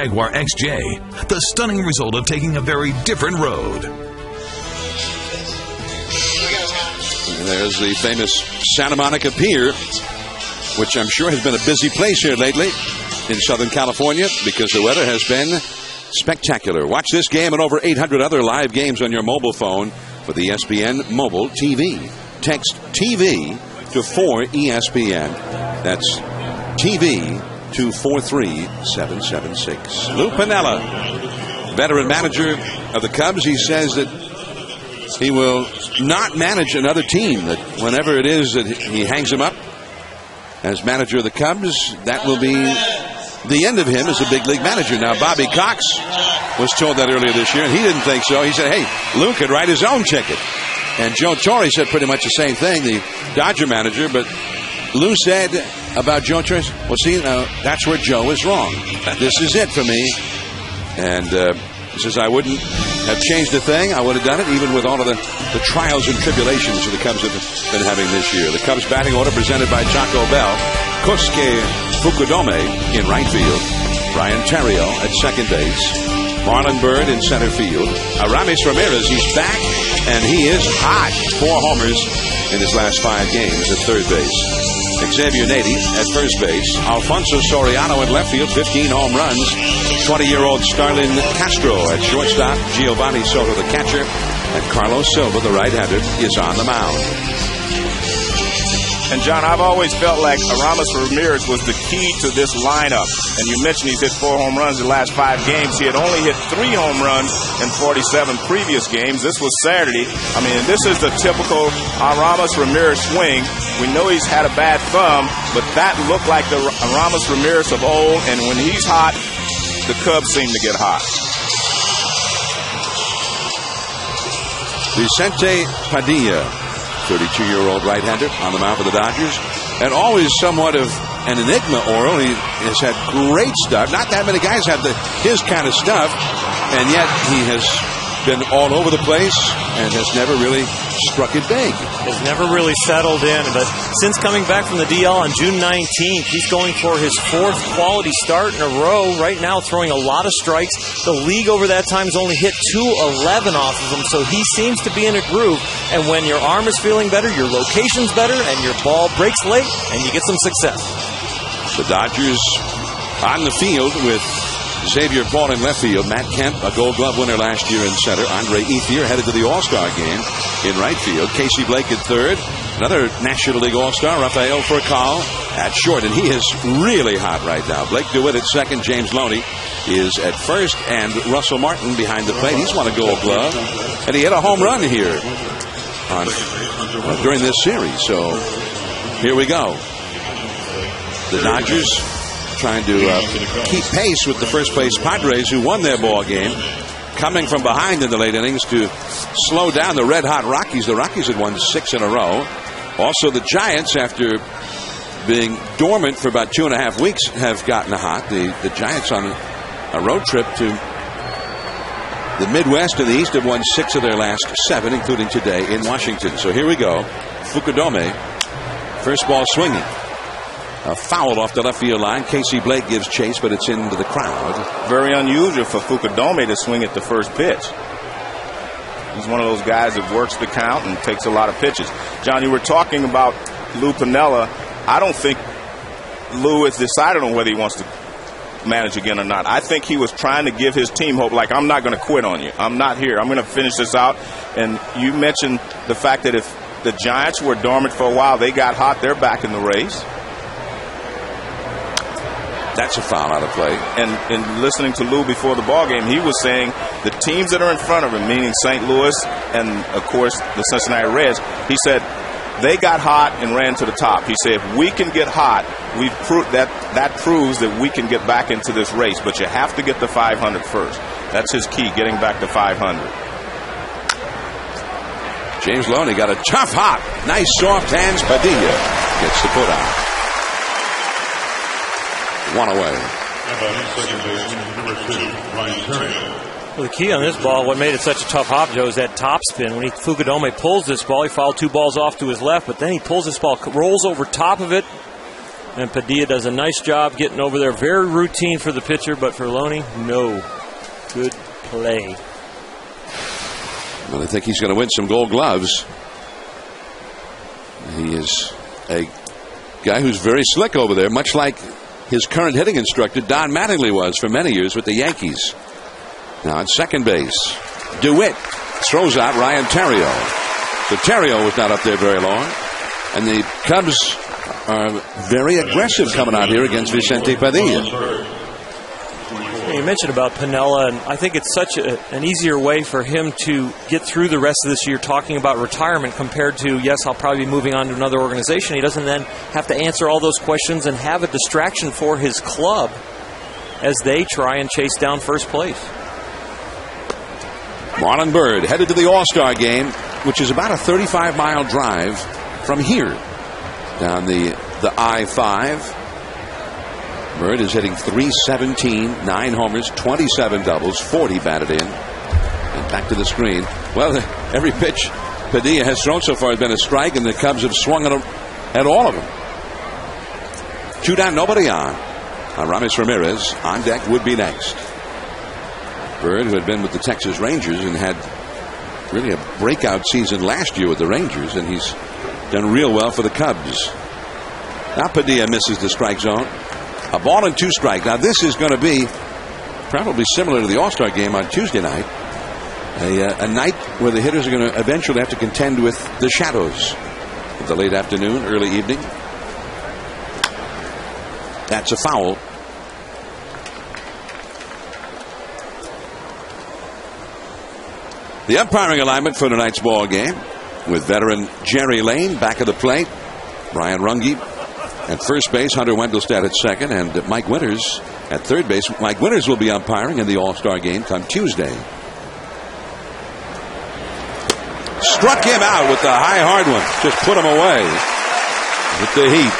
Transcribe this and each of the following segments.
Jaguar XJ, the stunning result of taking a very different road. And there's the famous Santa Monica Pier, which I'm sure has been a busy place here lately in Southern California because the weather has been spectacular. Watch this game and over 800 other live games on your mobile phone for the ESPN Mobile TV. Text TV to 4ESPN. That's TV to 43776. Lou Piniella, veteran manager of the Cubs, he says that he will not manage another team, that whenever it is that he hangs him up as manager of the Cubs, that will be the end of him as a big league manager. Now, Bobby Cox was told that earlier this year, and he didn't think so. He said, hey, Lou could write his own ticket. And Joe Torre said pretty much the same thing, the Dodger manager, but Lou said about Joe Torre, well, see, that's where Joe is wrong. This is it for me. And he says, I wouldn't have changed a thing. I would have done it even with all of the trials and tribulations that the Cubs have been having this year. The Cubs batting order presented by Taco Bell. Kosuke Fukudome in right field. Brian Terrio at second base. Marlon Byrd in center field. Aramis Ramirez, he's back, and he is hot. 4 homers in his last 5 games at third base. Xavier Nady at first base. Alfonso Soriano at left field, 15 home runs. 20-year-old Starlin Castro at shortstop. Giovanni Soto, the catcher. And Carlos Silva, the right-hander, is on the mound. And, John, I've always felt like Aramis Ramirez was the key to this lineup. And you mentioned he's hit 4 home runs in the last 5 games. He had only hit 3 home runs in 47 previous games. This was Saturday. I mean, this is the typical Aramis Ramirez swing. We know he's had a bad thumb, but that looked like the Aramis Ramirez of old. And when he's hot, the Cubs seem to get hot. Vicente Padilla, 32-year-old right-hander on the mound for the Dodgers, and always somewhat of an enigma, Oral. He has had great stuff. Not that many guys have his kind of stuff, and yet he has been all over the place and has never really struck it big. Has never really settled in, but since coming back from the DL on June 19th, he's going for his 4th quality start in a row. Right now, throwing a lot of strikes. The league over that time has only hit 211 off of him, so he seems to be in a groove. And when your arm is feeling better, your location's better, and your ball breaks late, and you get some success. The Dodgers on the field with Xavier Paul in left field. Matt Kemp, a Gold Glove winner last year in center. Andre Ethier headed to the All-Star game in right field. Casey Blake at third. Another National League All-Star, Rafael Furcal at short. And he is really hot right now. Blake DeWitt at second. James Loney is at first. And Russell Martin behind the plate. He's won a Gold Glove. And he hit a home run here during this series. So here we go. The Dodgers trying to keep pace with the first place Padres, who won their ball game, coming from behind in the late innings to slow down the red-hot Rockies. The Rockies had won 6 in a row. Also, the Giants, after being dormant for about 2.5 weeks, have gotten hot. The Giants on a road trip to the Midwest and the East have won 6 of their last 7, including today in Washington. So here we go. Fukudome, first ball swinging. A foul off the left field line. Casey Blake gives chase, but it's into the crowd. Very unusual for Fukudome to swing at the first pitch. He's one of those guys that works the count and takes a lot of pitches. John, you were talking about Lou Piniella. I don't think Lou has decided on whether he wants to manage again or not. I think he was trying to give his team hope, like, I'm not going to quit on you. I'm not here. I'm going to finish this out. And you mentioned the fact that if the Giants were dormant for a while, they got hot. They're back in the race. That's a foul out of play. And listening to Lou before the ball game, he was saying the teams that are in front of him, meaning St. Louis and, of course, the Cincinnati Reds, he said they got hot and ran to the top. He said if we can get hot, that proves that we can get back into this race. But you have to get to 500 first. That's his key, getting back to 500. James Loney got a tough hop. Nice soft hands. Padilla gets the put out. 1 away. Well, the key on this ball, what made it such a tough hop, Joe, is that top spin. When Fukudome pulls this ball, he fouled 2 balls off to his left, but then he pulls this ball, rolls over top of it, And Padilla does a nice job getting over there. Very routine for the pitcher, but for Loney, no. Good play. Well, I think he's going to win some Gold Gloves. He is a guy who's very slick over there, much like his current hitting instructor, Don Mattingly, was for many years with the Yankees. Now at second base, DeWitt throws out Ryan Terrio. So Terrio was not up there very long. And the Cubs are very aggressive coming out here against Vicente Padilla. You mentioned about Piniella, and I think it's such an easier way for him to get through the rest of this year talking about retirement compared to, yes, I'll probably be moving on to another organization. He doesn't then have to answer all those questions and have a distraction for his club as they try and chase down first place. Marlon Byrd headed to the All-Star game, which is about a 35-mile drive from here down the I-5. Byrd is hitting .317, 9 homers, 27 doubles, 40 batted in. And back to the screen. Well, every pitch Padilla has thrown so far has been a strike, and the Cubs have swung at all of them. 2 down, nobody on. Aramis Ramirez on deck would be next. Byrd, who had been with the Texas Rangers and had really a breakout season last year with the Rangers, and he's done real well for the Cubs. Now Padilla misses the strike zone. A ball and 2 strikes. Now this is going to be probably similar to the All-Star game on Tuesday night. A night where the hitters are going to eventually have to contend with the shadows of the late afternoon, early evening. That's a foul. The umpiring alignment for tonight's ball game, with veteran Jerry Lane back of the plate, Brian Runge at first base, Hunter Wendelstedt at second, and Mike Winters at third base. Mike Winters will be umpiring in the All-Star game come Tuesday. Struck him out with the high hard one. Just put him away with the heat.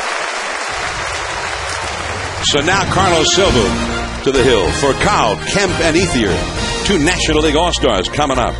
So now Carlos Silva to the hill for Cow, Kemp, and Ethier. 2 National League All-Stars coming up.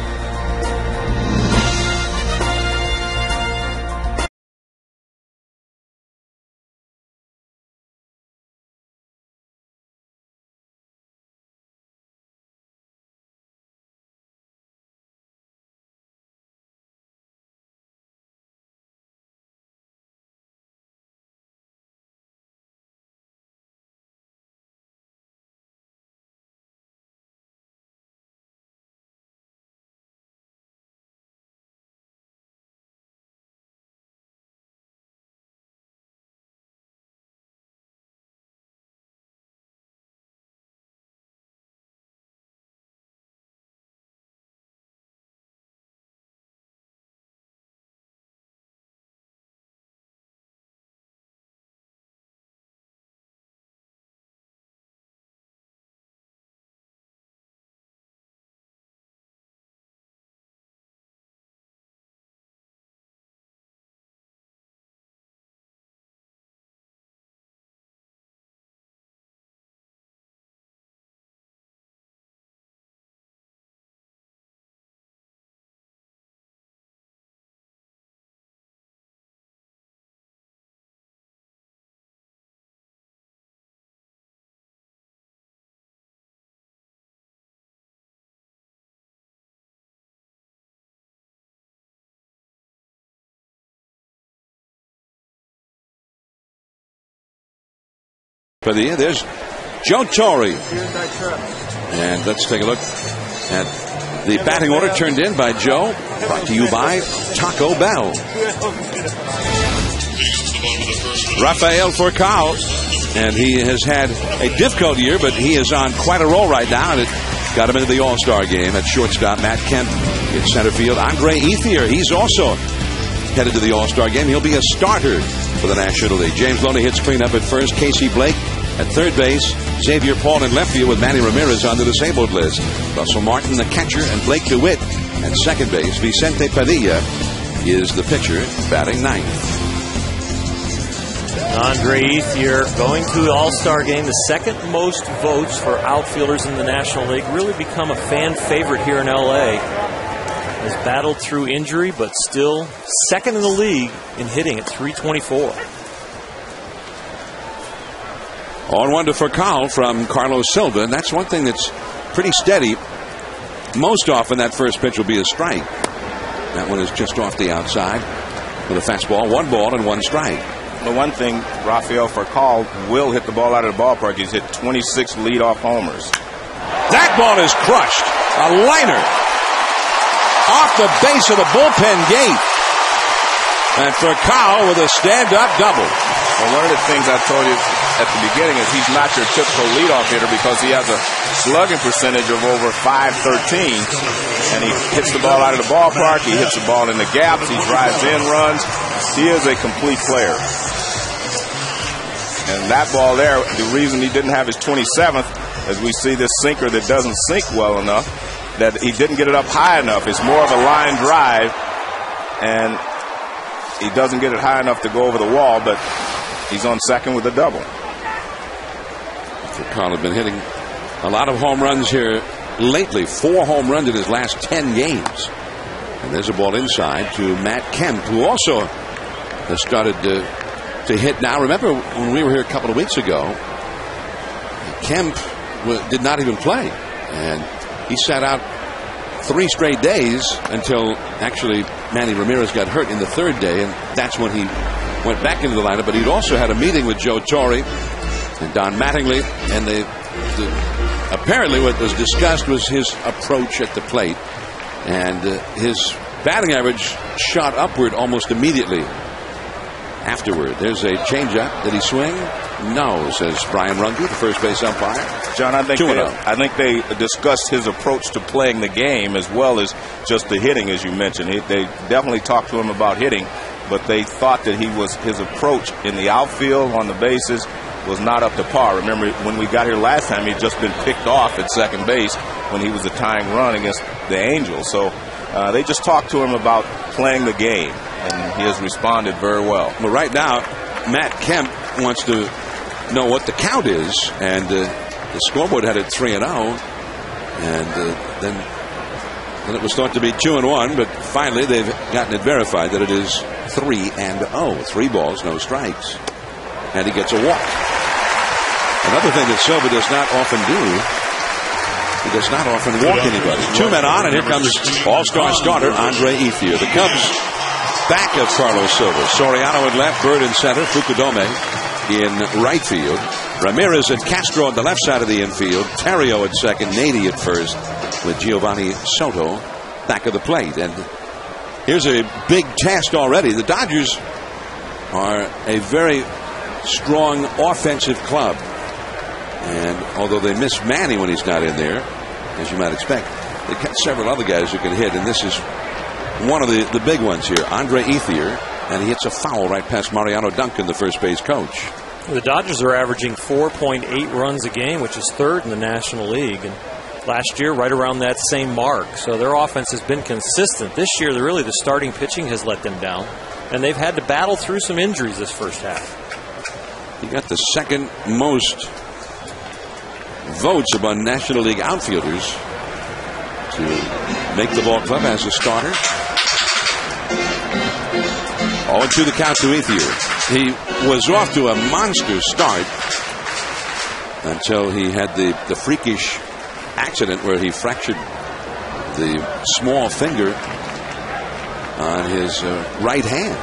Padilla. There's Joe Torre. And let's take a look at the batting order turned in by Joe. Brought to you by Taco Bell. Rafael Furcal. And he has had a difficult year, but he is on quite a roll right now. And it got him into the All-Star game at shortstop. Matt Kemp in center field. Andre Ethier, he's also headed to the All-Star game. He'll be a starter for the National League. James Loney hits cleanup at first. Casey Blake at third base. Xavier Paul in left field with Manny Ramirez on the disabled list. Russell Martin, the catcher, and Blake DeWitt at second base. Vicente Padilla is the pitcher, batting ninth. Andre Ethier going to the All-Star game, the second most votes for outfielders in the National League. Really become a fan favorite here in L.A. Has battled through injury, but still second in the league in hitting at .324. 0-1 to Furcal from Carlos Silva, and that's one thing that's pretty steady. Most often that first pitch will be a strike. That one is just off the outside with a fastball. 1 ball and 1 strike. The one thing, Rafael Furcal will hit the ball out of the ballpark. He's hit 26 leadoff homers. That ball is crushed. A liner off the base of the bullpen gate. And Furcal with a stand-up double. Well, one of the things I told you at the beginning is he's not your typical leadoff hitter because he has a slugging percentage of over .513, and he hits the ball out of the ballpark, he hits the ball in the gaps, he drives in runs. He is a complete player. And that ball there, the reason he didn't have his 27th is we see this sinker that doesn't sink well enough, that he didn't get it up high enough. It's more of a line drive, and he doesn't get it high enough to go over the wall, but he's on second with a double. Furcal has been hitting a lot of home runs here lately. 4 home runs in his last 10 games. And there's a ball inside to Matt Kemp, who also has started to hit now. Remember when we were here a couple of weeks ago, Kemp did not even play. And he sat out 3 straight days until actually Manny Ramirez got hurt in the 3rd day, and that's when he went back into the lineup. But he'd also had a meeting with Joe Torre and Don Mattingly, and apparently what was discussed was his approach at the plate, and his batting average shot upward almost immediately afterward. There's a changeup. Did he swing? No, says Brian Runge, the first base umpire. John, I think they discussed his approach to playing the game as well as just the hitting, as you mentioned. They definitely talked to him about hitting, but they thought that his approach in the outfield on the bases was not up to par. Remember, when we got here last time, he'd just been picked off at second base when he was a tying run against the Angels. So they just talked to him about playing the game, and he has responded very well. Well, right now, Matt Kemp wants to know what the count is, and the scoreboard had it 3-0, and then it was thought to be 2-1, but finally they've gotten it verified that it is 3-0. 3 balls, no strikes, and he gets a walk. Another thing that Silva does not often do, he does not often walk anybody. 2 men on, and here comes all-star starter Andre Ethier. The Cubs back of Carlos Silva. Soriano at left, Bird in center, Fukudome in right field, Ramirez and Castro on the left side of the infield, Terrio at second, Nady at first, with Giovanni Soto back of the plate. And here's a big test already. The Dodgers are a very strong offensive club, and although they miss Manny when he's not in there, as you might expect, they've got several other guys who can hit, and this is one of the big ones here, Andre Ethier, and he hits a foul right past Mariano Duncan, the first base coach. The Dodgers are averaging 4.8 runs a game, which is 3rd in the National League, and last year right around that same mark. So their offense has been consistent. This year, really the starting pitching has let them down, and they've had to battle through some injuries this first half. He got the 2nd most votes among National League outfielders to make the ball club as a starter. 0-2 the count to Ethier. He was off to a monster start until he had the freakish accident where he fractured the small finger on his right hand.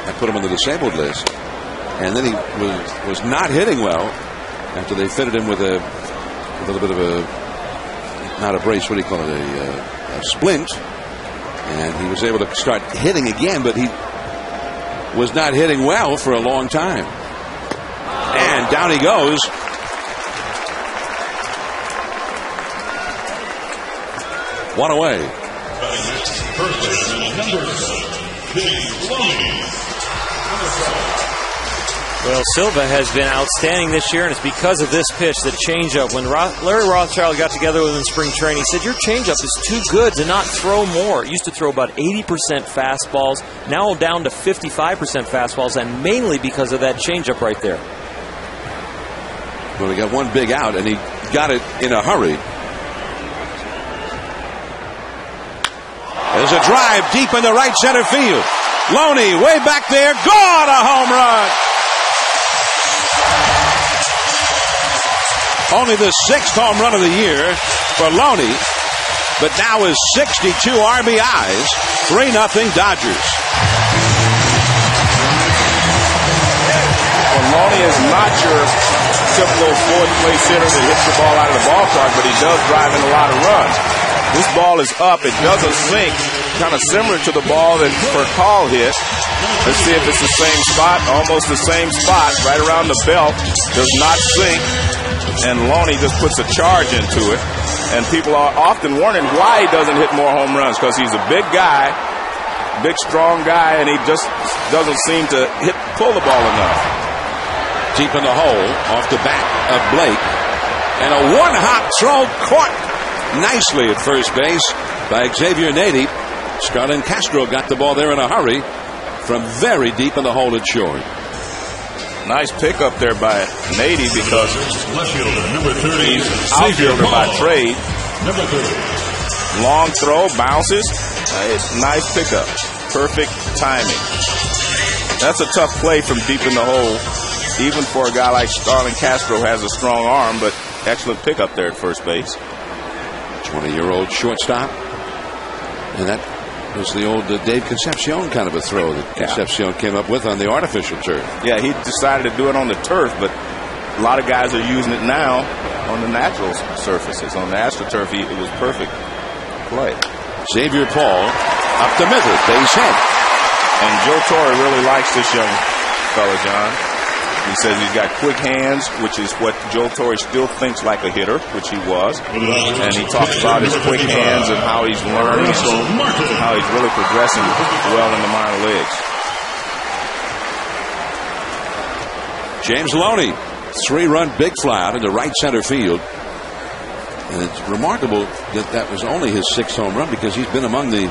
That put him on the disabled list. And then he was not hitting well after they fitted him with a little bit of not a brace, what do you call it, a splint. And he was able to start hitting again, but he was not hitting well for a long time. And down he goes. One away. Well, Silva has been outstanding this year, and it's because of this pitch, the changeup. When Larry Rothschild got together with him in spring training, he said, your changeup is too good to not throw more. It used to throw about 80% fastballs, now down to 55% fastballs, and mainly because of that changeup right there. Well, he got one big out, and he got it in a hurry. There's a drive deep in the right center field. Loney way back there, gone, a home run. Only the 6th home run of the year for Loney, but now is 62 RBIs. 3-0 Dodgers. Well, Loney is not your typical fourth-place hitter that hits the ball out of the ballpark, but he does drive in a lot of runs. This ball is up. It doesn't sink, kind of similar to the ball that Percal hit. Let's see if it's the same spot. Almost the same spot, right around the belt. Does not sink, and Loney just puts a charge into it. And people are often wondering why he doesn't hit more home runs, because he's a big guy, big, strong guy, and he just doesn't seem to pull the ball enough. Deep in the hole, off the bat of Blake. And a one-hop throw caught nicely at first base by Xavier Nady. Starlin Castro got the ball there in a hurry from very deep in the hole at short. Nice pickup there by Nady, because Number 30, he's outfielder by trade. Number 30. Long throw, bounces. Nice pickup. Perfect timing. That's a tough play from deep in the hole, even for a guy like Starlin Castro. Has a strong arm, but excellent pickup there at first base. 20-year-old shortstop. And that was the old Dave Concepcion kind of a throw that Concepcion came up with on the artificial turf. Yeah, he decided to do it on the turf, but a lot of guys are using it now on the natural surfaces. On the AstroTurf, it was perfect play. Xavier Paul up the middle, base hit. And Joe Torre really likes this young fella, John. He says he's got quick hands, which is what Joe Torre still thinks like a hitter, which he was. And he talks about his quick hands and how he's learning and how he's really progressing well in the minor leagues. James Loney, 3-run big fly out into right center field. And it's remarkable that that was only his 6th home run, because he's been among the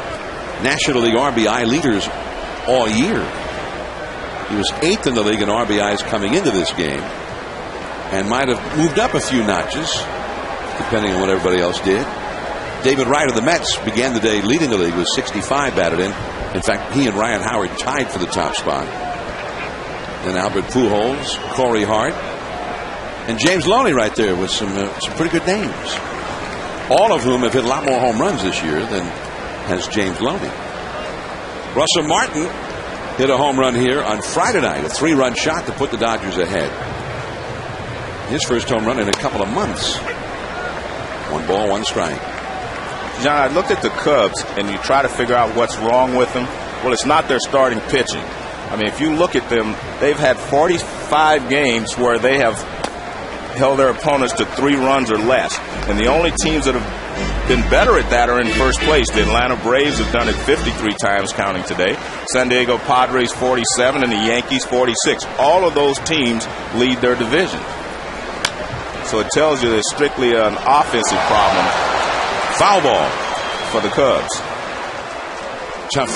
National League RBI leaders all year. He was 8th in the league in RBIs coming into this game, and might have moved up a few notches, depending on what everybody else did. David Wright of the Mets began the day leading the league with 65 batted in. In fact, he and Ryan Howard tied for the top spot. Then Albert Pujols, Corey Hart, and James Loney right there with some pretty good names. All of whom have hit a lot more home runs this year than has James Loney. Russell Martin hit a home run here on Friday night, a 3-run shot to put the Dodgers ahead. His first home run in a couple of months. 1 ball, 1 strike. John, I looked at the Cubs, and you try to figure out what's wrong with them. Well, it's not their starting pitching. I mean, if you look at them, they've had 45 games where they have held their opponents to 3 runs or less. And the only teams that have been better at that are in first place. The Atlanta Braves have done it 53 times, counting today. San Diego Padres 47, and the Yankees 46. All of those teams lead their division. So it tells you it's strictly an offensive problem. Foul ball for the Cubs. Tough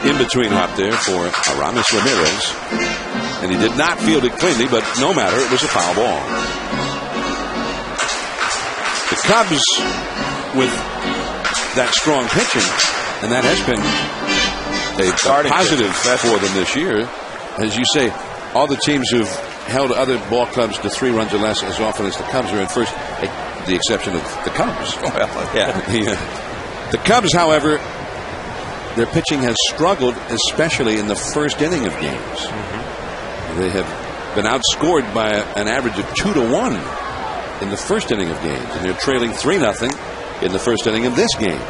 in-between hop there for Aramis Ramirez. And he did not field it cleanly, but no matter, it was a foul ball. The Cubs, with that strong pitching, and that has been a positive for them this year. As you say, all the teams who've held other ball clubs to 3 runs or less as often as the Cubs are in first, the exception of the Cubs. Well, yeah. The Cubs, however, their pitching has struggled, especially in the first inning of games. They have been outscored by an average of 2-1 in the first inning of games, and they're trailing 3-0 in the first inning of this game.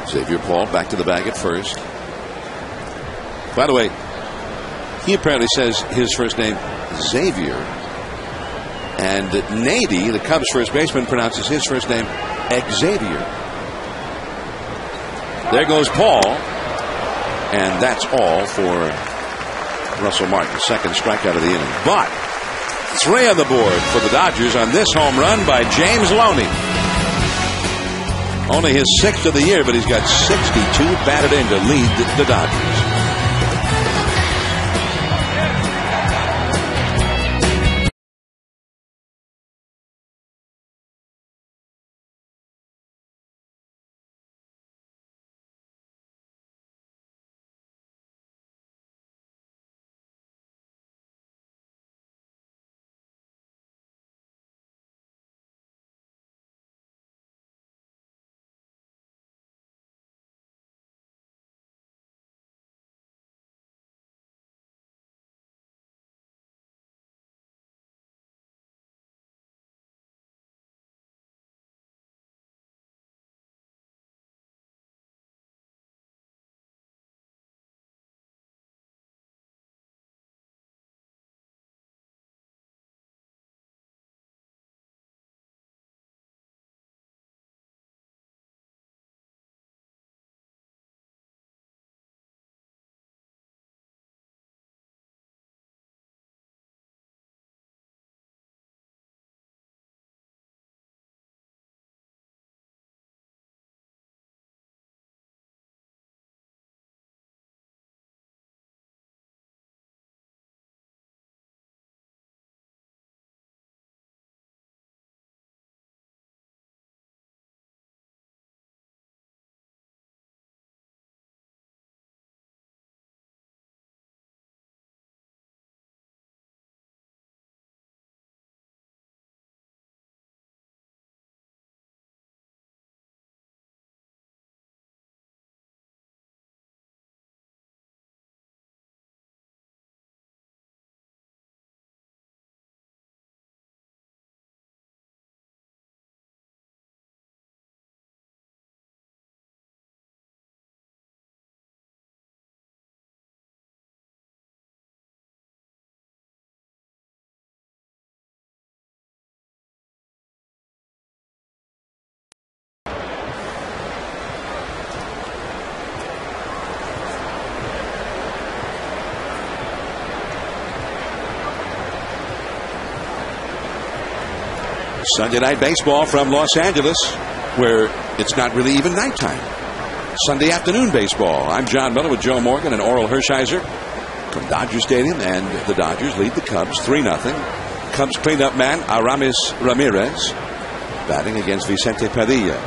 Xavier Paul back to the bag at first. By the way, he apparently says his first name Xavier, and Nady, the Cubs first baseman, pronounces his first name Xavier. There goes Paul, and that's all for Russell Martin. Second strikeout of the inning. But 3 on the board for the Dodgers on this home run by James Loney. Only his 6th of the year, but he's got 62 batted in to lead the Dodgers. Sunday night baseball from Los Angeles, where it's not really even nighttime. Sunday afternoon baseball. I'm John Miller with Joe Morgan and Oral Hershiser from Dodger Stadium, and the Dodgers lead the Cubs 3-0. Cubs cleanup man Aramis Ramirez batting against Vicente Padilla.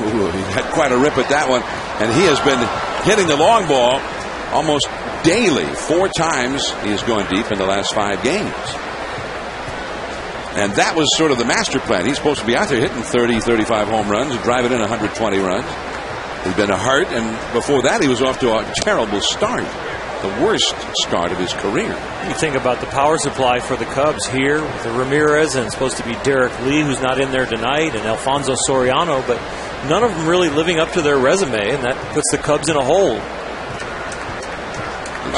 Ooh, he had quite a rip at that one, and he has been hitting the long ball almost daily. 4 times he has gone deep in the last 5 games. And that was sort of the master plan. He's supposed to be out there hitting 30, 35 home runs, driving in 120 runs. He's been hurt, and before that he was off to a terrible start. The worst start of his career. You think about the power supply for the Cubs here with the Ramirez, and it's supposed to be Derek Lee, who's not in there tonight, and Alfonso Soriano, but none of them really living up to their resume, and that puts the Cubs in a hole.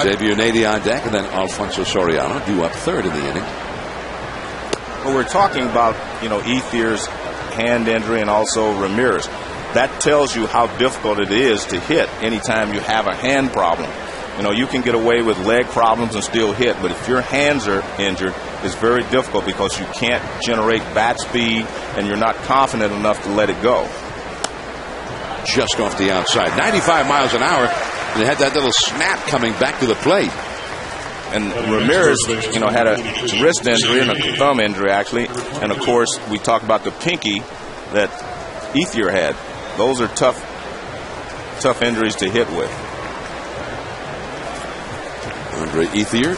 Xavier Nady on deck, and then Alfonso Soriano due up 3rd in the inning. Well, we're talking about, Ethier's hand injury and also Ramirez. That tells you how difficult it is to hit anytime you have a hand problem. You can get away with leg problems and still hit, but if your hands are injured, it's very difficult because you can't generate bat speed and you're not confident enough to let it go. Just off the outside. 95 miles an hour, and it had that little snap coming back to the plate. And Ramirez, had a wrist injury and a thumb injury, actually. And, of course, we talk about the pinky that Ethier had. Those are tough injuries to hit with. Andre Ethier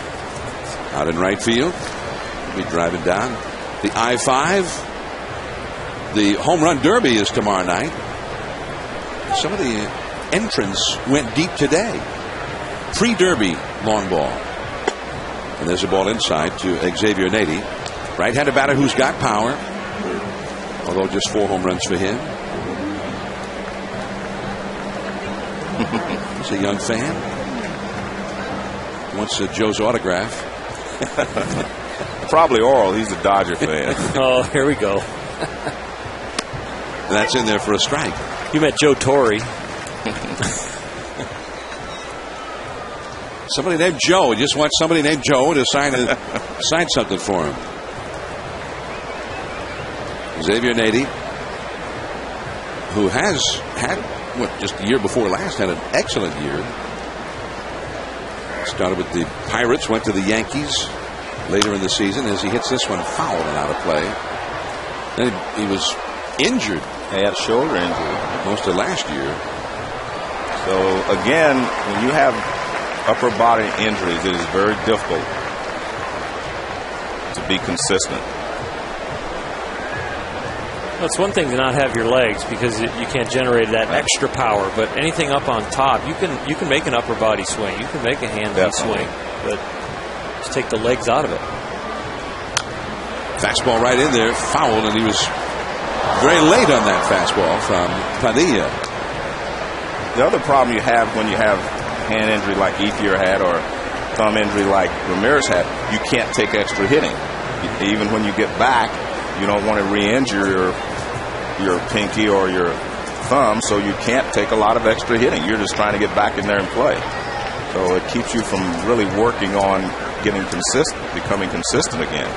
out in right field. He'll be driving down the I-5. The home run derby is tomorrow night. Some of the entrants went deep today. Pre-derby long ball. And there's a ball inside to Xavier Nady. Right-handed batter who's got power. Although just 4 home runs for him. He's a young fan. Wants Joe's autograph. Probably Oral. He's a Dodger fan. Oh, here we go. That's in there for a strike. You met Joe Torre. Somebody named Joe. He just wants somebody named Joe to sign something for him. Xavier Nady, who has had, just the year before last, had an excellent year. Started with the Pirates, went to the Yankees later in the season. As he hits this one foul and out of play. Then he was injured. He had a shoulder injury most of last year. So, again, when you have upper body injuries, it is very difficult to be consistent. Well, it's one thing to not have your legs because you can't generate that extra power, but anything up on top, you can make an upper body swing. You can make a hand swing, but just take the legs out of it. Fastball right in there, fouled, and he was very late on that fastball from Padilla. The other problem you have when you have hand injury like Ethier had or thumb injury like Ramirez had, you can't take extra hitting. Even when you get back, you don't want to re-injure your pinky or your thumb, so you can't take a lot of extra hitting. You're just trying to get back in there and play. So it keeps you from really working on getting consistent, becoming consistent again.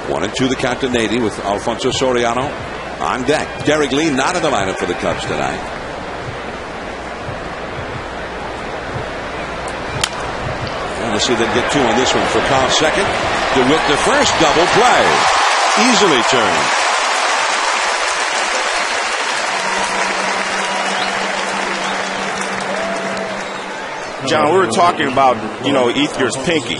1-2 the count to Nady with Alfonso Soriano on deck. Derek Lee not in the lineup for the Cubs tonight. And we'll see them get 2 on this one for Cobb second. DeWitt the first, double play. Easily turned. John, we were talking about, Ethier's pinky.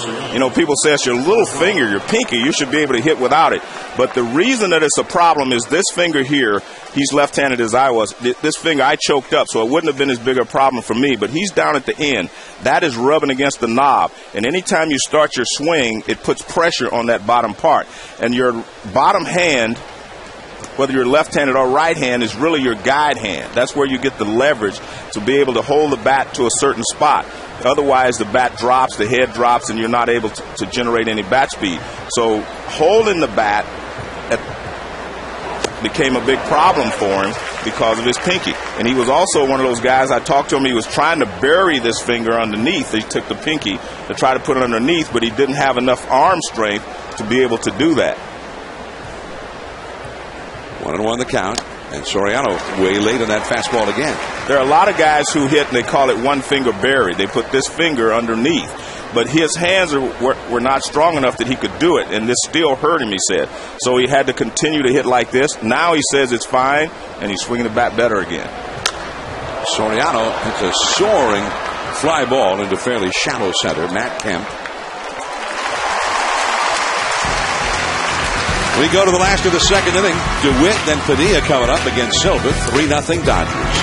People say it's your little finger, your pinky. You should be able to hit without it. But the reason that it's a problem is this finger here, he's left-handed as I was. This finger, I choked up, so it wouldn't have been as big a problem for me. But he's down at the end. That is rubbing against the knob. And anytime you start your swing, it puts pressure on that bottom part. And your bottom hand, whether you're left-handed or right-hand, is really your guide hand. That's where you get the leverage to be able to hold the bat to a certain spot. Otherwise, the bat drops, the head drops, and you're not able to generate any bat speed. So holding the bat became a big problem for him because of his pinky. And he was also one of those guys, I talked to him, he was trying to bury this finger underneath. He took the pinky to try to put it underneath, but he didn't have enough arm strength to be able to do that. 1-1 the count. And Soriano way late on that fastball again. There are a lot of guys who hit, and they call it one finger buried. They put this finger underneath. But his hands were not strong enough that he could do it, and this still hurt him, he said. So he had to continue to hit like this. Now he says it's fine, and he's swinging the bat better again. Soriano hits a soaring fly ball into fairly shallow center. Matt Kemp. We go to the last of the second inning. DeWitt, then Padilla coming up against Silva. 3-0 Dodgers.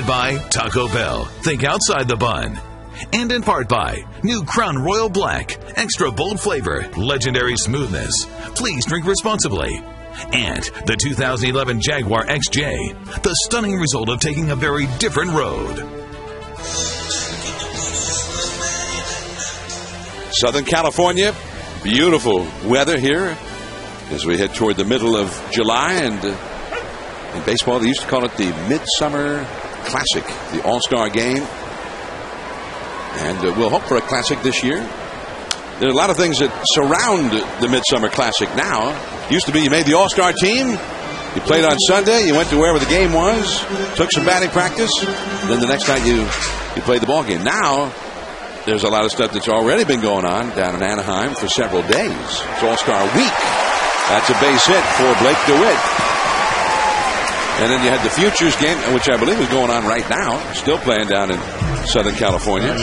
By Taco Bell. Think outside the bun. And in part by new Crown Royal Black. Extra bold flavor, legendary smoothness. Please drink responsibly. And the 2011 Jaguar XJ. The stunning result of taking a very different road. Southern California, beautiful weather here as we head toward the middle of July. And in baseball, they used to call it the Midsummer Classic, the All-Star Game. And we'll hope for a classic this year. There are a lot of things that surround the Midsummer Classic now. Used to be you made the All-Star team, you played on Sunday, you went to wherever the game was, took some batting practice, then the next night you played the ball game. Now, there's a lot of stuff that's already been going on down in Anaheim for several days. It's All-Star Week. That's a base hit for Blake DeWitt. And then you had the Futures game, which I believe is going on right now, still playing down in Southern California.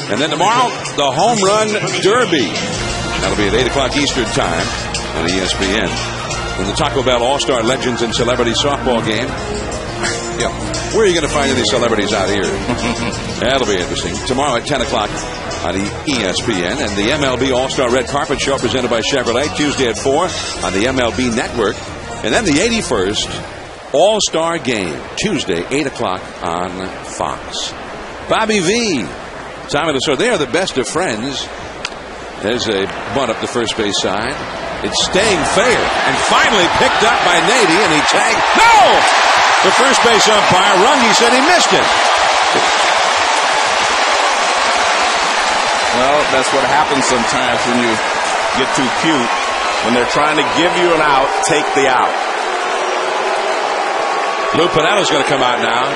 And then tomorrow, the Home Run Derby. That'll be at 8 o'clock Eastern Time on ESPN. And the Taco Bell All-Star Legends and Celebrity Softball game. Yeah, where are you going to find any celebrities out here? That'll be interesting. Tomorrow at 10 o'clock on ESPN. And the MLB All-Star Red Carpet Show presented by Chevrolet, Tuesday at 4 on the MLB Network. And then the 81st All-Star Game, Tuesday, 8 o'clock on Fox. Bobby V, time of the show. They are the best of friends. There's a bunt up the first base side. It's staying fair and finally picked up by Nady, and he tagged. No! The first base umpire, Runge, said he missed it. Well, that's what happens sometimes when you get too cute. When they're trying to give you an out, take the out. Lou Pinetta's going to come out now.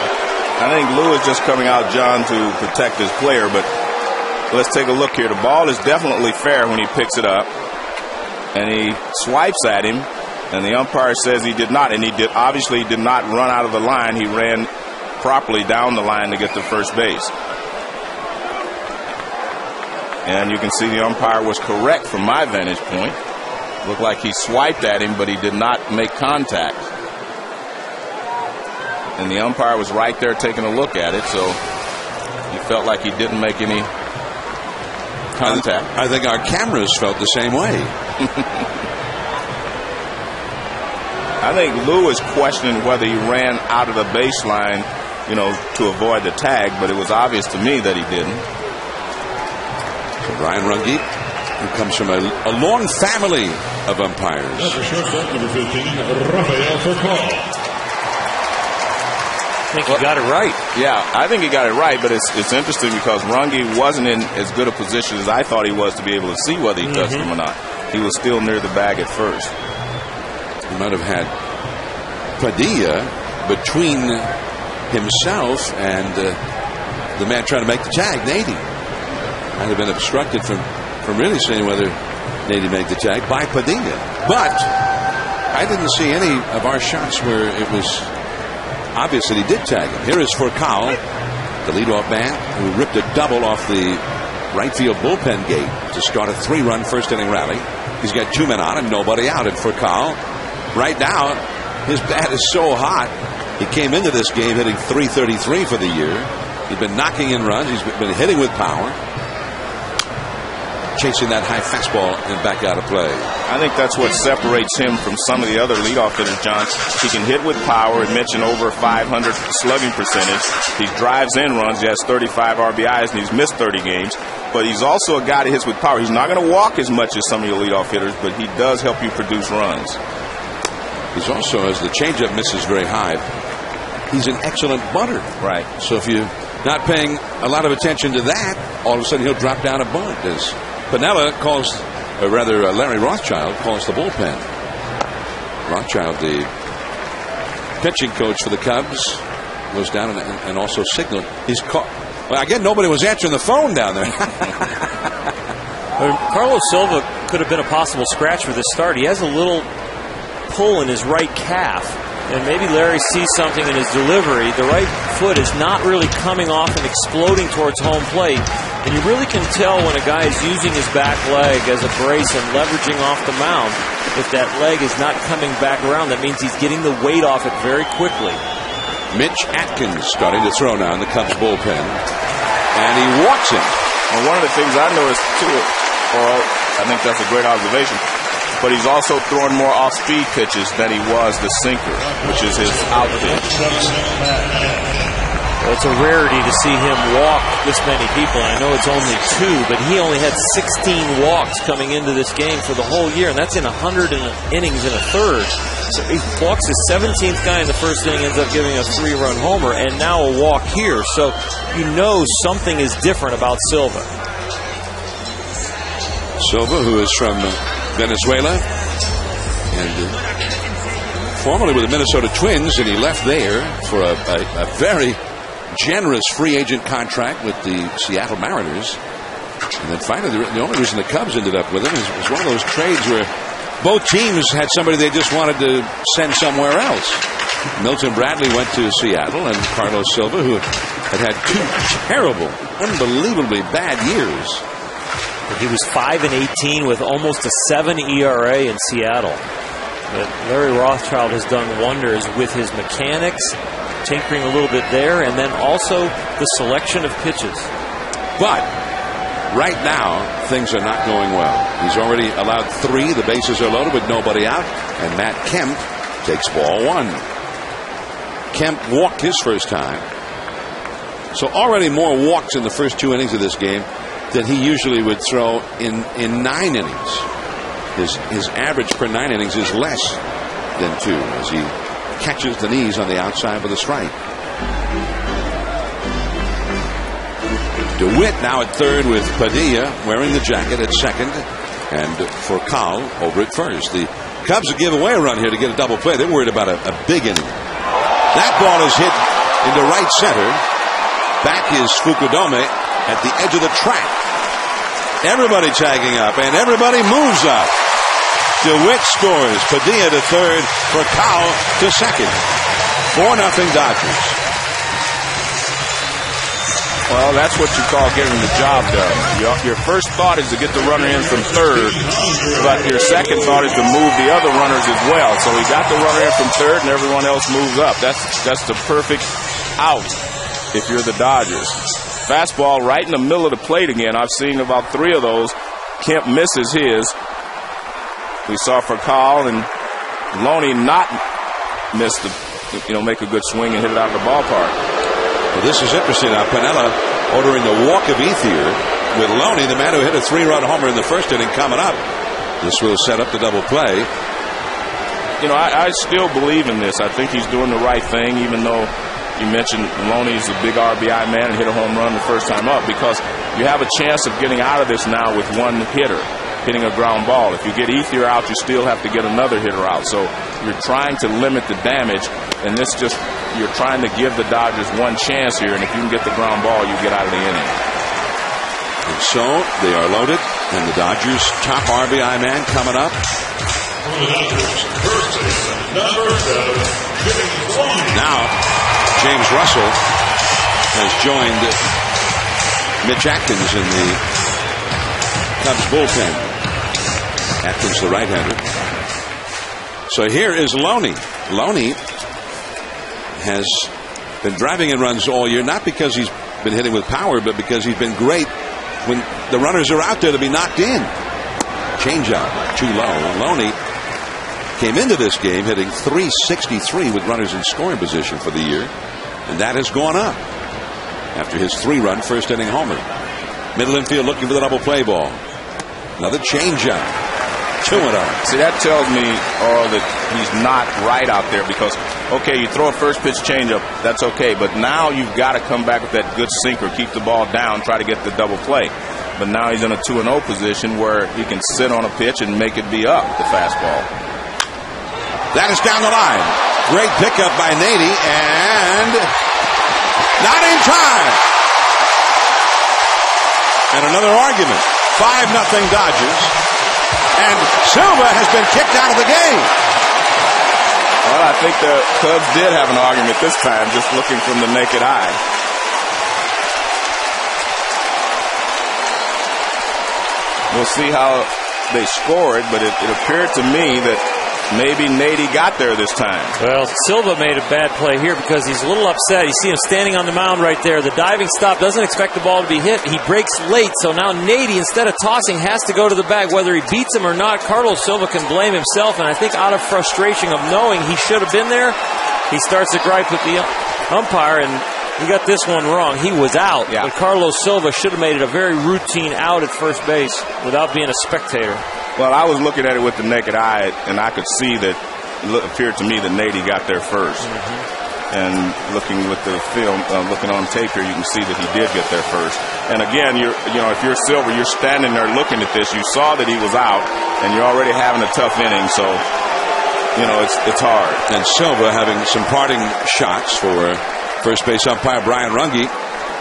I think Lou is just coming out, John, to protect his player, but let's take a look here. The ball is definitely fair when he picks it up, and he swipes at him, and the umpire says he did not, and he obviously did not run out of the line. He ran properly down the line to get to first base. And you can see the umpire was correct from my vantage point. Looked like he swiped at him, but he did not make contact. And the umpire was right there taking a look at it, so he felt like he didn't make any contact. I think our cameras felt the same way. I think Lou is questioning whether he ran out of the baseline, to avoid the tag, but it was obvious to me that he didn't. So Brian Runge, who comes from a long family of umpires. Shortstop, number 15, Rafael Furcal. I think he got it right. Yeah, I think he got it right, but it's interesting because Runge wasn't in as good a position as I thought he was to be able to see whether he touched him or not. He was still near the bag at first. He might have had Padilla between himself and the man trying to make the tag, Nady. Might have been obstructed from really seeing whether Nady made the tag by Padilla. But I didn't see any of our shots where it was obvious that he did tag him. Here is Furcal, the leadoff man, who ripped a double off the right field bullpen gate to start a 3-run first inning rally. He's got 2 men on and nobody out. And Furcal, right now, his bat is so hot. He came into this game hitting .333 for the year. He's been knocking in runs. He's been hitting with power. Chasing that high fastball and back out of play. I think that's what separates him from some of the other leadoff hitters, John. He can hit with power. It mentioned over 500 slugging percentage. He drives in runs. He has 35 RBIs, and he's missed 30 games. But he's also a guy that hits with power. He's not going to walk as much as some of your leadoff hitters, but he does help you produce runs. He's also, as the changeup misses very high, he's an excellent bunter. Right. So if you're not paying a lot of attention to that, all of a sudden he'll drop down a bunt. As Piniella calls, or rather Larry Rothschild calls the bullpen. Rothschild, the pitching coach for the Cubs, goes down and also signaled. He's caught. Well, again, nobody was answering the phone down there. Carlos Silva could have been a possible scratch for this start. He has a little pull in his right calf, and maybe Larry sees something in his delivery. The right foot is not really coming off and exploding towards home plate, and you really can tell when a guy is using his back leg as a brace and leveraging off the mound. If that leg is not coming back around, that means he's getting the weight off it very quickly. Mitch Atkins starting to throw now in the Cubs bullpen, and he walks him. Well, one of the things I noticed too, Earl, I think that's a great observation, but he's also throwing more off-speed pitches than he was the sinker, which is his out pitch. Well, it's a rarity to see him walk this many people. I know it's only 2, but he only had 16 walks coming into this game for the whole year, and that's in 100 innings in a third. So he walks his 17th guy in the first inning, ends up giving a 3-run homer, and now a walk here. So you know something is different about Silva. Silva, who is from Venezuela and formerly with the Minnesota Twins, and he left there for a very generous free agent contract with the Seattle Mariners. And then finally, the only reason the Cubs ended up with him was one of those trades where both teams had somebody they just wanted to send somewhere else. Milton Bradley went to Seattle, and Carlos Silva, who had 2 terrible, unbelievably bad years. He was 5-18 with almost a 7 ERA in Seattle. But Larry Rothschild has done wonders with his mechanics, tinkering a little bit there, and then also the selection of pitches. But right now, things are not going well. He's already allowed 3. The bases are loaded with nobody out, and Matt Kemp takes ball 1. Kemp walked his first time. So already more walks in the first 2 innings of this game than he usually would throw in 9 innings. His average per 9 innings is less than 2 as he catches the knees on the outside with a strike. DeWitt now at third with Padilla wearing the jacket at second, and Furcal over at first. The Cubs will give away a run here to get a double play. They're worried about a big inning. That ball is hit into right center. Back is Fukudome at the edge of the track. Everybody tagging up, and everybody moves up. DeWitt scores. Padilla to third. Furcal to second. 4-0 Dodgers. Well, that's what you call getting the job done. Your first thought is to get the runner in from third, but your second thought is to move the other runners as well. So he got the runner in from third, and everyone else moves up. That's the perfect out if you're the Dodgers. Fastball right in the middle of the plate again. I've seen about 3 of those. Kemp misses his. We saw Furcal and Loney not miss make a good swing and hit it out of the ballpark. Well, this is interesting. Now, Piniella ordering the walk of Ethier with Loney, the man who hit a 3-run homer in the first inning, coming up. This will set up the double play. I still believe in this. I think he's doing the right thing, even though you mentioned Loney's a big RBI man and hit a home run the first time up, because you have a chance of getting out of this now with one hitter hitting a ground ball. If you get Ethier out, you still have to get another hitter out. So you're trying to limit the damage, and you're trying to give the Dodgers one chance here, and if you can get the ground ball, you get out of the inning. And so they are loaded, and the Dodgers' top RBI man coming up. Now, James Russell has joined Mitch Atkins in the Cubs bullpen. Atkins, the right-hander. So here is Loney. Loney has been driving in runs all year, not because he's been hitting with power, but because he's been great when the runners are out there to be knocked in. Changeup, too low. Loney came into this game hitting .363 with runners in scoring position for the year, and that has gone up after his 3-run first-inning homer. Middle infield looking for the double play ball. Another changeup. 2-0. See, that tells me, Earl, that he's not right out there, because, okay, you throw a first pitch changeup, that's okay, but now you've got to come back with that good sinker, keep the ball down, try to get the double play. But now he's in a 2-0 position where he can sit on a pitch and make it be up, the fastball. That is down the line. Great pickup by Nady, and not in time. And another argument. 5-0 Dodgers. And Silva has been kicked out of the game. Well, I think the Cubs did have an argument this time, just looking from the naked eye. We'll see how they scored, but it appeared to me that maybe Nady got there this time. Well, Silva made a bad play here because he's a little upset. You see him standing on the mound right there. The diving stop doesn't expect the ball to be hit. He breaks late, so now Nady, instead of tossing, has to go to the bag. Whether he beats him or not, Carlos Silva can blame himself, and I think out of frustration of knowing he should have been there, he starts to gripe with the umpire, and he got this one wrong. He was out, but Carlos Silva should have made it a very routine out at first base without being a spectator. Well, I was looking at it with the naked eye, and I could see that it appeared to me that Nady got there first. And looking with the film, looking on tape here, you can see that he did get there first. And again, if you're Silva, you're standing there looking at this. You saw that he was out, and you're already having a tough inning, so it's hard. And Silva having some parting shots for first base umpire Brian Runge,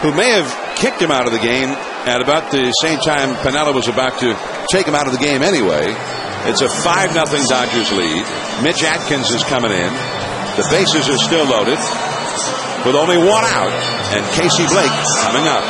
who may have kicked him out of the game at about the same time Piniella was about to take him out of the game anyway. It's a 5-0 Dodgers lead. Mitch Atkins is coming in. The bases are still loaded with only 1 out, and Casey Blake coming up.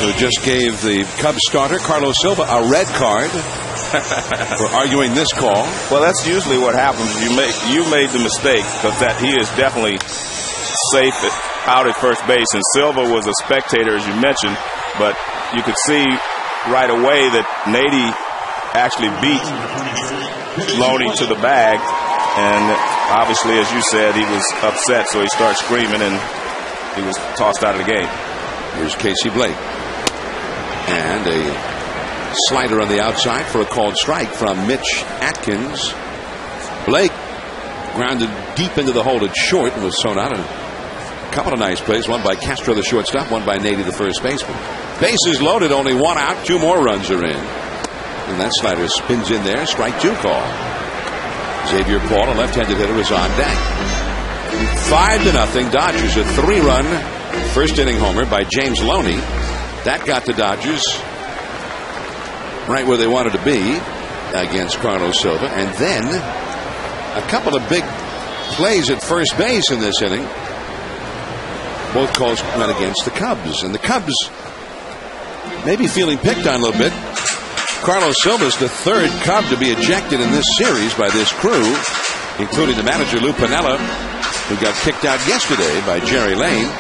who just gave the Cubs starter, Carlos Silva, a red card for arguing this call. Well, that's usually what happens. You made the mistake, because that he is definitely safe out at first base, and Silva was a spectator, as you mentioned, but you could see right away that Nady actually beat Loney to the bag, and obviously, as you said, he was upset, so he started screaming, and he was tossed out of the game. Here's Casey Blake. And a slider on the outside for a called strike from Mitch Atkins. Blake grounded deep into the hole at short and was thrown out. A couple of nice plays, one by Castro, the shortstop, one by Nady, the first baseman. Bases loaded, only one out, 2 more runs are in. And that slider spins in there, strike 2 call. Xavier Paul, a left-handed hitter, is on deck. 5-0 Dodgers, a 3-run first inning homer by James Loney. That got the Dodgers right where they wanted to be against Carlos Silva. And then a couple of big plays at first base in this inning. Both calls went against the Cubs. And the Cubs maybe feeling picked on a little bit. Carlos Silva's the 3rd Cub to be ejected in this series by this crew, including the manager Lou Piniella, who got kicked out yesterday by Jerry Lane.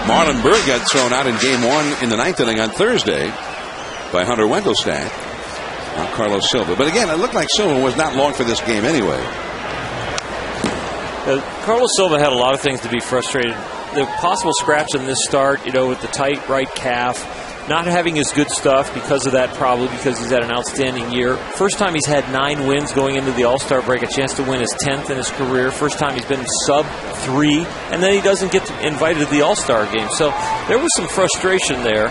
Marlon Byrd got thrown out in game 1 in the 9th inning on Thursday by Hunter Wendelstadt. Now Carlos Silva. But again, it looked like Silva was not long for this game anyway. Carlos Silva had a lot of things to be frustrated. The possible scratch in this start, with the tight right calf, not having his good stuff because of that, probably because he's had an outstanding year. First time he's had 9 wins going into the All-Star break, a chance to win his 10th in his career. First time he's been sub-3, and then he doesn't get invited to the All-Star game. So there was some frustration there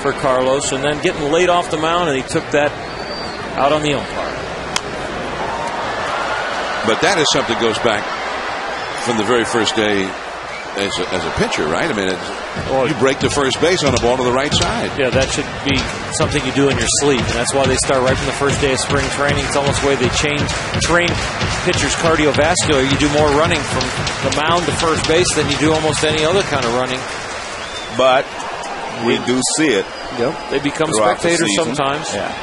for Carlos, and then getting laid off the mound, and he took that out on the umpire. But that is something that goes back from the very first day as a pitcher, right? I mean, you break the first base on a ball to the right side. Yeah, that should be something you do in your sleep, and that's why they start right from the first day of spring training. It's almost the way they train pitchers cardiovascular. You do more running from the mound to first base than you do almost any other kind of running. But we do see it. Yep. They become spectators sometimes. Yeah.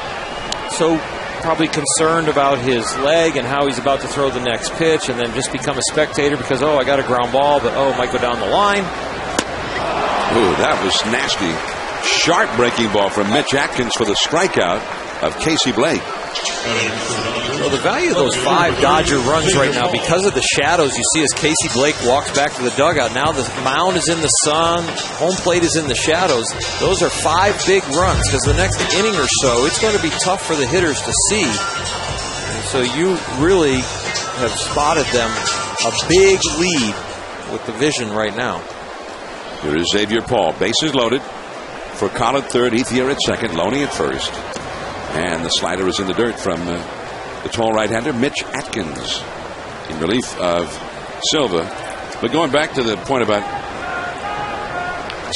So probably concerned about his leg and how he's about to throw the next pitch, and then just become a spectator because, I got a ground ball, but it might go down the line. Ooh, that was nasty. Sharp breaking ball from Mitch Atkins for the strikeout of Casey Blake. So the value of those 5 Dodger runs right now, because of the shadows you see as Casey Blake walks back to the dugout. Now the mound is in the sun, home plate is in the shadows. Those are 5 big runs, because the next inning or so, it's going to be tough for the hitters to see. And so you really have spotted them a big lead with the vision right now. Here is Xavier Paul, bases loaded. For Collin third, Ethier at second, Loney at first. And the slider is in the dirt from the tall right-hander, Mitch Atkins, in relief of Silva. But going back to the point about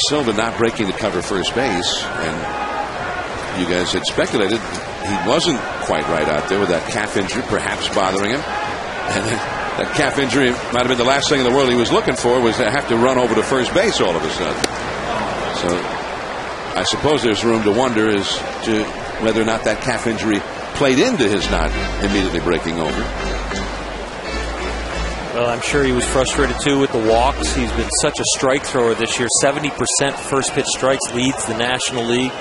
Silva not breaking the cover first base, and you guys had speculated he wasn't quite right out there with that calf injury perhaps bothering him. And that calf injury might have been the last thing in the world he was looking for, was to have to run over to first base all of a sudden. So I suppose there's room to wonder as to whether or not that calf injury played into his not immediately breaking over. Well, I'm sure he was frustrated too with the walks. He's been such a strike thrower this year. 70% first pitch strikes, leads the National League.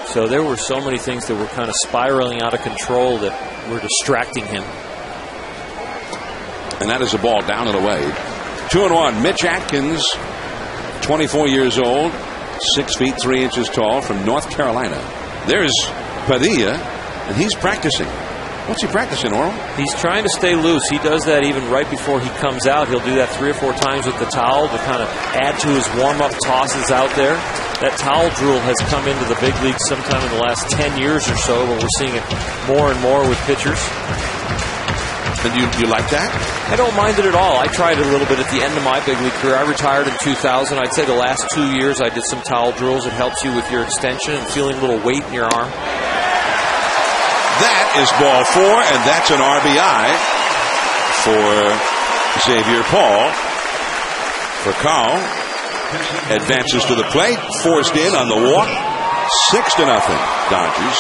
So there were so many things that were kind of spiraling out of control that were distracting him. And that is a ball down and away. 2-1. Mitch Atkins, 24 years old, 6 feet 3 inches tall, from North Carolina. There's Padilla, and he's practicing. What's he practicing, Oral? He's trying to stay loose. He does that even right before he comes out. He'll do that 3 or 4 times with the towel to kind of add to his warm-up tosses out there. That towel drill has come into the big leagues sometime in the last 10 years or so, but we're seeing it more and more with pitchers. And you like that? I don't mind it at all. I tried it a little bit at the end of my big league career. I retired in 2000. I'd say the last 2 years I did some towel drills. It helps you with your extension and feeling a little weight in your arm. That is ball 4, and that's an RBI for Xavier Paul. For Carl, advances to the plate, forced in on the walk. 6-0 Dodgers.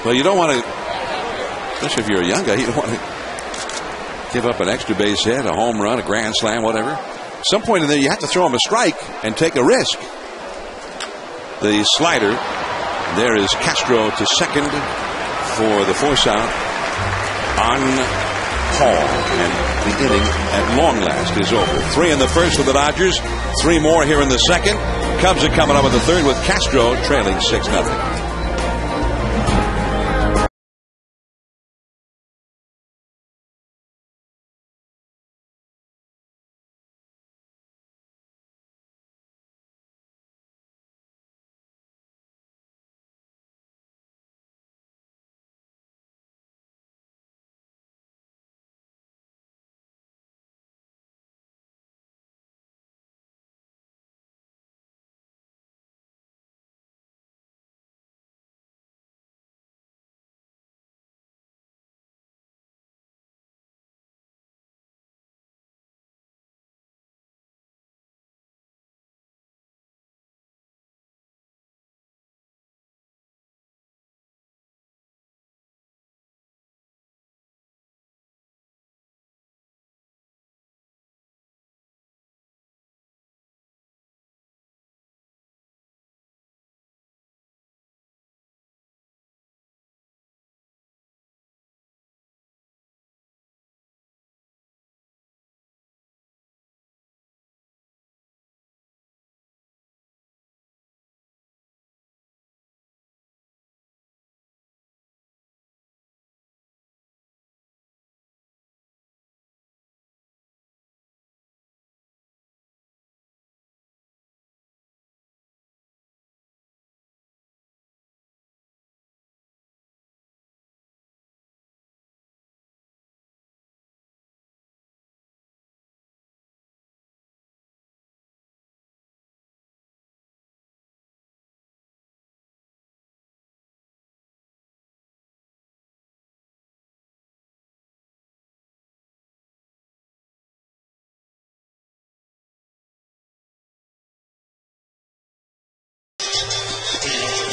Well, you don't want to, especially if you're a young guy, you don't want to give up an extra base hit, a home run, a grand slam, whatever. At some point in there, you have to throw him a strike and take a risk. The slider. There is Castro to second for the force out on Hall. And the inning at long last is over. 3 in the first for the Dodgers. 3 more here in the second. Cubs are coming up in the third with Castro trailing 6-0.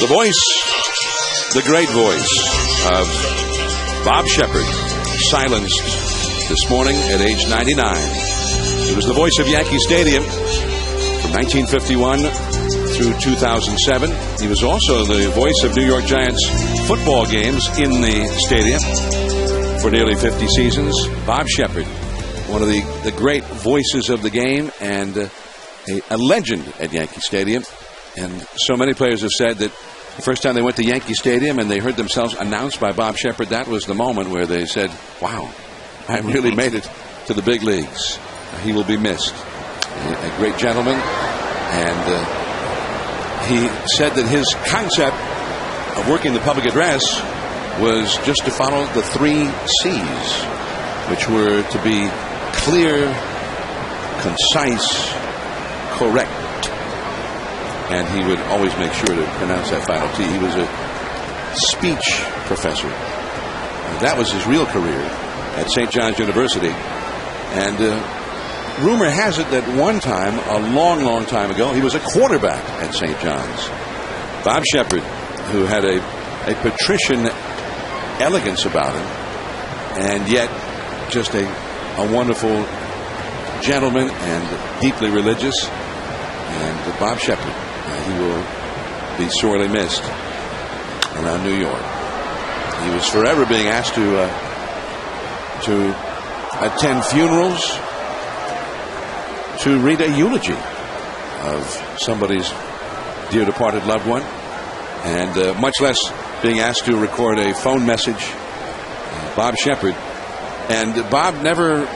The voice, the great voice of Bob Shepard, silenced this morning at age 99. It was the voice of Yankee Stadium from 1951 through 2007. He was also the voice of New York Giants football games in the stadium for nearly 50 seasons. Bob Shepard, one of the great voices of the game and a legend at Yankee Stadium. And so many players have said that the first time they went to Yankee Stadium and they heard themselves announced by Bob Shepard, that was the moment where they said, wow, I really made it to the big leagues. He will be missed. A great gentleman. And he said that his concept of working the public address was just to follow the 3 C's, which were to be clear, concise, correct. And he would always make sure to pronounce that final T. He was a speech professor. That was his real career at St. John's University. And rumor has it that one time, a long, long time ago, he was a quarterback at St. John's. Bob Shepard, who had a patrician elegance about him, and yet just a wonderful gentleman and deeply religious. And Bob Shepard, he will be sorely missed around New York. He was forever being asked to attend funerals, to read a eulogy of somebody's dear departed loved one, and much less being asked to record a phone message. Bob Shepard. And Bob never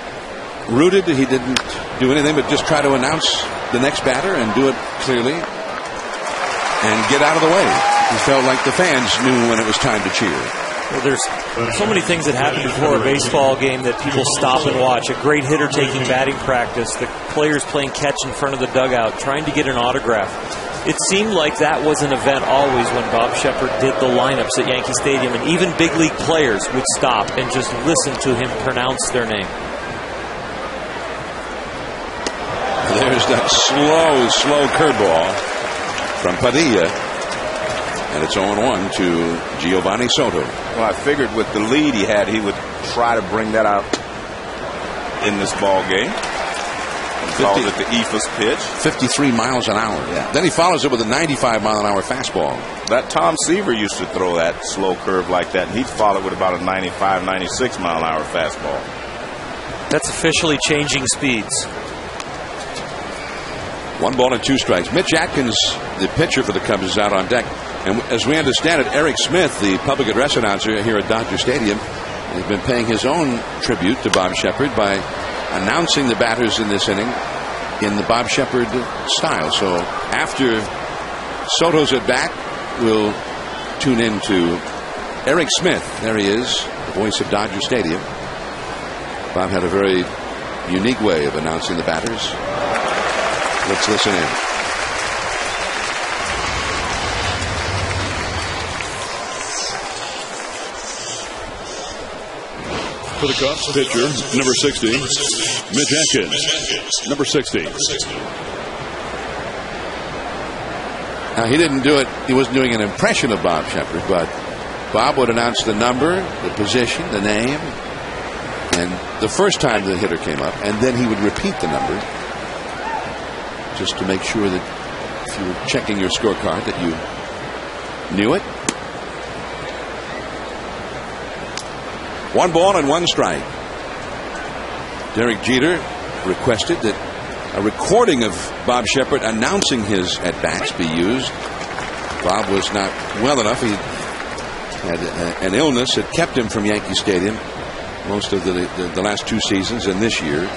rooted. He didn't do anything but just try to announce the next batter and do it clearly and get out of the way. He felt like the fans knew when it was time to cheer. Well, there's so many things that happen before a baseball game that people stop and watch. A great hitter taking batting practice, the players playing catch in front of the dugout, trying to get an autograph. It seemed like that was an event always when Bob Shepard did the lineups at Yankee Stadium, and even big league players would stop and just listen to him pronounce their name. There's that slow curveball from Padilla. And it's 0-1 to Giovanni Soto. Well, I figured with the lead he had, he would try to bring that out in this ball game. He calls it the ephus pitch. 53 miles an hour. Yeah. Then he follows it with a 95-mile-an-hour fastball. That Tom Seaver used to throw that slow curve like that, and he'd follow with about a 95, 96-mile-an-hour fastball. That's officially changing speeds. 1 ball and 2 strikes. Mitch Atkins, the pitcher for the Cubs, is out on deck. And as we understand it, Eric Smith, the public address announcer here at Dodger Stadium, has been paying his own tribute to Bob Shepard by announcing the batters in this inning in the Bob Shepard style. So after Soto's at bat, we'll tune in to Eric Smith. There he is, the voice of Dodger Stadium. Bob had a very unique way of announcing the batters. Let's listen in. For the Cubs, pitcher, number 60, Mitch Atkins, number 60. Now, he didn't do it, he wasn't doing an impression of Bob Shepard, but Bob would announce the number, the position, the name, and the first time the hitter came up, and then he would repeat the number just to make sure that if you were checking your scorecard that you knew it. 1 ball and 1 strike. Derek Jeter requested that a recording of Bob Shepard announcing his at-bats be used. Bob was not well enough. He had an illness that kept him from Yankee Stadium most of the last 2 seasons and this year.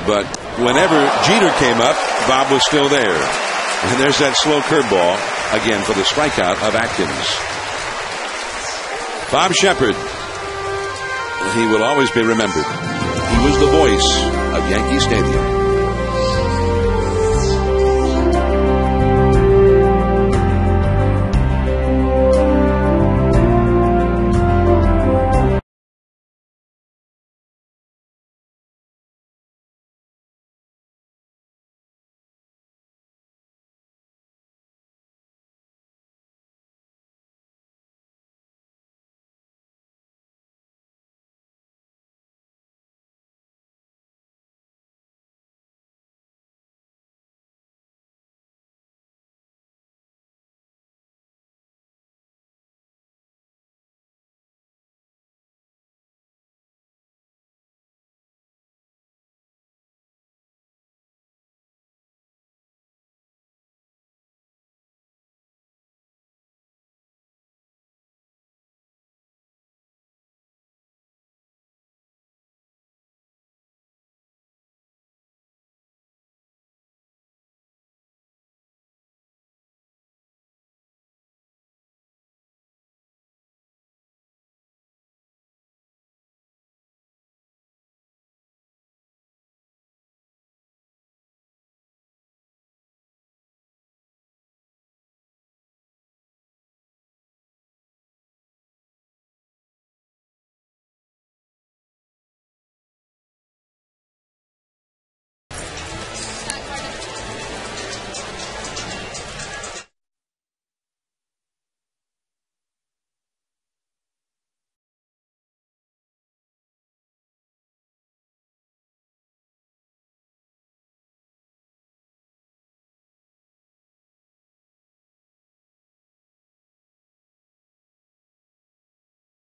But whenever Jeter came up, Bob was still there. And there's that slow curveball again for the strikeout of Atkins. Bob Shepard, he will always be remembered. He was the voice of Yankee Stadium.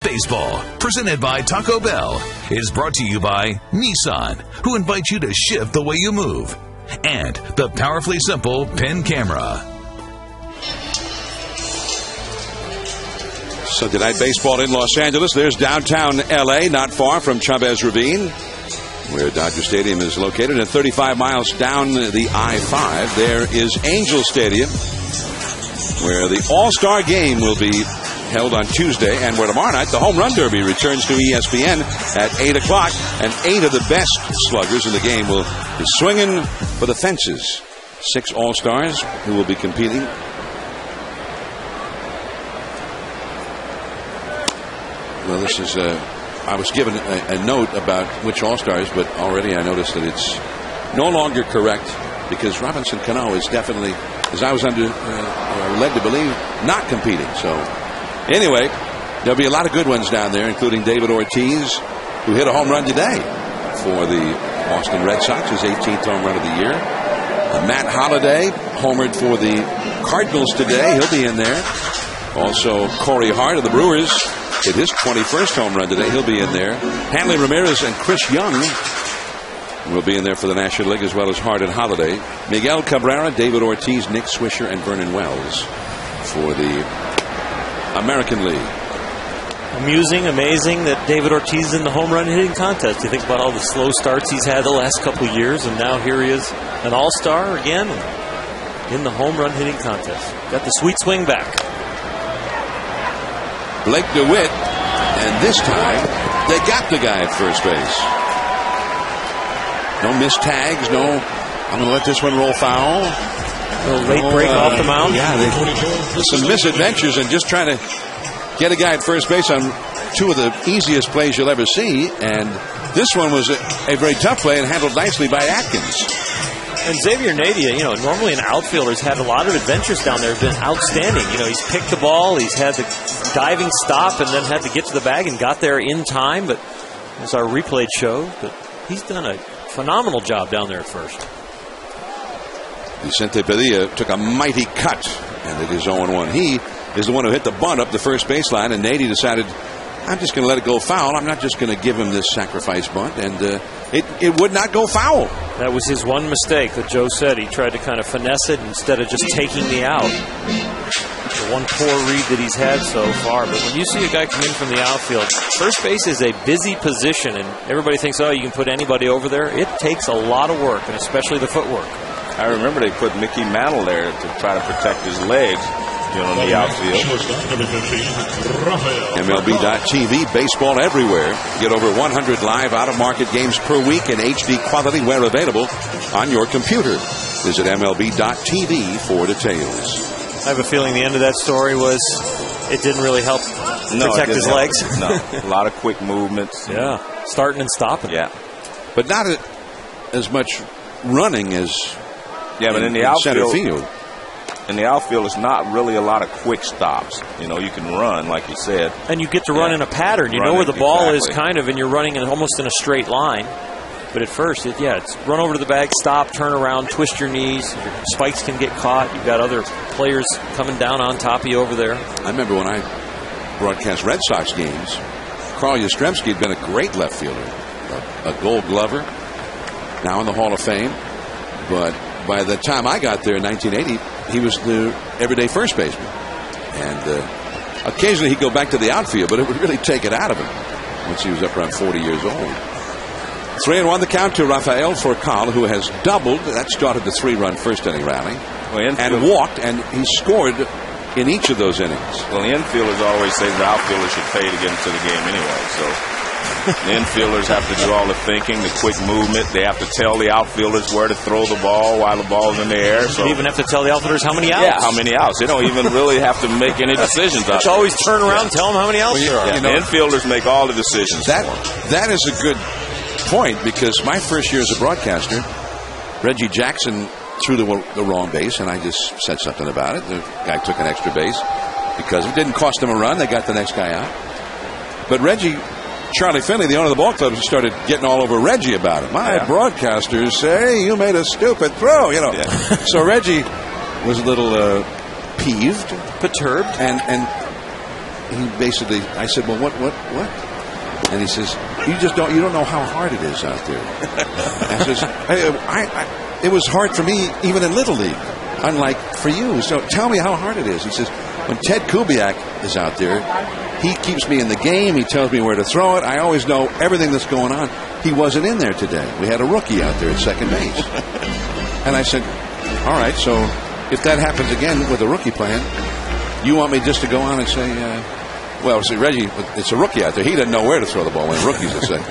Baseball, presented by Taco Bell, is brought to you by Nissan, who invites you to shift the way you move, and the powerfully simple pen camera. Sunday Night Baseball in Los Angeles. There's downtown L.A., not far from Chavez Ravine, where Dodger Stadium is located. And 35 miles down the I-5, there is Angel Stadium, where the All-Star Game will be held on Tuesday, and where tomorrow night the Home Run Derby returns to ESPN at 8 o'clock, and 8 of the best sluggers in the game will be swinging for the fences. 6 All-Stars who will be competing. Well, this is I was given a note about which All-Stars, but already I noticed that it's no longer correct. because Robinson Cano is definitely, as I was led to believe, not competing. So anyway, there'll be a lot of good ones down there, including David Ortiz, who hit a home run today for the Boston Red Sox, his 18th home run of the year. Matt Holliday homered for the Cardinals today. He'll be in there. Also, Corey Hart of the Brewers hit his 21st home run today. He'll be in there. Hanley Ramirez and Chris Young will be in there for the National League, as well as Hart and Holliday. Miguel Cabrera, David Ortiz, Nick Swisher, and Vernon Wells for the American League. Amusing, amazing that David Ortiz is in the home run hitting contest. You think about all the slow starts he's had the last couple of years, and now here he is, an all-star again in the home run hitting contest. Got the sweet swing back. Blake DeWitt, and this time they got the guy at first base. No missed tags, no, I'm going to let this one roll foul. A little late break off the mound. Yeah, some misadventures and just trying to get a guy at first base on two of the easiest plays you'll ever see. And this one was a very tough play and handled nicely by Atkins. And Xavier Nadia, normally an outfielder's had a lot of adventures down there, been outstanding. He's picked the ball, he's had the diving stop, and then had to get to the bag and got there in time. But as our replay showed, but he's done a phenomenal job down there at first. Vicente Padilla took a mighty cut, and it is 0-1. He is the one who hit the bunt up the first baseline, and Nadia decided, I'm just going to let it go foul. I'm not just going to give him this sacrifice bunt, and it would not go foul. That was his one mistake that Joe said. He tried to kind of finesse it instead of just taking the out. The one poor read that he's had so far. But when you see a guy come in from the outfield, first base is a busy position, and everybody thinks, oh, you can put anybody over there. It takes a lot of work, and especially the footwork. I remember they put Mickey Mantle there to try to protect his legs on the outfield. MLB.TV, baseball everywhere. Get over 100 live out-of-market games per week in HD quality where available on your computer. Visit MLB.TV for details. I have a feeling the end of that story was it didn't really help protect his legs. No, a lot of quick movements. Yeah, starting and stopping. Yeah, but not as much running as but in the outfield, center field. In the outfield, it's not really a lot of quick stops. You can run, like you said. And you get to run in a pattern. You know where the ball is kind of, and you're running almost in a straight line. But at first, it's run over to the bag, stop, turn around, twist your knees. Your spikes can get caught. You've got other players coming down on top of you over there. I remember when I broadcast Red Sox games, Carl Yastrzemski had been a great left fielder, a Gold Glover, now in the Hall of Fame. But by the time I got there in 1980, he was the everyday first baseman. And occasionally he'd go back to the outfield, but it would really take it out of him once he was up around 40 years old. 3-1 the count to Rafael Furcal, who has doubled. That started the 3-run first inning rally. And walked, and he scored in each of those innings. Well, the infielders always say the outfielders should pay to get into the game anyway. So the infielders have to do all the thinking, the quick movement. They have to tell the outfielders where to throw the ball while the ball's in the air. So they even have to tell the outfielders how many outs. Yeah, how many outs. They don't even really have to make any decisions. Just always turn around and tell them how many outs there are. Yeah, the infielders make all the decisions. That is a good point, because my first year as a broadcaster, Reggie Jackson threw the wrong base, and I just said something about it. The guy took an extra base because it didn't cost them a run. They got the next guy out. But Charlie Finley, the owner of the ball club, started getting all over Reggie about it. My broadcasters say you made a stupid throw, So Reggie was a little peeved, perturbed, and he basically, I said, well, what? And he says, you don't know how hard it is out there. I says, it was hard for me even in Little League, unlike for you. So tell me how hard it is. He says, when Ted Kubiak is out there, he keeps me in the game. He tells me where to throw it. I always know everything that's going on. He wasn't in there today. We had a rookie out there at second base. And I said, all right, so if that happens again with a rookie plan, you want me just to go on and say, well, see, Reggie, it's a rookie out there. He doesn't know where to throw the ball when rookie's at second.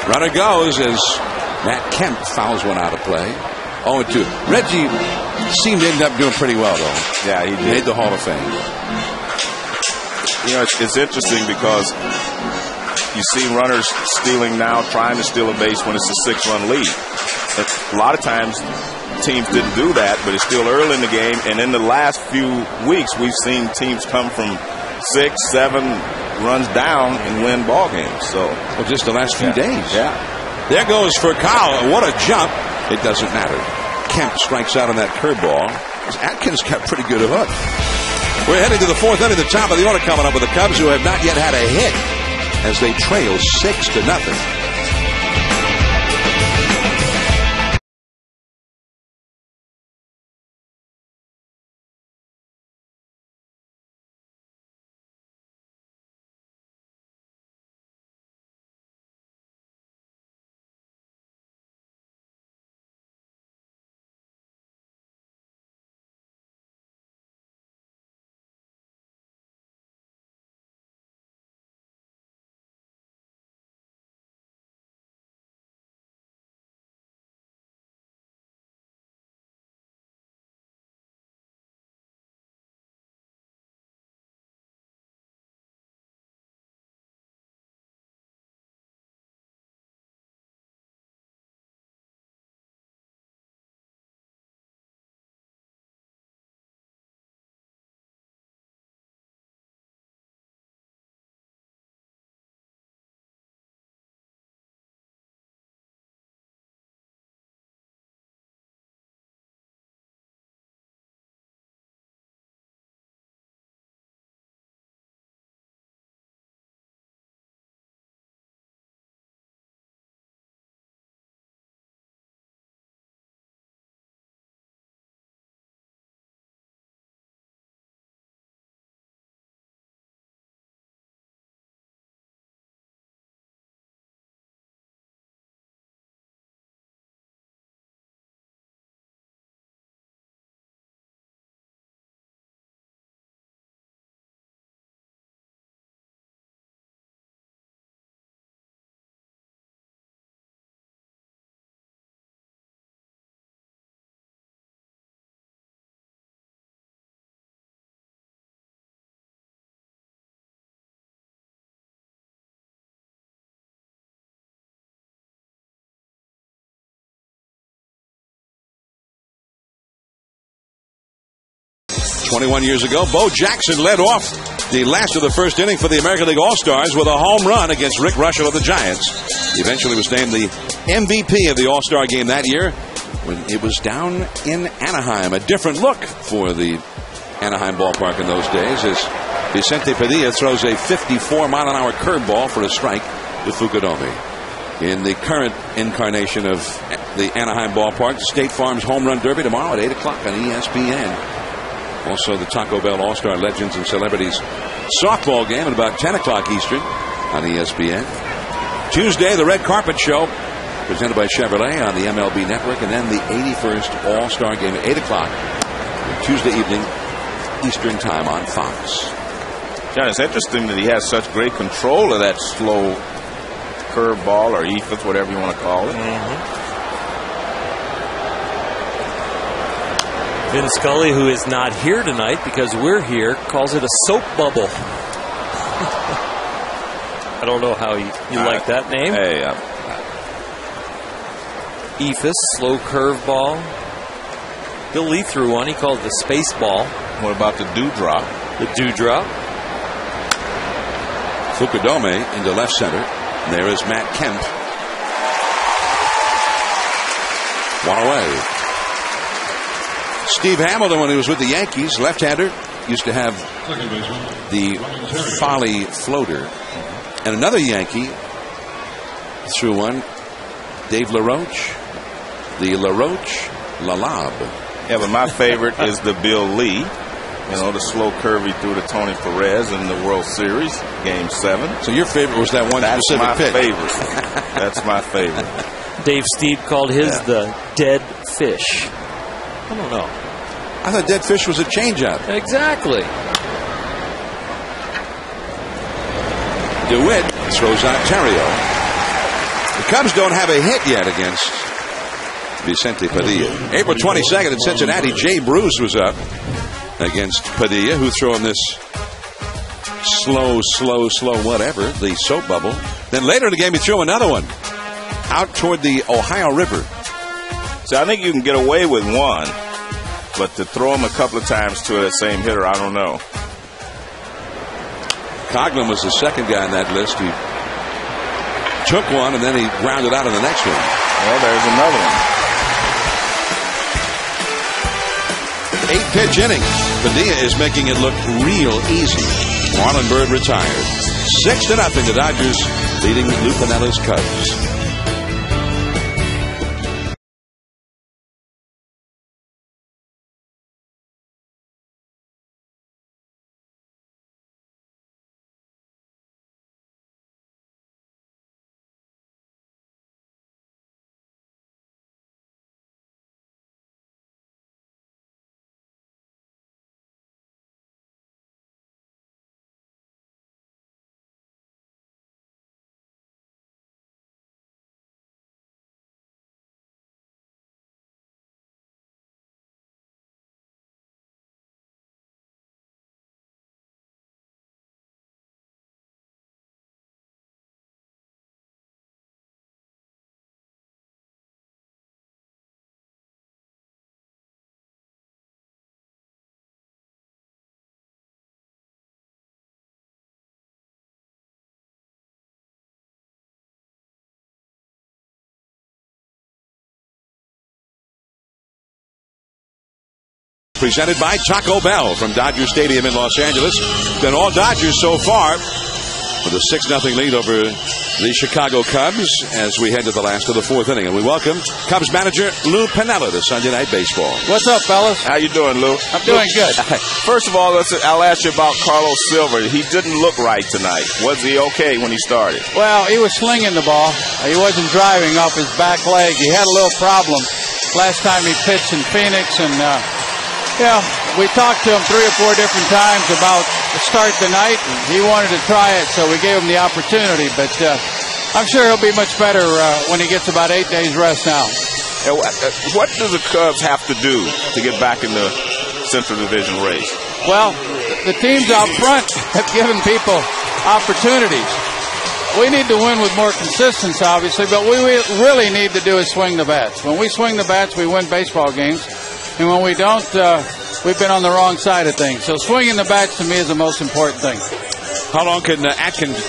Runner goes as Matt Kemp fouls one out of play. 0-2. Reggie seemed to end up doing pretty well, though. Yeah, he made the Hall of Fame. It's interesting because You see runners stealing now, trying to steal a base when it's a 6-run lead. A lot of times teams didn't do that, but it's still early in the game. And in the last few weeks, we've seen teams come from 6, 7 runs down and win ball games. So, well, just the last few days. Yeah. There goes for Kyle. What a jump. It doesn't matter. Kemp strikes out on that curveball. Atkins got pretty good of it. We're heading to the 4th inning, the top of the order coming up with the Cubs, who have not yet had a hit as they trail 6-0. "21 years ago, Bo Jackson led off the last of the first inning for the American League All-Stars with a home run against Rick Russell of the Giants. He eventually was named the MVP of the All-Star game that year when it was down in Anaheim. A different look for the Anaheim ballpark in those days as Vicente Padilla throws a 54-mile-an-hour curveball for a strike to Fukudome. In the current incarnation of the Anaheim ballpark, State Farm's Home Run Derby tomorrow at 8 o'clock on ESPN. Also, the Taco Bell All-Star Legends and Celebrities softball game at about 10 o'clock Eastern on ESPN. Tuesday, the Red Carpet Show, presented by Chevrolet on the MLB Network, and then the 81st All-Star game at 8 o'clock Tuesday evening Eastern Time on Fox. John, it's interesting that he has such great control of that slow curveball or ephus, whatever you want to call it. Vin Scully, who is not here tonight because we're here, calls it a soap bubble. I don't know how you like that name. Hey, ephus, slow curveball. Bill Lee threw one. He called it the space ball. What about the dewdrop? The dewdrop. Fukudome into left center. There is Matt Kemp. One away. Steve Hamilton, when he was with the Yankees, left-hander, used to have the Folly floater. And another Yankee threw one, Dave LaRoche, the LaRoche Lalab. Yeah, but my favorite is the Bill Lee. You know, the slow curve he threw to Tony Perez in the World Series, Game 7. So your favorite was that one specific pitch? That's my favorite. Dave Steed called his the dead fish. I don't know. I thought dead fish was a changeup. Exactly. DeWitt throws out Terrio. The Cubs don't have a hit yet against Vicente Padilla. April 22nd in Cincinnati, Jay Bruce was up against Padilla, who threw in this slow whatever, the soap bubble. Then later in the game, he threw another one out toward the Ohio River. So I think you can get away with one, but to throw him a couple of times to that same hitter, I don't know. Coughlin was the second guy on that list. He took one, and then he grounded out in the next one. Well, there's another one. 8-pitch inning. Padilla is making it look real easy. Marlon Byrd retired. 6-0, the Dodgers leading Lou Pinella's Cubs. Presented by Taco Bell from Dodger Stadium in Los Angeles. Been all Dodgers so far with a 6-0 lead over the Chicago Cubs as we head to the last of the fourth inning. And we welcome Cubs manager Lou Piniella to Sunday Night Baseball. What's up, fellas? How you doing, Lou? I'm doing good. First of all, I'll ask you about Carlos Silva. He didn't look right tonight. Was he okay when he started? Well, he was slinging the ball. He wasn't driving off his back leg. He had a little problem last time he pitched in Phoenix, and we talked to him 3 or 4 different times about the start tonight, and he wanted to try it, so we gave him the opportunity. But I'm sure he'll be much better when he gets about 8 days rest now. What do the Cubs have to do to get back in the Central Division race? Well, the teams out front have given people opportunities. We need to win with more consistency, obviously, but what we really need to do is swing the bats. When we swing the bats, we win baseball games. And when we don't, we've been on the wrong side of things. So swinging the bats to me is the most important thing. How long can Atkins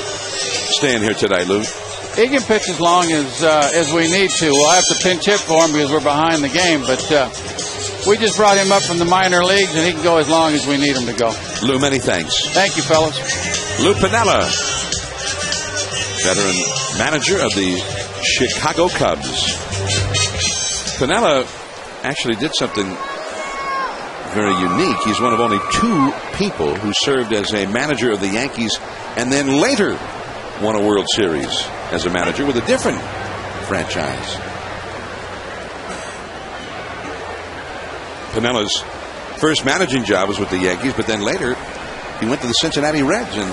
stay in here today, Lou? He can pitch as long as we need to. We'll have to pinch hit for him because we're behind the game. But we just brought him up from the minor leagues, and he can go as long as we need him to go. Lou, many thanks. Thank you, fellas. Lou Piniella, veteran manager of the Chicago Cubs. Piniella actually did something very unique. He's one of only 2 people who served as a manager of the Yankees and then later won a World Series as a manager with a different franchise. Pinella's first managing job was with the Yankees, but then later he went to the Cincinnati Reds and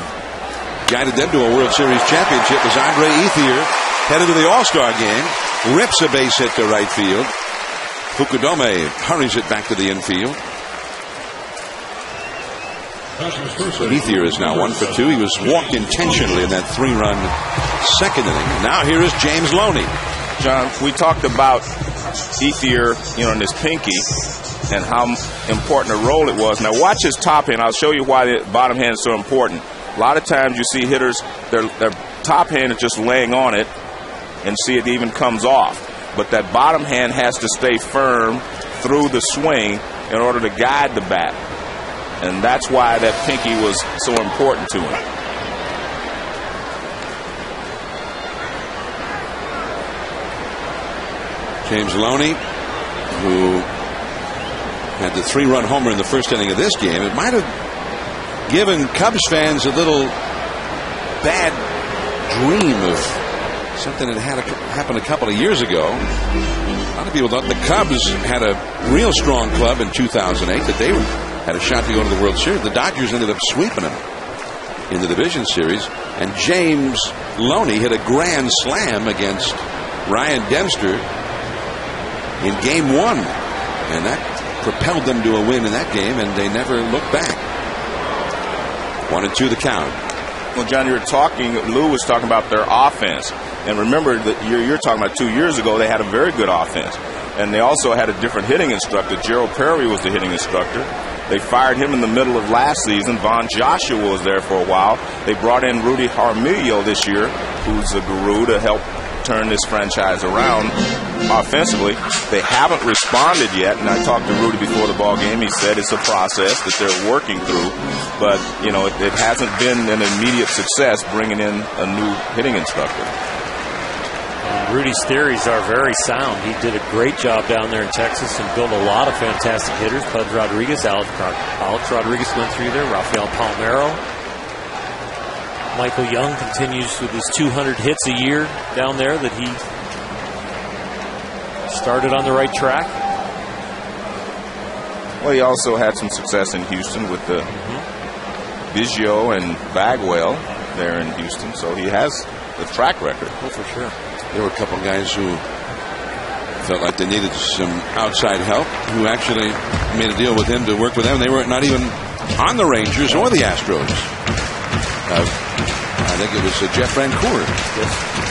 guided them to a World Series championship as Andre Ethier headed to the All-Star game, rips a base hit to right field. Fukudome hurries it back to the infield. So Ethier is now 1 for 2. He was walked intentionally in that 3-run second inning. Now here is James Loney. John, we talked about Ethier, in his pinky and how important a role it was. Now watch his top hand. I'll show you why the bottom hand is so important. A lot of times you see hitters, their top hand is just laying on it and see it even comes off. But that bottom hand has to stay firm through the swing in order to guide the bat. And that's why that pinky was so important to him. James Loney, who had the 3-run homer in the first inning of this game. It might have given Cubs fans a little bad dream of something that had happened a couple of years ago. A lot of people thought the Cubs had a real strong club in 2008, that they had a shot to go to the World Series. The Dodgers ended up sweeping them in the division series, and James Loney hit a grand slam against Ryan Dempster in Game 1, and that propelled them to a win in that game, and they never looked back. 1-2 the count. Well, John, Lou was talking about their offense. And remember that you're talking about 2 years ago, they had a very good offense. And they also had a different hitting instructor. Gerald Perry was the hitting instructor. They fired him in the middle of last season. Von Joshua was there for a while. They brought in Rudy Jaramillo this year, who's a guru, to help turn this franchise around offensively. They haven't responded yet, and I talked to Rudy before the ball game. He said it's a process that they're working through, but it hasn't been an immediate success bringing in a new hitting instructor. Rudy's theories are very sound. He did a great job down there in Texas and built a lot of fantastic hitters. Bud Rodriguez, Alex Rodriguez went through there, Rafael Palmeiro. Michael Young continues with his 200 hits a year down there that he started on the right track. Well, he also had some success in Houston with the Biggio and Bagwell there in Houston, so he has a track record. Oh, for sure. There were a couple guys who felt like they needed some outside help, who actually made a deal with him to work with them. They were not even on the Rangers or the Astros. I think it was Jeff Rancourt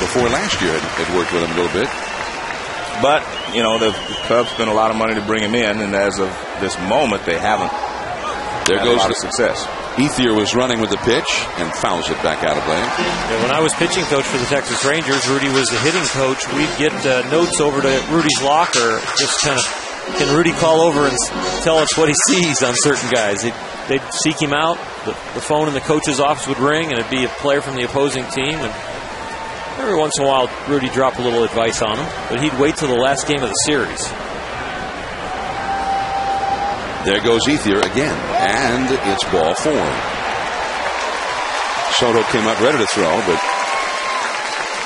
before last year had worked with him a little bit. But, the Cubs spent a lot of money to bring him in, and as of this moment, they haven't had a lot of success. Ethier was running with the pitch and fouls it back out of play. Yeah, when I was pitching coach for the Texas Rangers, Rudy was the hitting coach. We'd get notes over to Rudy's locker. Just kind of, can Rudy call over and tell us what he sees on certain guys? They'd seek him out. The phone in the coach's office would ring, and it'd be a player from the opposing team. And every once in a while, Rudy dropped a little advice on him, but he'd wait till the last game of the series. There goes Ethier again, and it's ball 4. Soto came up ready to throw, but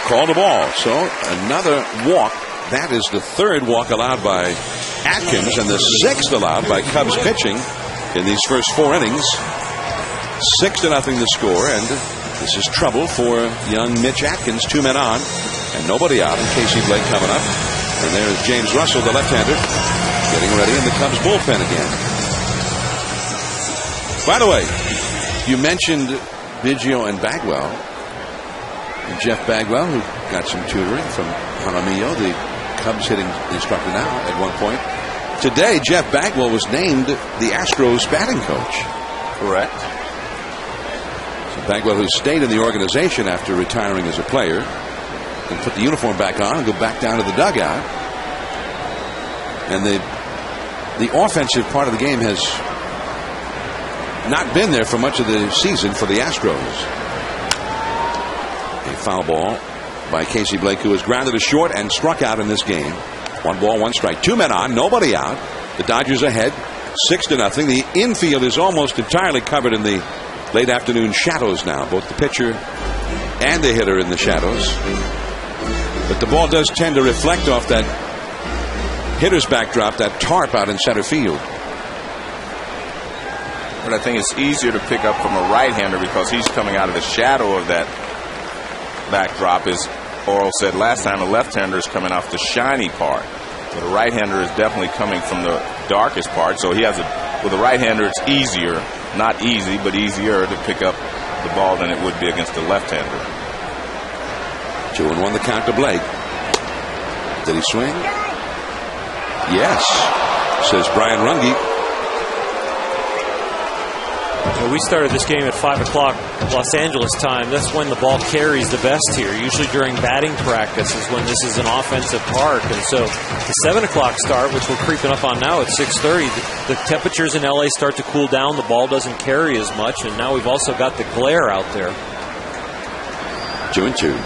called a ball. So another walk. That is the third walk allowed by Atkins and the 6th allowed by Cubs pitching in these first 4 innings. 6-0 the score, and this is trouble for young Mitch Atkins. 2 men on, and nobody out, and Casey Blake coming up. And there's James Russell, the left-hander, getting ready in the Cubs bullpen again. By the way, you mentioned Biggio and Bagwell. And Jeff Bagwell, who got some tutoring from Jaramillo, the Cubs hitting instructor now at one point. Today, Jeff Bagwell was named the Astros batting coach. Correct. So Bagwell, who stayed in the organization after retiring as a player, can put the uniform back on and go back down to the dugout. And the offensive part of the game has not been there for much of the season for the Astros. A foul ball by Casey Blake, who was grounded to short and struck out in this game. 1 ball, 1 strike. 2 men on, nobody out. The Dodgers ahead, 6-0. The infield is almost entirely covered in the late afternoon shadows now. Both the pitcher and the hitter in the shadows. But the ball does tend to reflect off that hitter's backdrop, that tarp out in center field. But I think it's easier to pick up from a right-hander because he's coming out of the shadow of that backdrop. As Oral said last time, a left-hander is coming off the shiny part. But a right-hander is definitely coming from the darkest part. So he has with a right-hander, it's easier, not easy, but easier to pick up the ball than it would be against a left-hander. 2-1 the count to Blake. Did he swing? Yes, says Brian Runge. We started this game at 5 o'clock Los Angeles time. That's when the ball carries the best here. Usually during batting practice is when this is an offensive park. And so the 7 o'clock start, which we're creeping up on now at 6:30, the temperatures in LA start to cool down. The ball doesn't carry as much. And now we've also got the glare out there. 2-2.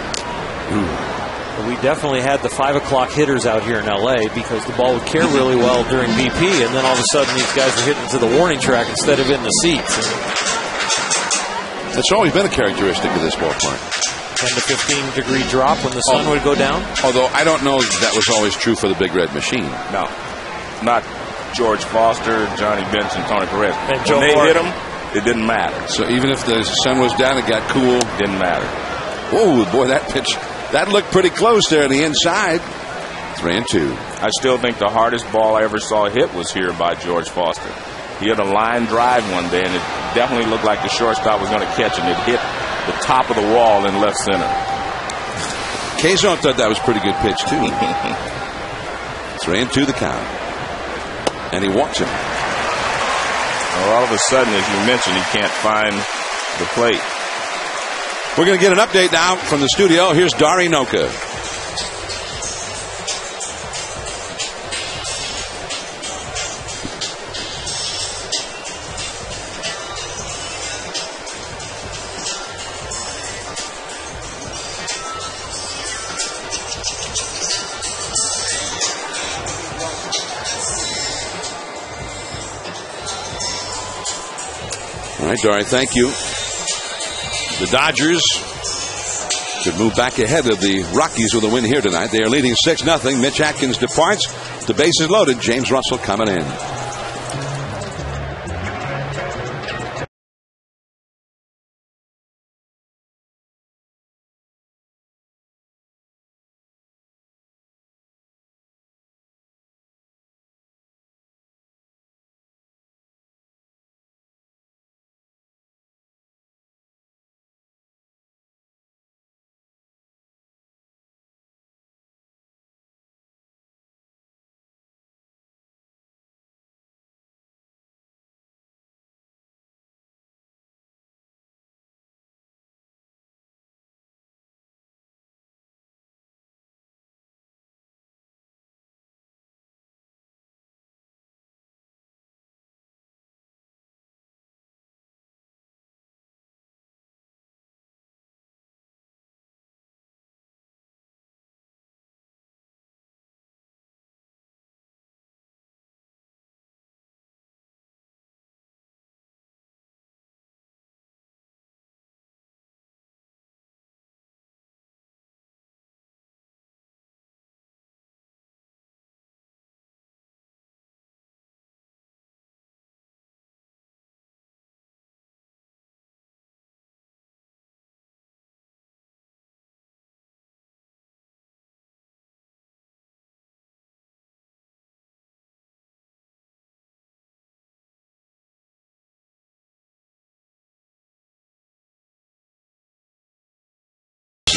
We definitely had the 5 o'clock hitters out here in LA because the ball would carry really well during BP, and then all of a sudden these guys were hitting to the warning track instead of in the seats. That's always been a characteristic of this ballpark. 10 to 15 degree drop when the sun would go down. Although I don't know that was always true for the Big Red Machine. No, not George Foster, Johnny Bench, and Tony Perez. And when they hit them, it didn't matter. So even if the sun was down, it got cool. Didn't matter. Whoa, boy, that pitch. That looked pretty close there on the inside. 3-2. I still think the hardest ball I ever saw hit was here by George Foster. He had a line drive one day, and it definitely looked like the shortstop was going to catch it. It hit the top of the wall in left center. Kazon thought that was a pretty good pitch, too. 3-2 the count. And he walks him. Well, all of a sudden, as you mentioned, he can't find the plate. We're going to get an update now from the studio. Here's Dari Noka. All right, Dari, thank you. The Dodgers could move back ahead of the Rockies with a win here tonight. They are leading 6-0. Mitch Atkins departs. The bases loaded. James Russell coming in.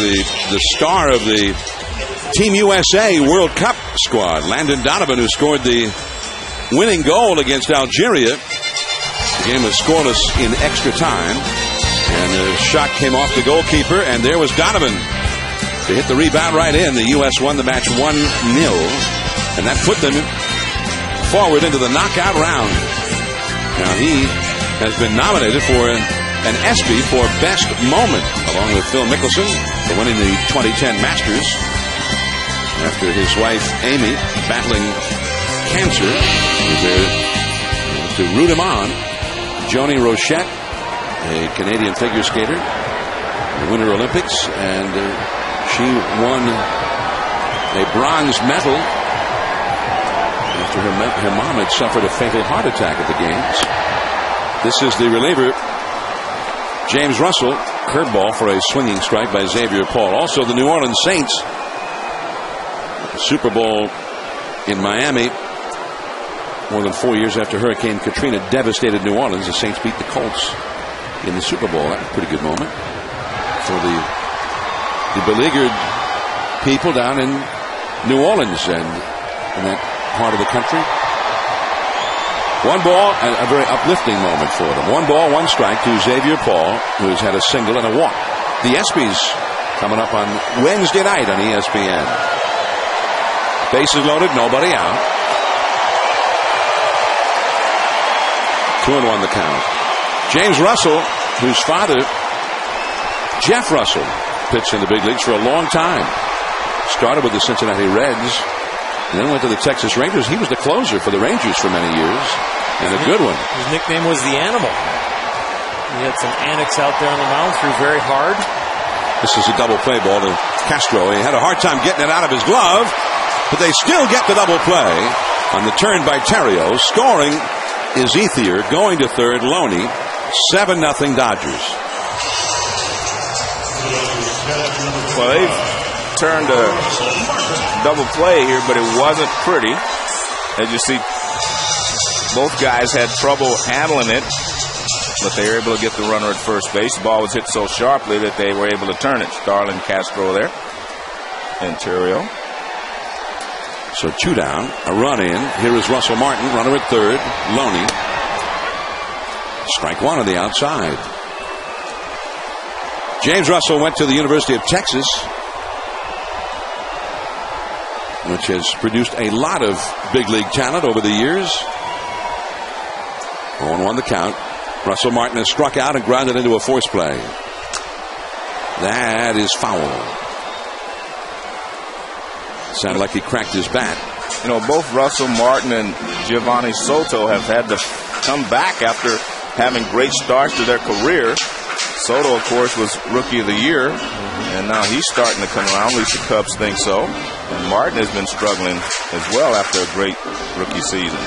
The star of the Team USA World Cup squad, Landon Donovan, who scored the winning goal against Algeria. The game was scoreless in extra time, and the shot came off the goalkeeper, and there was Donovan to hit the rebound right in. The U.S. won the match 1-0, and that put them forward into the knockout round. Now he has been nominated for an ESPY for Best Moment, along with Phil Mickelson for winning the 2010 Masters after his wife Amy, battling cancer, was there to root him on. Joni Rochette, a Canadian figure skater, the Winter Olympics, and she won a bronze medal after her mom had suffered a fatal heart attack at the Games. This is the reliever, James Russell. Curveball for a swinging strike by Xavier Paul. Also, the New Orleans Saints, Super Bowl in Miami, more than 4 years after Hurricane Katrina devastated New Orleans. The Saints beat the Colts in the Super Bowl. That was a pretty good moment for the beleaguered people down in New Orleans and in that part of the country. One ball, and a very uplifting moment for them. 1 ball, 1 strike to Xavier Paul, who's had a single and a walk. The ESPYs coming up on Wednesday night on ESPN. Bases loaded, nobody out. 2-1 the count. James Russell, whose father, Jeff Russell, pitched in the big leagues for a long time. Started with the Cincinnati Reds, and then went to the Texas Rangers. He was the closer for the Rangers for many years, and a good one. His nickname was the Animal. He had some annex out there on the mound, threw very hard. This is a double play ball to Castro. He had a hard time getting it out of his glove, but they still get the double play on the turn by Terrio. Scoring is Ethier, going to third, Loney. 7-0 Dodgers. Well, they've turned a double play here, but it wasn't pretty. As you see, both guys had trouble handling it. but they were able to get the runner at first base. The ball was hit so sharply that they were able to turn it. Starlin Castro there. Ontario. So 2 down, a run in. Here is Russell Martin, runner at third. Loney. Strike 1 on the outside. James Russell went to the University of Texas, which has produced a lot of big league talent over the years. 0-1 the count. Russell Martin has struck out and grounded into a force play. That is foul. Sounded like he cracked his bat. You know, both Russell Martin and Giovanni Soto have had to come back after having great starts to their career. Soto, of course, was Rookie of the Year, and now he's starting to come around. At least the Cubs think so. And Martin has been struggling as well after a great rookie season.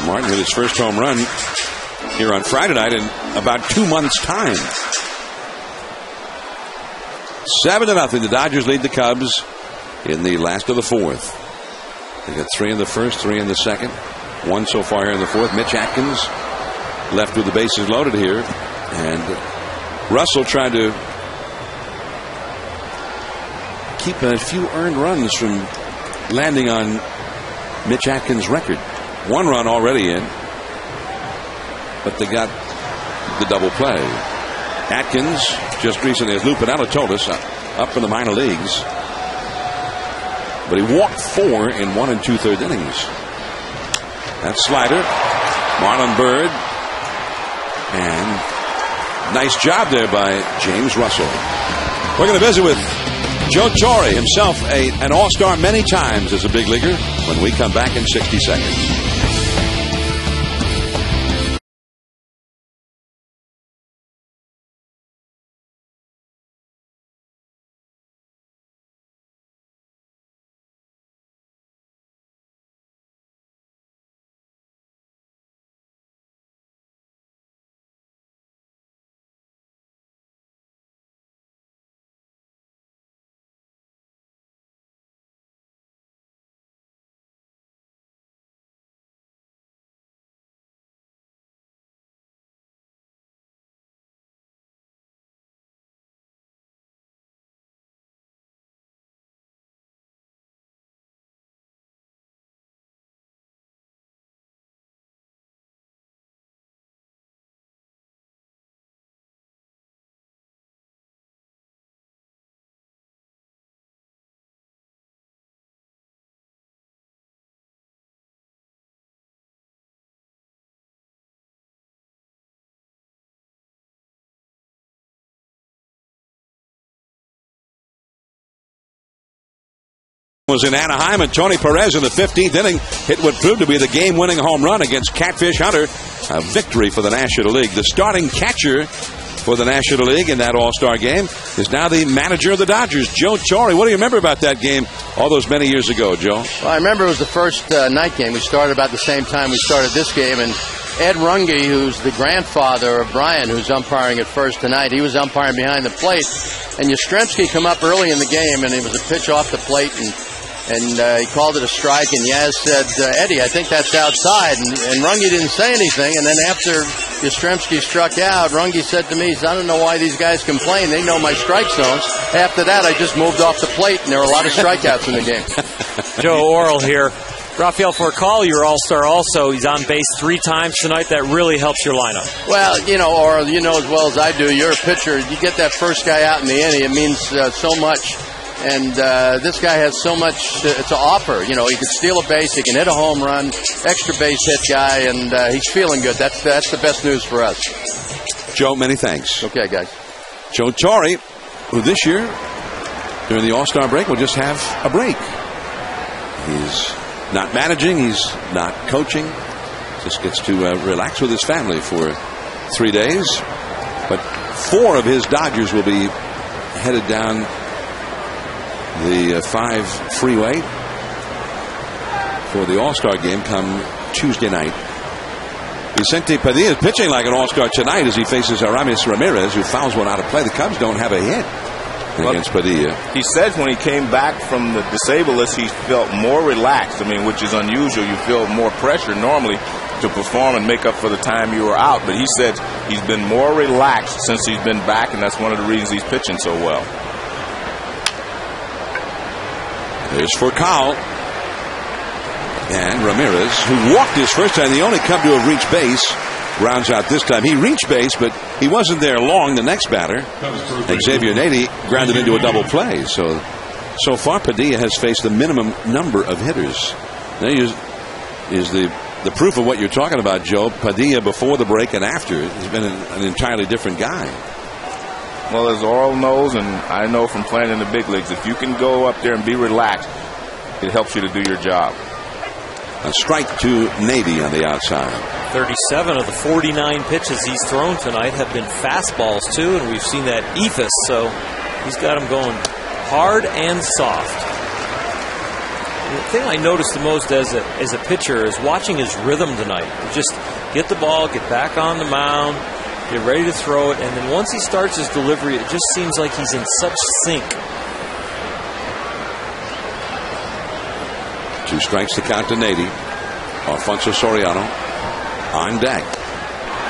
Martin hit his first home run here on Friday night in about 2 months' time. 7-0. The Dodgers lead the Cubs in the last of the fourth. They got 3 in the first, 3 in the second. 1 so far here in the fourth. Mitch Atkins left with the bases loaded here. And Russell trying to keep a few earned runs from landing on Mitch Atkins' record. 1 run already in, but they got the double play. Atkins just recently, as Lou Piniella told us, up in the minor leagues, but he walked 4 in 1 2/3 innings. That slider, Marlon Byrd, and nice job there by James Russell. We're going to visit with Joe Torre, himself an all-star many times as a big leaguer, when we come back in 60 seconds. Was in Anaheim, and Tony Perez in the 15th inning hit what proved to be the game-winning home run against Catfish Hunter. A victory for the National League. The starting catcher for the National League in that All-Star game is now the manager of the Dodgers, Joe Torre. What do you remember about that game all those many years ago, Joe? Well, I remember it was the first night game. We started about the same time we started this game, and Ed Runge, who's the grandfather of Brian, who's umpiring at first tonight, he was umpiring behind the plate, and Yastrzemski come up early in the game, and it was a pitch off the plate, and he called it a strike, and Yaz said, Eddie, I think that's outside. And Runge didn't say anything. And then after Yastrzemski struck out, Runge said to me, I don't know why these guys complain. They know my strike zones. After that, I just moved off the plate, and there were a lot of strikeouts in the game. Joe Orel here. Rafael Forcal, your all-star also. He's on base 3 times tonight. That really helps your lineup. Well, you know, Orel, you know as well as I do, you're a pitcher. You get that first guy out in the inning, it means so much. And this guy has so much to offer. You know, he can steal a base, he can hit a home run, extra base hit guy, and he's feeling good. That's the best news for us. Joe, many thanks. Okay, guys. Joe Torre, who this year, during the All-Star break, will just have a break. He's not managing, he's not coaching. Just gets to relax with his family for 3 days. But 4 of his Dodgers will be headed down the 5 freeway for the All-Star game come Tuesday night. Vicente Padilla is pitching like an All-Star tonight as he faces Aramis Ramirez, who fouls one out of play. The Cubs don't have a hit against Padilla. He said when he came back from the disabled list, he felt more relaxed. I mean, which is unusual. You feel more pressure normally. to perform and make up for the time you were out. But he said he's been more relaxed since he's been back, and that's one of the reasons he's pitching so well. Here's for Kyle. And Ramirez, who walked his first time, the only come to have reached base, rounds out this time. He reached base, but he wasn't there long. The next batter, Xavier Nady, grounded into a double play. So far, Padilla has faced the minimum number of hitters. There is the proof of what you're talking about, Joe. Padilla before the break and after has been an entirely different guy. Well, as Oral knows, and I know from playing in the big leagues, if you can go up there and be relaxed, it helps you to do your job. A strike to Nady on the outside. 37 of the 49 pitches he's thrown tonight have been fastballs, too, and we've seen that eephus, so he's got him going hard and soft. And the thing I noticed the most as a pitcher is watching his rhythm tonight. Just get the ball, get back on the mound, get ready to throw it, and then once he starts his delivery, it just seems like he's in such sync. 2 strikes to count to Nady. Alfonso Soriano on deck.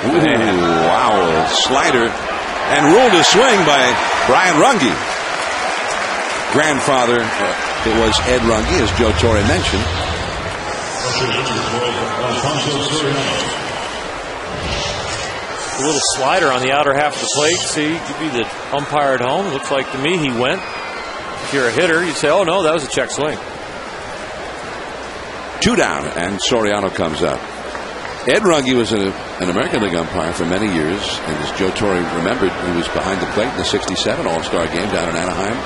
Ooh, wow. Slider and ruled a swing by Brian Runge. Grandfather, it was Ed Runge, as Joe Torre mentioned. A little slider on the outer half of the plate. See, you'd be the umpire at home. Looks like to me he went. If you're a hitter, you'd say, oh no, that was a check swing. 2 down, and Soriano comes up. Ed Runge was an American League umpire for many years, and as Joe Torre remembered, he was behind the plate in the '67 All-Star game down in Anaheim.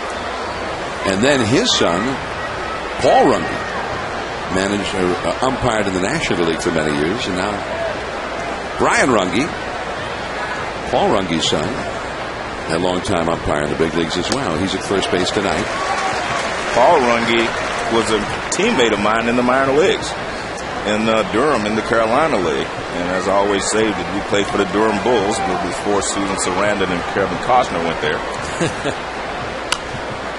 And then his son, Paul Runge, managed umpired in the National League for many years, and now Brian Runge, Paul Runge's son, a long-time umpire in the big leagues as well. He's at first base tonight. Paul Runge was a teammate of mine in the minor leagues in Durham in the Carolina League. And as I always say, we played for the Durham Bulls before Susan Sarandon and Kevin Costner went there.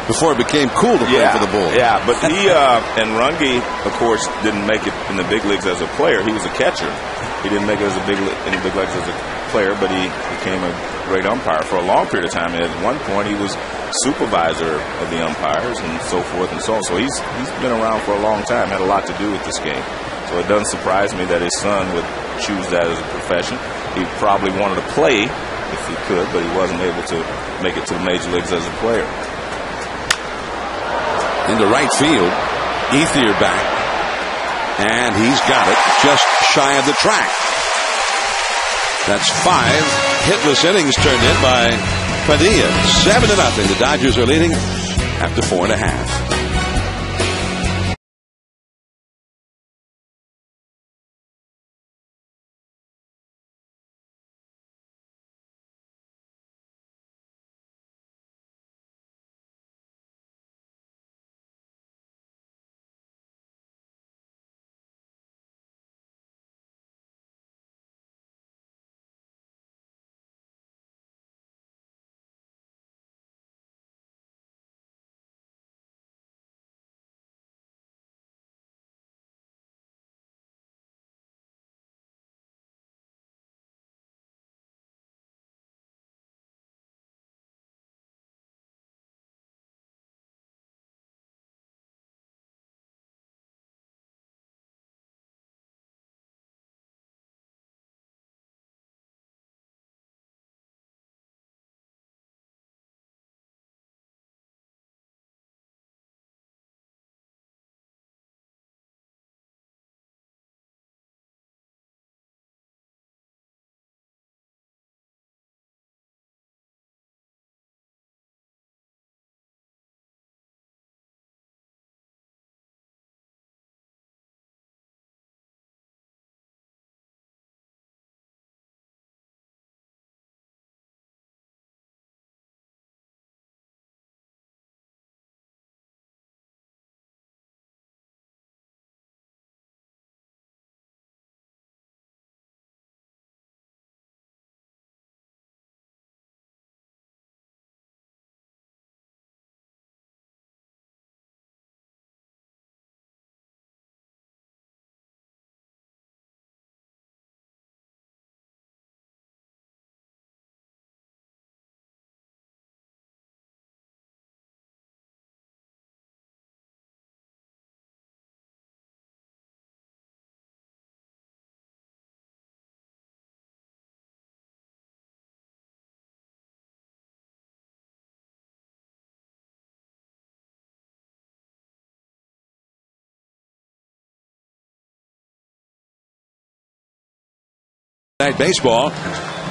Before it became cool to play for the Bulls. Yeah, but he and Runge, of course, didn't make it in the big leagues as a player. He was a catcher. He didn't make it in the big leagues as a player, but he became a great umpire for a long period of time. And at one point, he was supervisor of the umpires and so forth and so on. So he's been around for a long time, had a lot to do with this game. So it doesn't surprise me that his son would choose that as a profession. He probably wanted to play if he could, but he wasn't able to make it to the major leagues as a player. Into right field, Ethier back, and he's got it just shy of the track. That's 5 hitless innings turned in by Padilla. 7-0. The Dodgers are leading after 4.5. Night baseball.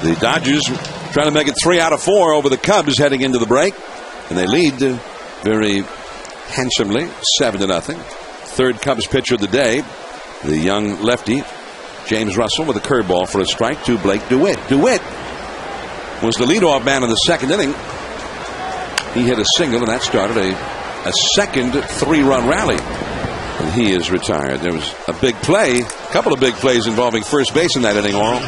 The Dodgers trying to make it 3 out of 4 over the Cubs heading into the break, and they lead very handsomely, 7-0. Third Cubs pitcher of the day, the young lefty James Russell, with a curveball for a strike to Blake DeWitt. DeWitt was the leadoff man in the second inning. He hit a single, and that started a second 3-run rally. And he is retired. There was a big play, a couple of big plays involving first base in that inning, Oral.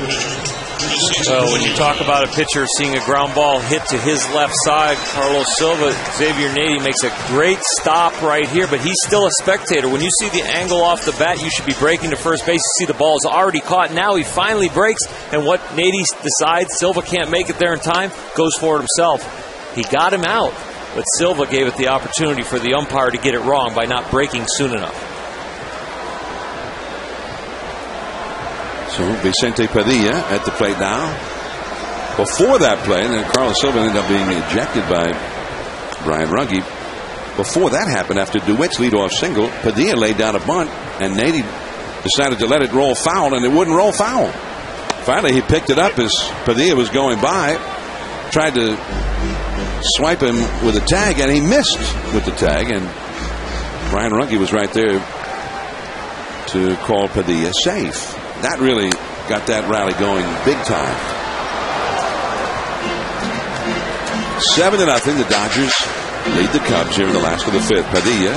Well, when you talk about a pitcher seeing a ground ball hit to his left side, Carlos Silva, Xavier Nady makes a great stop right here, but he's still a spectator. When you see the angle off the bat, you should be breaking to first base. You see the ball is already caught. Now he finally breaks, and what Nady decides, Silva can't make it there in time, goes for it himself. He got him out, but Silva gave it the opportunity for the umpire to get it wrong by not breaking soon enough. So Vicente Padilla at the plate now. Before that play, and then Carlos Silva ended up being ejected by Brian Runge. Before that happened, after DeWitt's leadoff single, Padilla laid down a bunt, and Nady decided to let it roll foul, and it wouldn't roll foul. Finally, he picked it up as Padilla was going by, tried to swipe him with a tag, and he missed with the tag, and Brian Runge was right there to call Padilla safe. That really got that rally going big time. 7-0. The Dodgers lead the Cubs here in the last of the fifth. Padilla,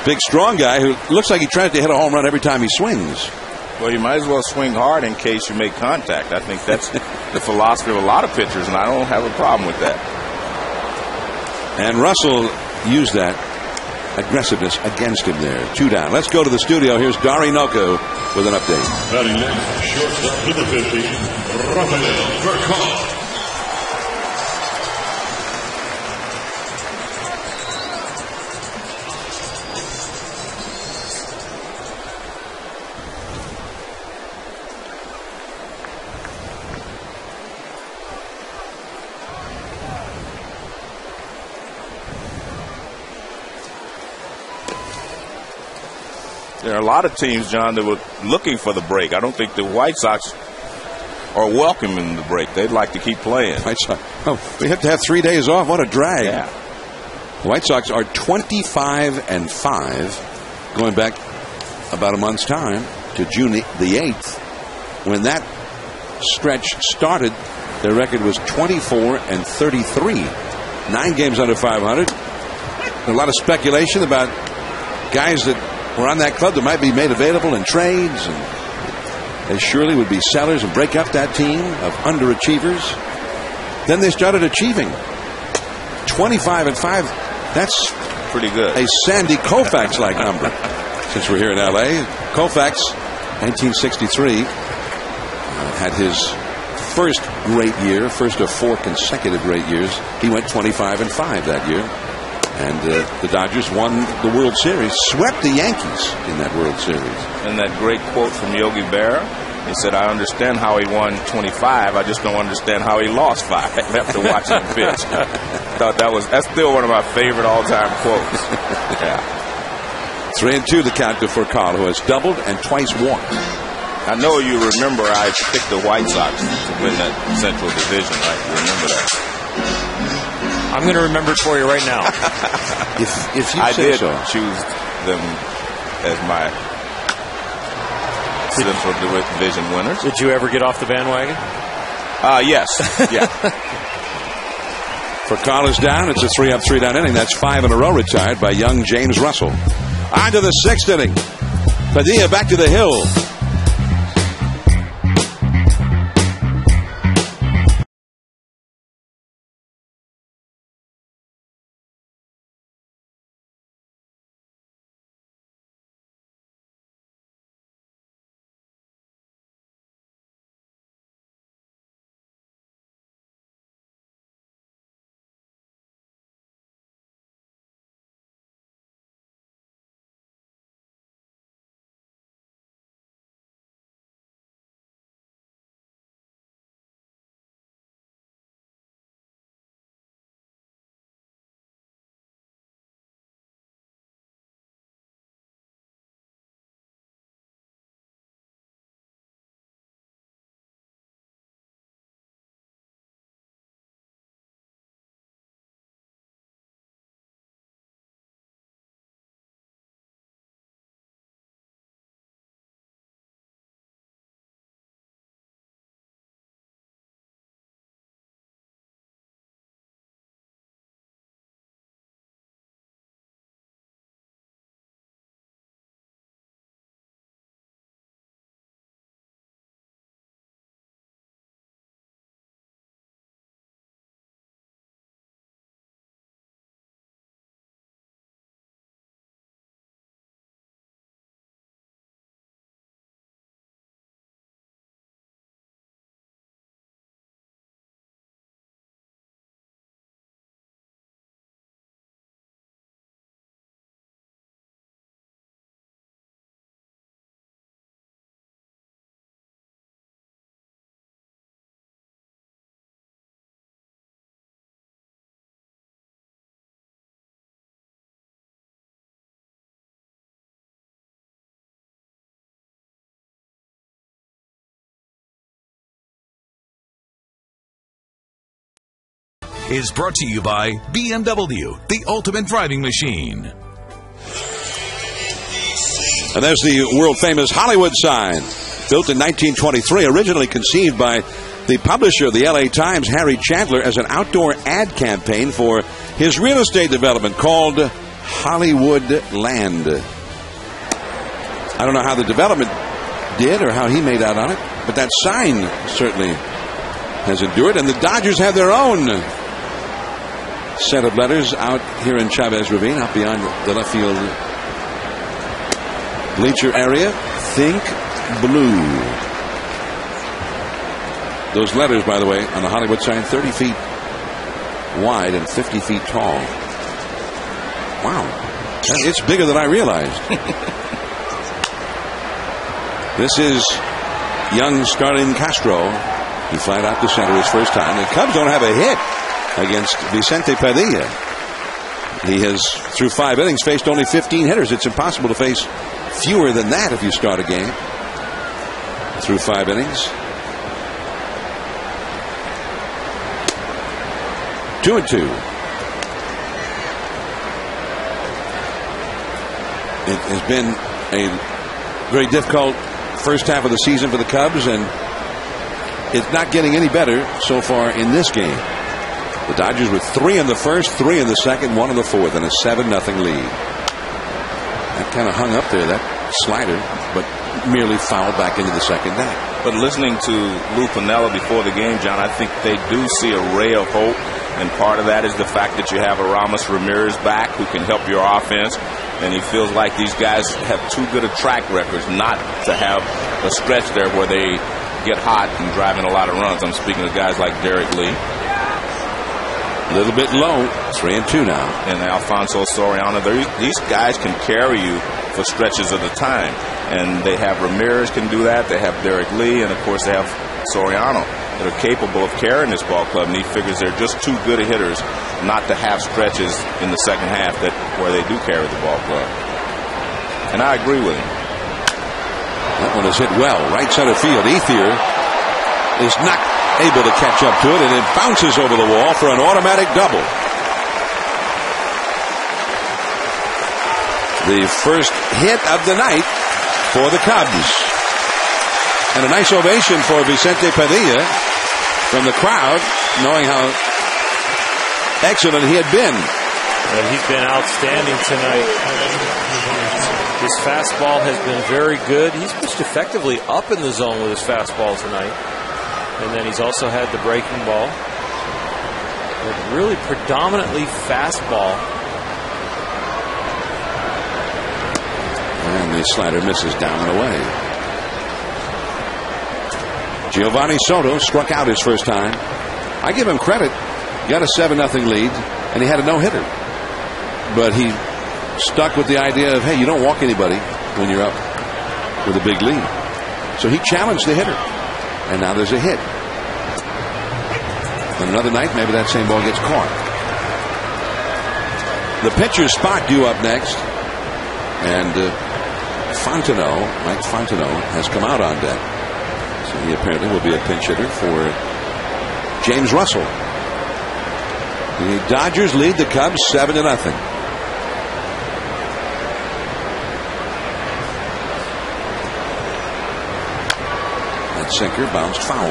big strong guy who looks like he tries to hit a home run every time he swings. Well, you might as well swing hard in case you make contact. I think that's the philosophy of a lot of pitchers, and I don't have a problem with that. And Russell used that aggressiveness against him there. 2 down. Let's go to the studio. Here's Dari Noko with an update. Batting next, shortstop to the 50, Rafael Vercott. There are a lot of teams, John, that were looking for the break. I don't think the White Sox are welcoming the break. They'd like to keep playing. White Sox. Oh, we have to have 3 days off. What a drag. Yeah. White Sox are 25-5, going back about a month's time to June the 8th. When that stretch started, their record was 24-33. 9 games under 500. A lot of speculation about guys that were on that club that might be made available in trades, and they surely would be sellers and break up that team of underachievers. Then they started achieving. 25-5. That's pretty good. A Sandy Koufax-like number. Since we're here in L.A., Koufax, 1963, had his first great year, first of 4 consecutive great years. He went 25-5 that year. And the Dodgers won the World Series, swept the Yankees in that World Series. And that great quote from Yogi Berra, he said, "I understand how he won 25. I just don't understand how he lost 5 after watching him pitch." Thought that's still one of my favorite all-time quotes. Yeah. 3-2 the count to Furcal, who has doubled and twice walked. I know you remember I picked the White Sox to win that Central Division, right? You remember that? I'm going to remember it for you right now. if you I say did so. choose them as my Central Division winners. Did you ever get off the bandwagon? Yes. Yeah. Furcal is down. It's a 3-up, 3-down inning. That's 5 in a row retired by young James Russell. On to the 6th inning. Padilla back to the hill. is brought to you by BMW, the ultimate driving machine. And there's the world-famous Hollywood sign, built in 1923, originally conceived by the publisher of the LA Times, Harry Chandler, as an outdoor ad campaign for his real estate development called Hollywood Land. I don't know how the development did or how he made out on it, but that sign certainly has endured. And the Dodgers have their own set of letters out here in Chavez Ravine, out beyond the left field bleacher area. Think blue. Those letters, by the way, on the Hollywood sign, 30 feet wide and 50 feet tall. Wow. It's bigger than I realized. This is young Starlin Castro. He flied out to center his first time. The Cubs don't have a hit against Vicente Padilla. He has, through 5 innings, faced only 15 hitters. It's impossible to face fewer than that if you start a game through 5 innings. 2-2. It has been a very difficult first half of the season for the Cubs, and it's not getting any better so far in this game. The Dodgers with 3 in the first, 3 in the second, 1 in the fourth, and a 7-0 lead. That kind of hung up there, that slider, but merely fouled back into the second deck. But listening to Lou Piniella before the game, John, I think they do see a ray of hope, and part of that is the fact that you have a Ramos Ramirez back who can help your offense, and he feels like these guys have too good a track records not to have a stretch there where they get hot and drive in a lot of runs. I'm speaking of guys like Derek Lee. A little bit low. 3-2 now. And Alfonso Soriano. These guys can carry you for stretches of the time. And they have Ramirez can do that. They have Derek Lee. And, of course, they have Soriano that are capable of carrying this ball club. And he figures they're just too good of hitters not to have stretches in the second half where they do carry the ball club. And I agree with him. That one is hit well. Right center field. Ethier is not able to catch up to it, and it bounces over the wall for an automatic double. The first hit of the night for the Cubs. And a nice ovation for Vicente Padilla from the crowd, knowing how excellent he had been. And he's been outstanding tonight. His fastball has been very good. He's pitched effectively up in the zone with his fastball tonight. And then he's also had the breaking ball. But really predominantly fastball. And the slider misses down and away. Giovanni Soto struck out his first time. I give him credit. He got a 7-0 lead, and he had a no-hitter. But he stuck with the idea of, hey, you don't walk anybody when you're up with a big lead. So he challenged the hitter. And now there's a hit. On another night, maybe that same ball gets caught. The pitcher's spot due up next. And Mike Fontenot, has come out on deck. So he apparently will be a pinch hitter for James Russell. The Dodgers lead the Cubs 7-0. That sinker bounced foul.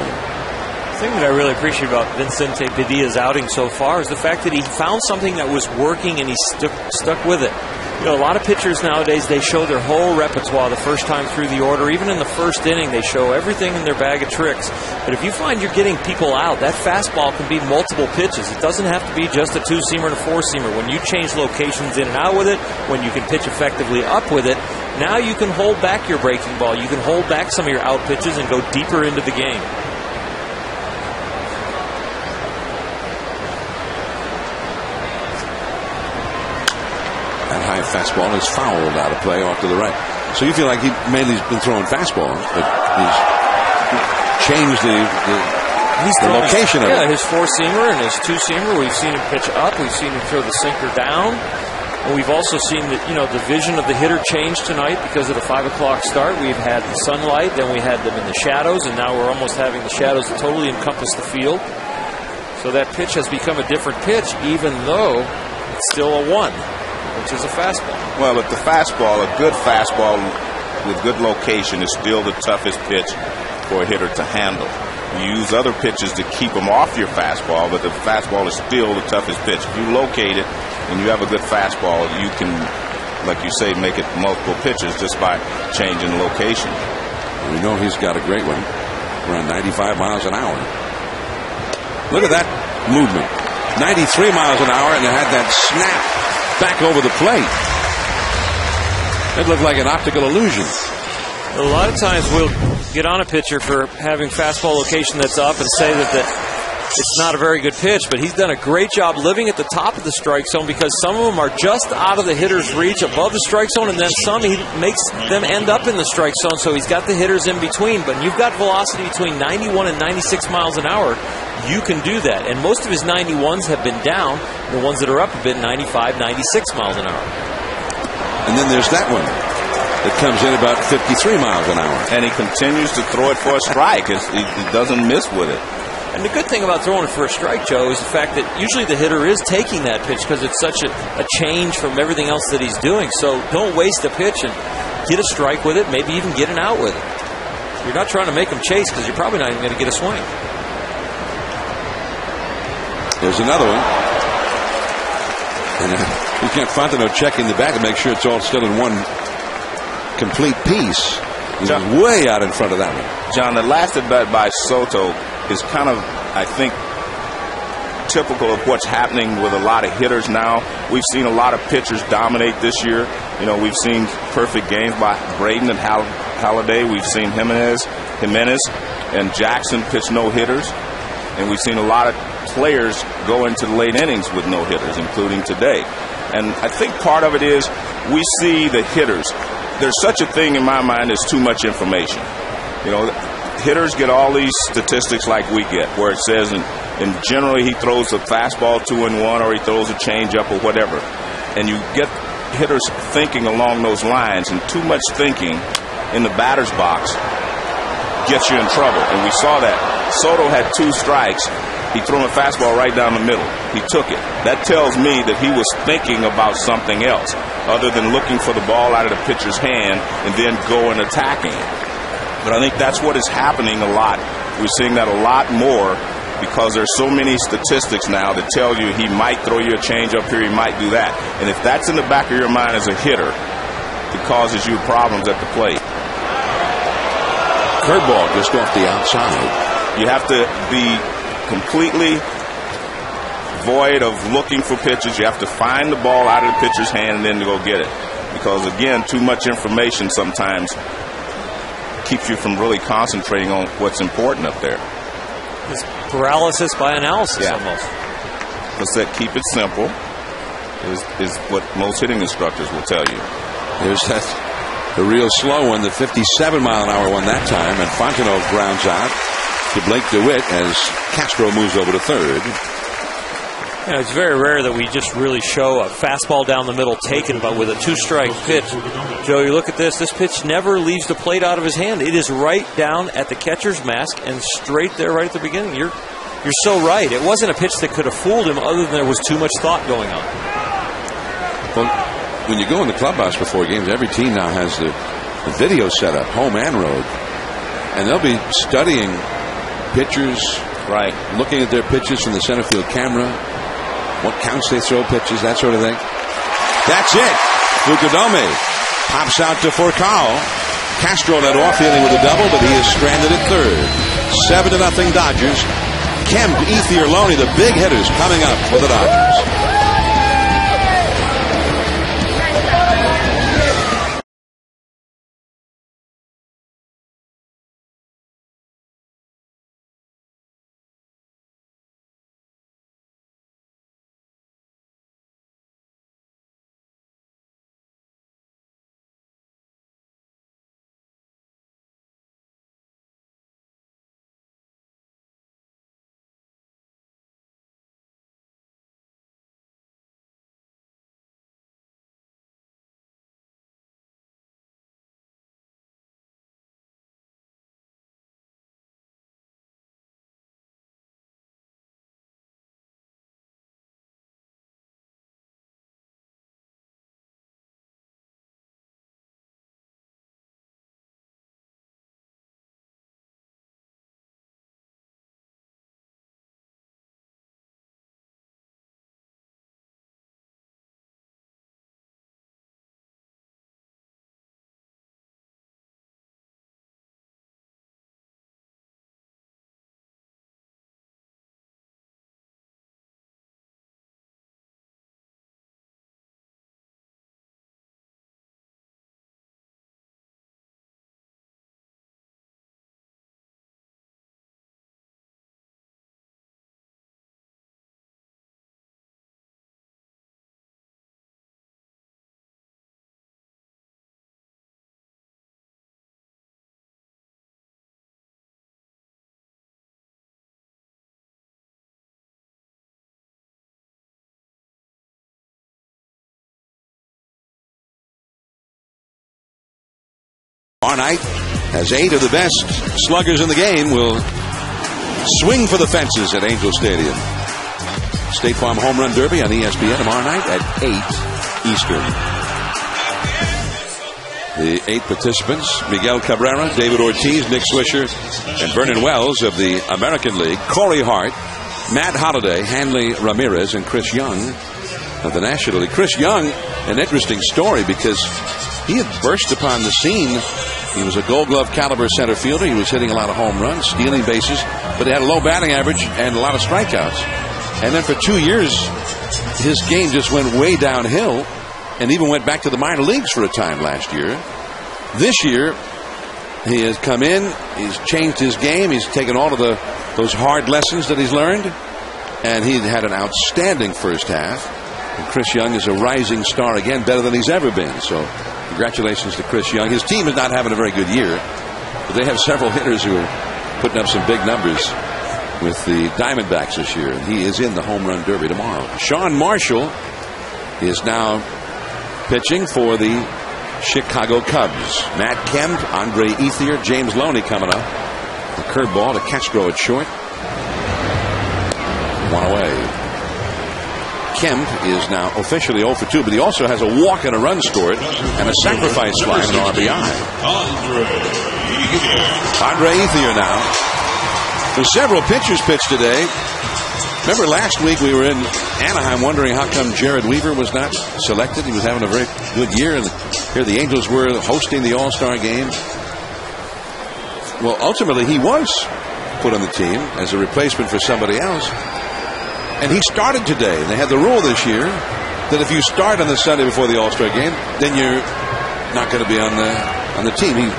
The thing that I really appreciate about Vicente Padilla's outing so far is the fact that he found something that was working and he stuck with it. You know, a lot of pitchers nowadays, they show their whole repertoire the first time through the order. Even in the first inning, they show everything in their bag of tricks. But if you find you're getting people out, that fastball can be multiple pitches. It doesn't have to be just a 2-seamer and a 4-seamer. When you change locations in and out with it, when you can pitch effectively up with it, now you can hold back your breaking ball. You can hold back some of your out pitches and go deeper into the game. High fastball is fouled out of play off to the right. So you feel like he mainly has been throwing fastballs, but he's changed the location of it. Yeah, his 4-seamer and his 2-seamer. We've seen him pitch up. We've seen him throw the sinker down. And we've also seen that, you know, the vision of the hitter change tonight because of the 5 o'clock start. We've had the sunlight, then we had them in the shadows, and now we're almost having the shadows that totally encompass the field. So that pitch has become a different pitch, even though it's still a 1, which is a fastball. Well, but the fastball, a good fastball with good location, is still the toughest pitch for a hitter to handle. You use other pitches to keep them off your fastball, but the fastball is still the toughest pitch. If you locate it and you have a good fastball, you can, like you say, make it multiple pitches just by changing location. We know he's got a great one, around 95 miles an hour. Look at that movement. 93 miles an hour, and it had that snap back over the plate. It looked like an optical illusion. A lot of times we'll get on a pitcher for having fastball location that's up and say that it's not a very good pitch, but he's done a great job living at the top of the strike zone, because some of them are just out of the hitter's reach above the strike zone, and then some he makes them end up in the strike zone, so he's got the hitters in between. But you've got velocity between 91 and 96 miles an hour. You can do that. And most of his 91s have been down. The ones that are up have been 95, 96 miles an hour. And then there's that one that comes in about 53 miles an hour. And he continues to throw it for a strike. He doesn't miss with it. And the good thing about throwing it for a strike, Joe, is the fact that usually the hitter is taking that pitch because it's such a change from everything else that he's doing. So don't waste a pitch and get a strike with it, maybe even get an out with it. You're not trying to make him chase because you're probably not even going to get a swing. There's another one. And you can't Fontenot checking the back and make sure it's all still in one complete piece. He's way out in front of that one. John, the last at bat by Soto is kind of, I think, typical of what's happening with a lot of hitters now. We've seen a lot of pitchers dominate this year. You know, we've seen perfect games by Braden and Halladay. We've seen Jimenez and Jackson pitch no-hitters. And we've seen a lot of players go into the late innings with no-hitters, including today. And I think part of it is we see the hitters. There's such a thing in my mind as too much information. You know, hitters get all these statistics like we get, where it says, and generally he throws a fastball 2-1, or he throws a changeup or whatever. And you get hitters thinking along those lines, and too much thinking in the batter's box gets you in trouble. And we saw that. Soto had 2 strikes. He threw him a fastball right down the middle. He took it. That tells me that he was thinking about something else other than looking for the ball out of the pitcher's hand and then go and attacking it. But I think that's what is happening a lot. We're seeing that a lot more because there's so many statistics now that tell you he might throw you a changeup here, he might do that. And if that's in the back of your mind as a hitter, it causes you problems at the plate. Curveball just off the outside. You have to be completely void of looking for pitches. You have to find the ball out of the pitcher's hand and then to go get it. Because, again, too much information sometimes keeps you from really concentrating on what's important up there. It's paralysis by analysis almost. What's that? Keep it simple is what most hitting instructors will tell you. There's the real slow one, the 57-mile-an-hour one that time, and Fontenot grounds out to Blake DeWitt as Castro moves over to third. You know, it's very rare that we just really show a fastball down the middle taken, but with a 2-strike pitch. Joe, you look at this. This pitch never leaves the plate out of his hand. It is right down at the catcher's mask and straight there right at the beginning. You're so right. It wasn't a pitch that could have fooled him other than there was too much thought going on. Well, when you go in the clubhouse before games, every team now has the video set up, home and road. And they'll be studying pitchers, right, looking at their pitches from the center field camera, what counts they throw pitches, that sort of thing. That's it. Fukudome pops out to Furcal. Castro led off, hitting with a double, but he is stranded at third. 7-0 Dodgers. Kemp, Ethier, Loney, the big hitters coming up for the Dodgers. Tomorrow night, as 8 of the best sluggers in the game will swing for the fences at Angel Stadium. State Farm Home Run Derby on ESPN tomorrow night at 8 Eastern. The 8 participants: Miguel Cabrera, David Ortiz, Nick Swisher, and Vernon Wells of the American League, Corey Hart, Matt Holliday, Hanley Ramirez, and Chris Young of the National League. Chris Young, an interesting story because he had burst upon the scene. He was a Gold Glove caliber center fielder. He was hitting a lot of home runs, stealing bases, but he had a low batting average and a lot of strikeouts. And then for 2 years, his game just went way downhill and even went back to the minor leagues for a time last year. This year, he has come in, he's changed his game, he's taken all of those hard lessons that he's learned, and he had an outstanding first half. And Chris Young is a rising star again, better than he's ever been. So congratulations to Chris Young. His team is not having a very good year, but they have several hitters who are putting up some big numbers with the Diamondbacks this year, and he is in the Home Run Derby tomorrow. Sean Marshall is now pitching for the Chicago Cubs. Matt Kemp, Andre Ethier, James Loney coming up. The curveball to Castro at short. One away. Kemp is now officially 0 for 2, but he also has a walk and a run scored and a sacrifice fly and an RBI. Andre Ethier now. There's several pitchers pitched today. Remember last week we were in Anaheim wondering how come Jared Weaver was not selected. He was having a very good year, and here the Angels were hosting the All-Star game. Well, ultimately he was put on the team as a replacement for somebody else. And he started today. They had the rule this year that if you start on the Sunday before the All-Star game, then you're not going to be on the team. He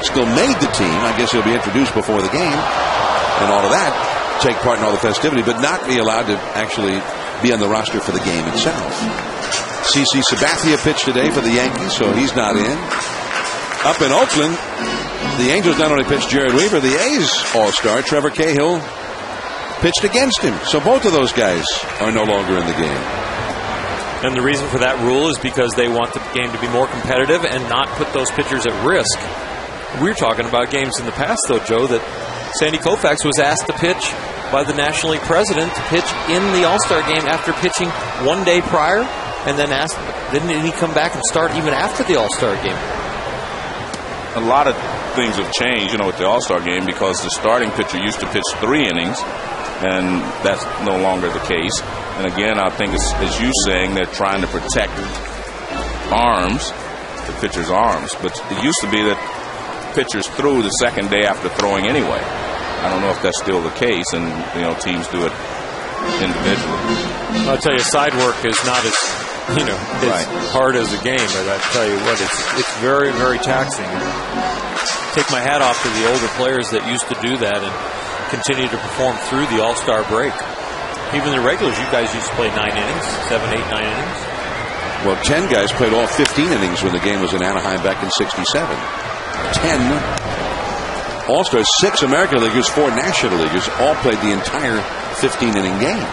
still made the team. I guess he'll be introduced before the game and all of that, take part in all the festivity, but not be allowed to actually be on the roster for the game itself. CC Sabathia pitched today for the Yankees, so he's not in. Up in Oakland, the Angels not only pitched Jared Weaver, the A's All-Star Trevor Cahill pitched against him. So both of those guys are no longer in the game. And the reason for that rule is because they want the game to be more competitive and not put those pitchers at risk. We're talking about games in the past, though, Joe, that Sandy Koufax was asked to pitch by the National League president to pitch in the All-Star game after pitching 1 day prior, and then didn't he come back and start even after the All-Star game? A lot of things have changed, with the All-Star game, because the starting pitcher used to pitch 3 innings, and that's no longer the case. And again, I think it's, as you saying, they're trying to protect the pitcher's arms. But it used to be that pitchers threw the second day after throwing anyway. I don't know if that's still the case, and teams do it individually. I'll tell you, side work is not as hard as a game, but I tell you what, it's very, very taxing. Take my hat off to the older players that used to do that and continue to perform through the All-Star break. Even the regulars, you guys used to play 9 innings, 7, 8, 9 innings. Well, 10 guys played all 15 innings when the game was in Anaheim back in '67. 10 All-Stars, 6 American Leaguers, 4 National Leaguers, all played the entire 15-inning game.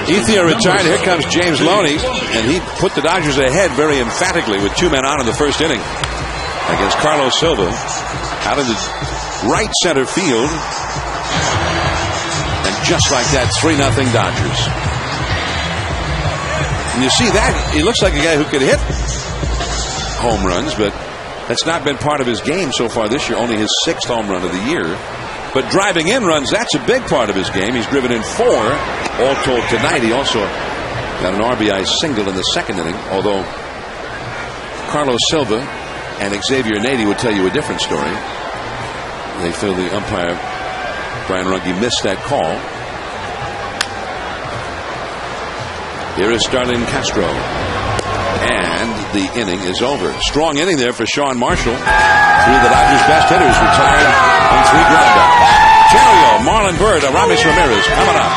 Ethier retired. Here comes James Loney, and he put the Dodgers ahead very emphatically with 2 men on in the first inning against Carlos Silva out of the right center field. And just like that, 3-0 Dodgers. And you see that, he looks like a guy who could hit home runs, but that's not been part of his game so far this year. Only his 6th home run of the year. But driving in runs, that's a big part of his game. He's driven in 4 all told tonight. He also got an RBI single in the 2nd inning, although Carlos Silva and Xavier Nady would tell you a different story. They feel the umpire, Brian Runge, missed that call. Here is Starlin Castro. And the inning is over. Strong inning there for Sean Marshall. 3 of the Dodgers' best hitters retired on 3 groundouts. Terrio, Marlon Byrd, Aramis Ramirez coming up.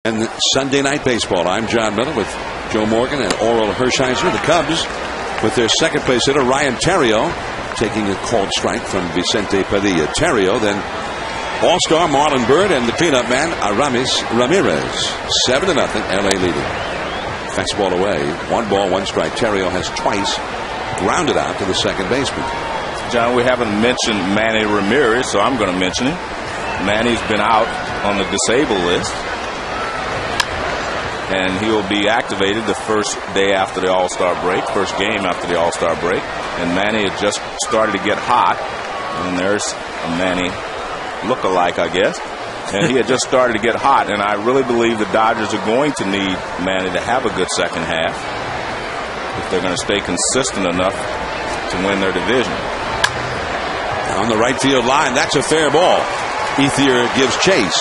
And Sunday Night Baseball. I'm John Miller with Joe Morgan and Oral Hershiser. The Cubs with their second place hitter, Ryan Theriot, taking a called strike from Vicente Padilla. Theriot, then All-Star Marlon Byrd, and the cleanup man, Aramis Ramirez. 7-0, LA leading. Fastball away. 1 ball, 1 strike. Theriot has twice grounded out to the second baseman. John, we haven't mentioned Manny Ramirez, so I'm going to mention him. Manny's been out on the disabled list, and he will be activated the first day after the All-Star break, first game after the All-Star break. And Manny had just started to get hot, and there's a Manny look-alike, I guess. And he had just started to get hot, and I really believe the Dodgers are going to need Manny to have a good second half if they're going to stay consistent enough to win their division. On the right field line, that's a fair ball. Ethier gives chase.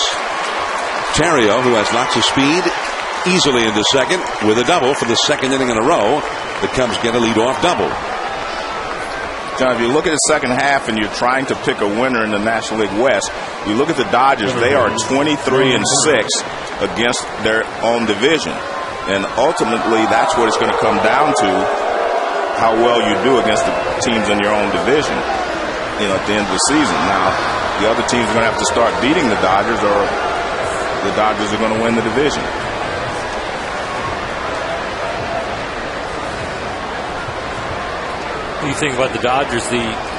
Theriot, who has lots of speed, easily into second with a double for the second inning in a row. The Cubs get a leadoff double. John, if you look at the second half and you're trying to pick a winner in the National League West, you look at the Dodgers, they are 23-6 against their own division. And ultimately, that's what it's going to come down to, how well you do against the teams in your own division, at the end of the season. Now, the other teams are going to have to start beating the Dodgers, or the Dodgers are going to win the division. You think about the Dodgers,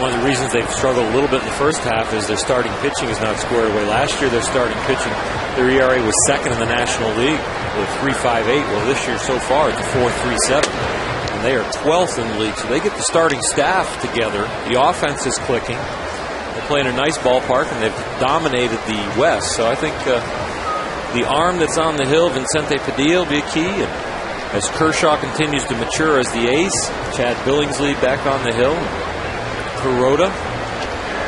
one of the reasons they've struggled a little bit in the first half is their starting pitching is not squared away. Last year, their starting pitching, their ERA was second in the National League with 3.58. Well, this year so far, it's 4.37. And they are 12th in the league, so they get the starting staff together. The offense is clicking. They're playing a nice ballpark, and they've dominated the West. So I think the arm that's on the hill, Vicente Padilla, will be a key. And as Kershaw continues to mature as the ace, Chad Billingsley back on the hill, Kuroda,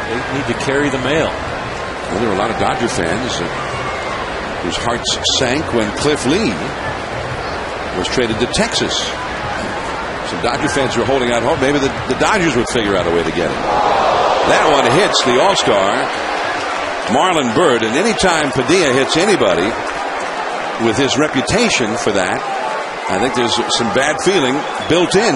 they need to carry the mail. Well, there are a lot of Dodger fans whose hearts sank when Cliff Lee was traded to Texas. Some Dodger fans were holding out hope maybe the Dodgers would figure out a way to get him. That one hits the All-Star, Marlon Byrd, and anytime Padilla hits anybody with his reputation for that, I think there's some bad feeling built in.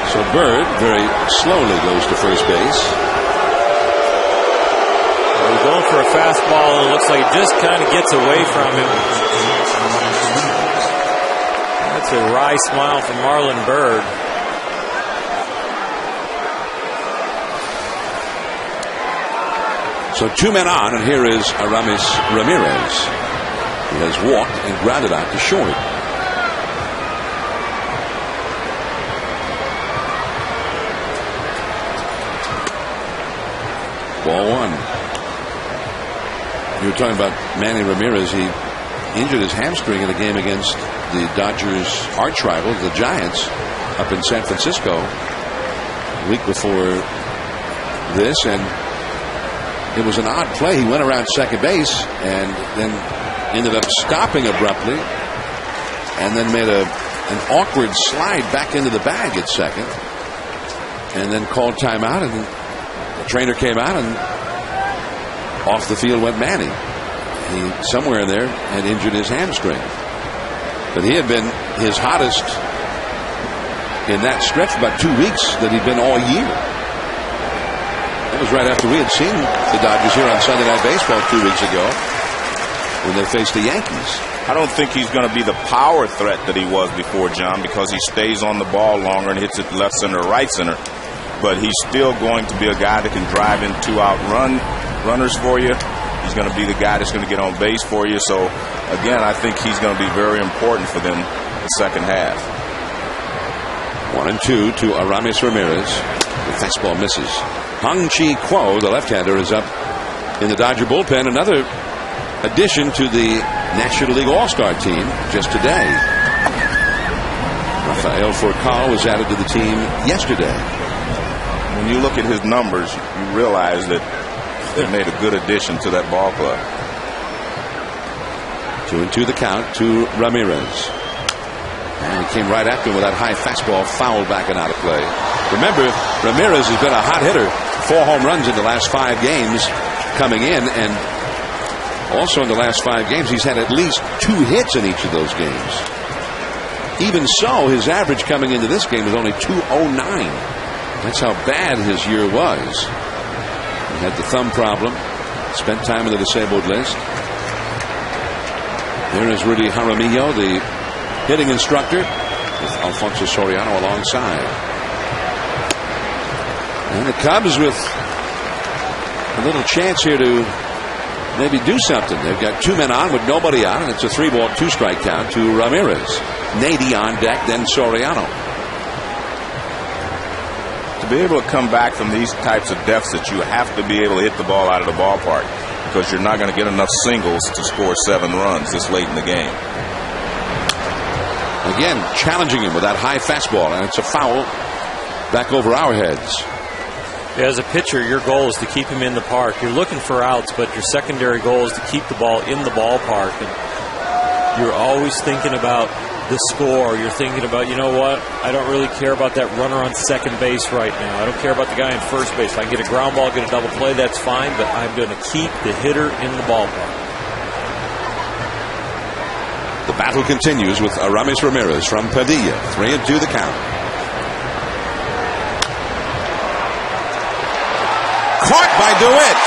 So Byrd very slowly goes to first base. He's going for a fastball, and it looks like it just kind of gets away from him. That's a wry smile from Marlon Byrd. So 2 men on, and here is Aramis Ramirez. He has walked and grounded out to short. Ball 1. You were talking about Manny Ramirez. He injured his hamstring in a game against the Dodgers' arch rivals, the Giants, up in San Francisco a week before this, and it was an odd play. He went around second base and then ended up stopping abruptly and then made an awkward slide back into the bag at second and then called timeout, and the trainer came out and off the field went Manny. He somewhere in there had injured his hamstring. But he had been his hottest in that stretch for about 2 weeks that he'd been all year. That was right after we had seen the Dodgers here on Sunday Night Baseball 2 weeks ago when they faced the Yankees. I don't think he's going to be the power threat that he was before, John, because he stays on the ball longer and hits it left center, right center. But he's still going to be a guy that can drive in 2-out runners for you. He's going to be the guy that's going to get on base for you. So, again, I think he's going to be very important for them the second half. 1-2 to Aramis Ramirez. The fastball misses. Hung-Chi Kuo, the left-hander, is up in the Dodger bullpen. Another addition to the National League All-Star team just today. Rafael Furcal was added to the team yesterday. When you look at his numbers, you realize that they made a good addition to that ball club. 2-2 the count to Ramirez. And he came right after him with that high fastball, fouled back and out of play. Remember, Ramirez has been a hot hitter 4 home runs in the last 5 games coming in, and also in the last 5 games, he's had at least 2 hits in each of those games. Even so, his average coming into this game is only .209. That's how bad his year was. He had the thumb problem, spent time in the disabled list. There is Rudy Jaramillo, the hitting instructor, with Alfonso Soriano alongside. And the Cubs with a little chance here to maybe do something. They've got 2 men on with nobody out, and it's a 3-ball, 2-strike count to Ramirez. Nady on deck, then Soriano. To be able to come back from these types of deficits, you have to be able to hit the ball out of the ballpark, because you're not going to get enough singles to score 7 runs this late in the game. Again, challenging him with that high fastball, and it's a foul back over our heads. As a pitcher, your goal is to keep him in the park. You're looking for outs, but your secondary goal is to keep the ball in the ballpark. And you're always thinking about the score. You're thinking about, you know what, I don't really care about that runner on second base right now. I don't care about the guy in first base. If I can get a ground ball, get a double play, that's fine, but I'm going to keep the hitter in the ballpark. The battle continues with Aramis Ramirez from Padilla. 3-2 the count. Caught by DeWitt.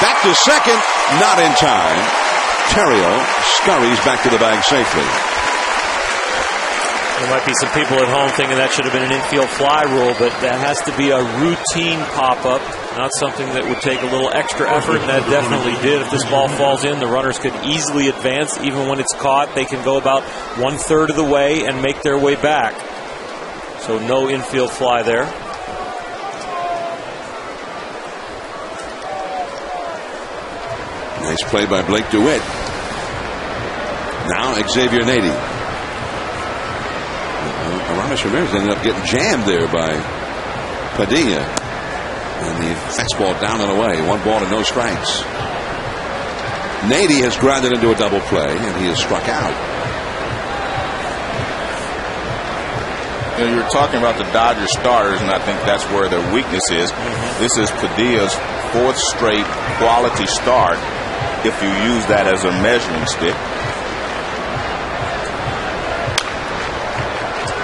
Back to second. Not in time. Terrio scurries back to the bag safely. There might be some people at home thinking that should have been an infield fly rule, but that has to be a routine pop-up, not something that would take a little extra effort, and that definitely did. If this ball falls in, the runners could easily advance. Even when it's caught, they can go about 1/3 of the way and make their way back. So no infield fly there. Nice play by Blake DeWitt. Now Xavier Nady. Aramis Ramirez ended up getting jammed there by Padilla. And the fastball down and away. 1 ball and no strikes. Nady has grounded into a double play, and he has struck out. You know, you were talking about the Dodgers starters, and I think that's where their weakness is. This is Padilla's 4th straight quality start, if you use that as a measuring stick.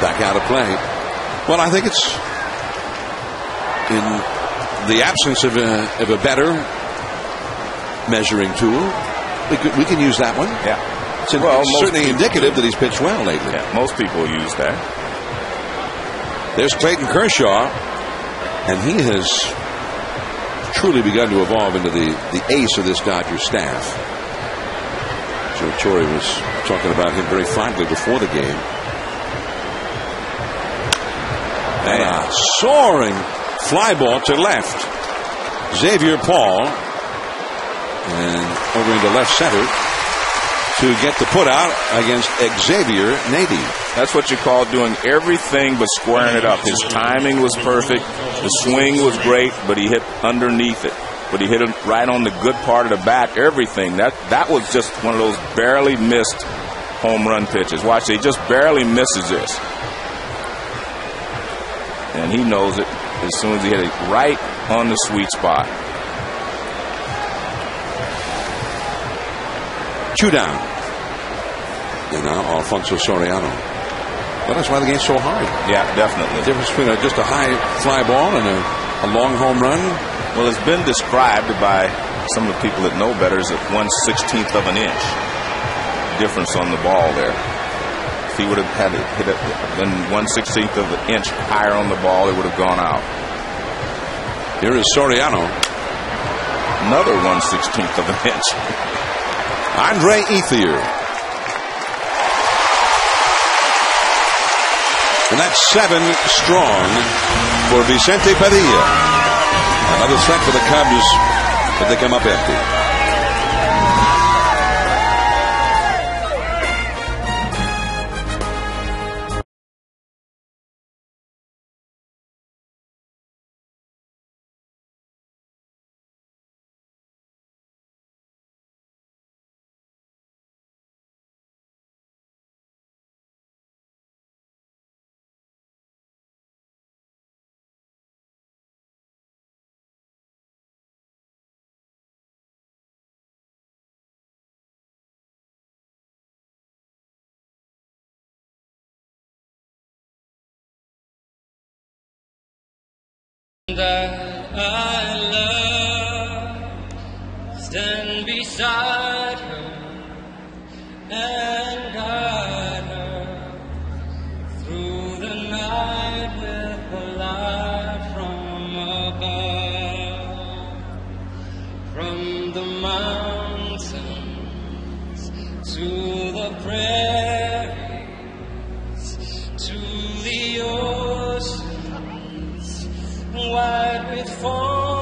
Back out of play. Well, I think it's in the absence of a better measuring tool. We can use that one. Yeah. It's certainly indicative that he's pitched well lately. Yeah, most people use that. There's Clayton Kershaw, and he has truly begun to evolve into the ace of this Dodgers staff. Joe Torre was talking about him very fondly before the game. And a soaring fly ball to left. Xavier Paul, and over into left center to get the put out against Xavier Nady. That's what you call doing everything but squaring it up. His timing was perfect. The swing was great, but he hit underneath it. But he hit it right on the good part of the bat. Everything. That was just one of those barely missed home run pitches. Watch, he just barely misses this. And he knows it as soon as he hit it right on the sweet spot. 2 down. And now Alfonso Soriano. Well, that's why the game's so hard. Yeah, definitely. The difference between just a high fly ball and a long home run. Well, it's been described by some of the people that know better as 1/16 of an inch difference on the ball there. If he would have had it hit it been 1/16 of an inch higher on the ball, it would have gone out. Here is Soriano. Another 1/16 of an inch. Andre Ethier. And that's 7 strong for Vicente Padilla. Another threat for the Cubs if they come up empty. that I love, stand beside her and guide her through the night with the light from above, from the mountains to the prairies to the oceans wide with foam.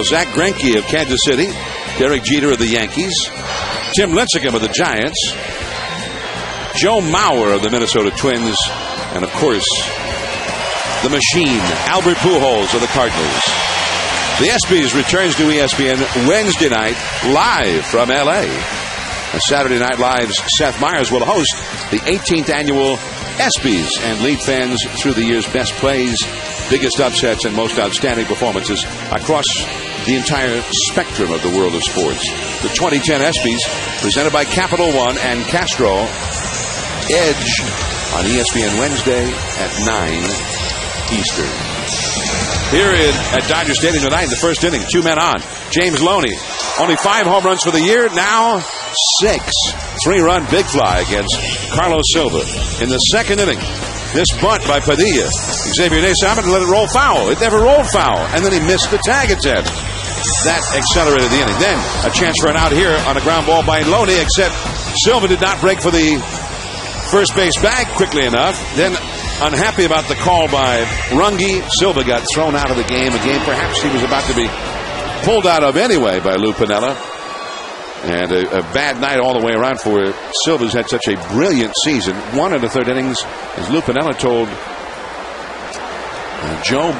Zach Greinke of Kansas City, Derek Jeter of the Yankees, Tim Lincecum of the Giants, Joe Mauer of the Minnesota Twins, and of course, the machine, Albert Pujols of the Cardinals. The ESPYs returns to ESPN Wednesday night live from LA. And Saturday Night Live's Seth Meyers will host the 18th annual ESPYs and lead fans through the year's best plays, biggest upsets, and most outstanding performances across the entire spectrum of the world of sports. The 2010 ESPYs, presented by Capital One and Castro, Edge on ESPN Wednesday at 9 Eastern. Here at Dodger Stadium tonight in the first inning, 2 men on. James Loney, only 5 home runs for the year, now 6. 3-run big fly against Carlos Silva. In the second inning, this bunt by Padilla. Xavier Naismith let it roll foul. It never rolled foul. And then he missed the tag attempt. That accelerated the inning. Then a chance for an out here on a ground ball by Loney, except Silva did not break for the first base bag quickly enough. Then unhappy about the call by Runge, Silva got thrown out of the game. A game perhaps he was about to be pulled out of anyway by Lou Piniella. And a bad night all the way around for Silva's had such a brilliant season. 1 in the third innings, as Lou Piniella told Joe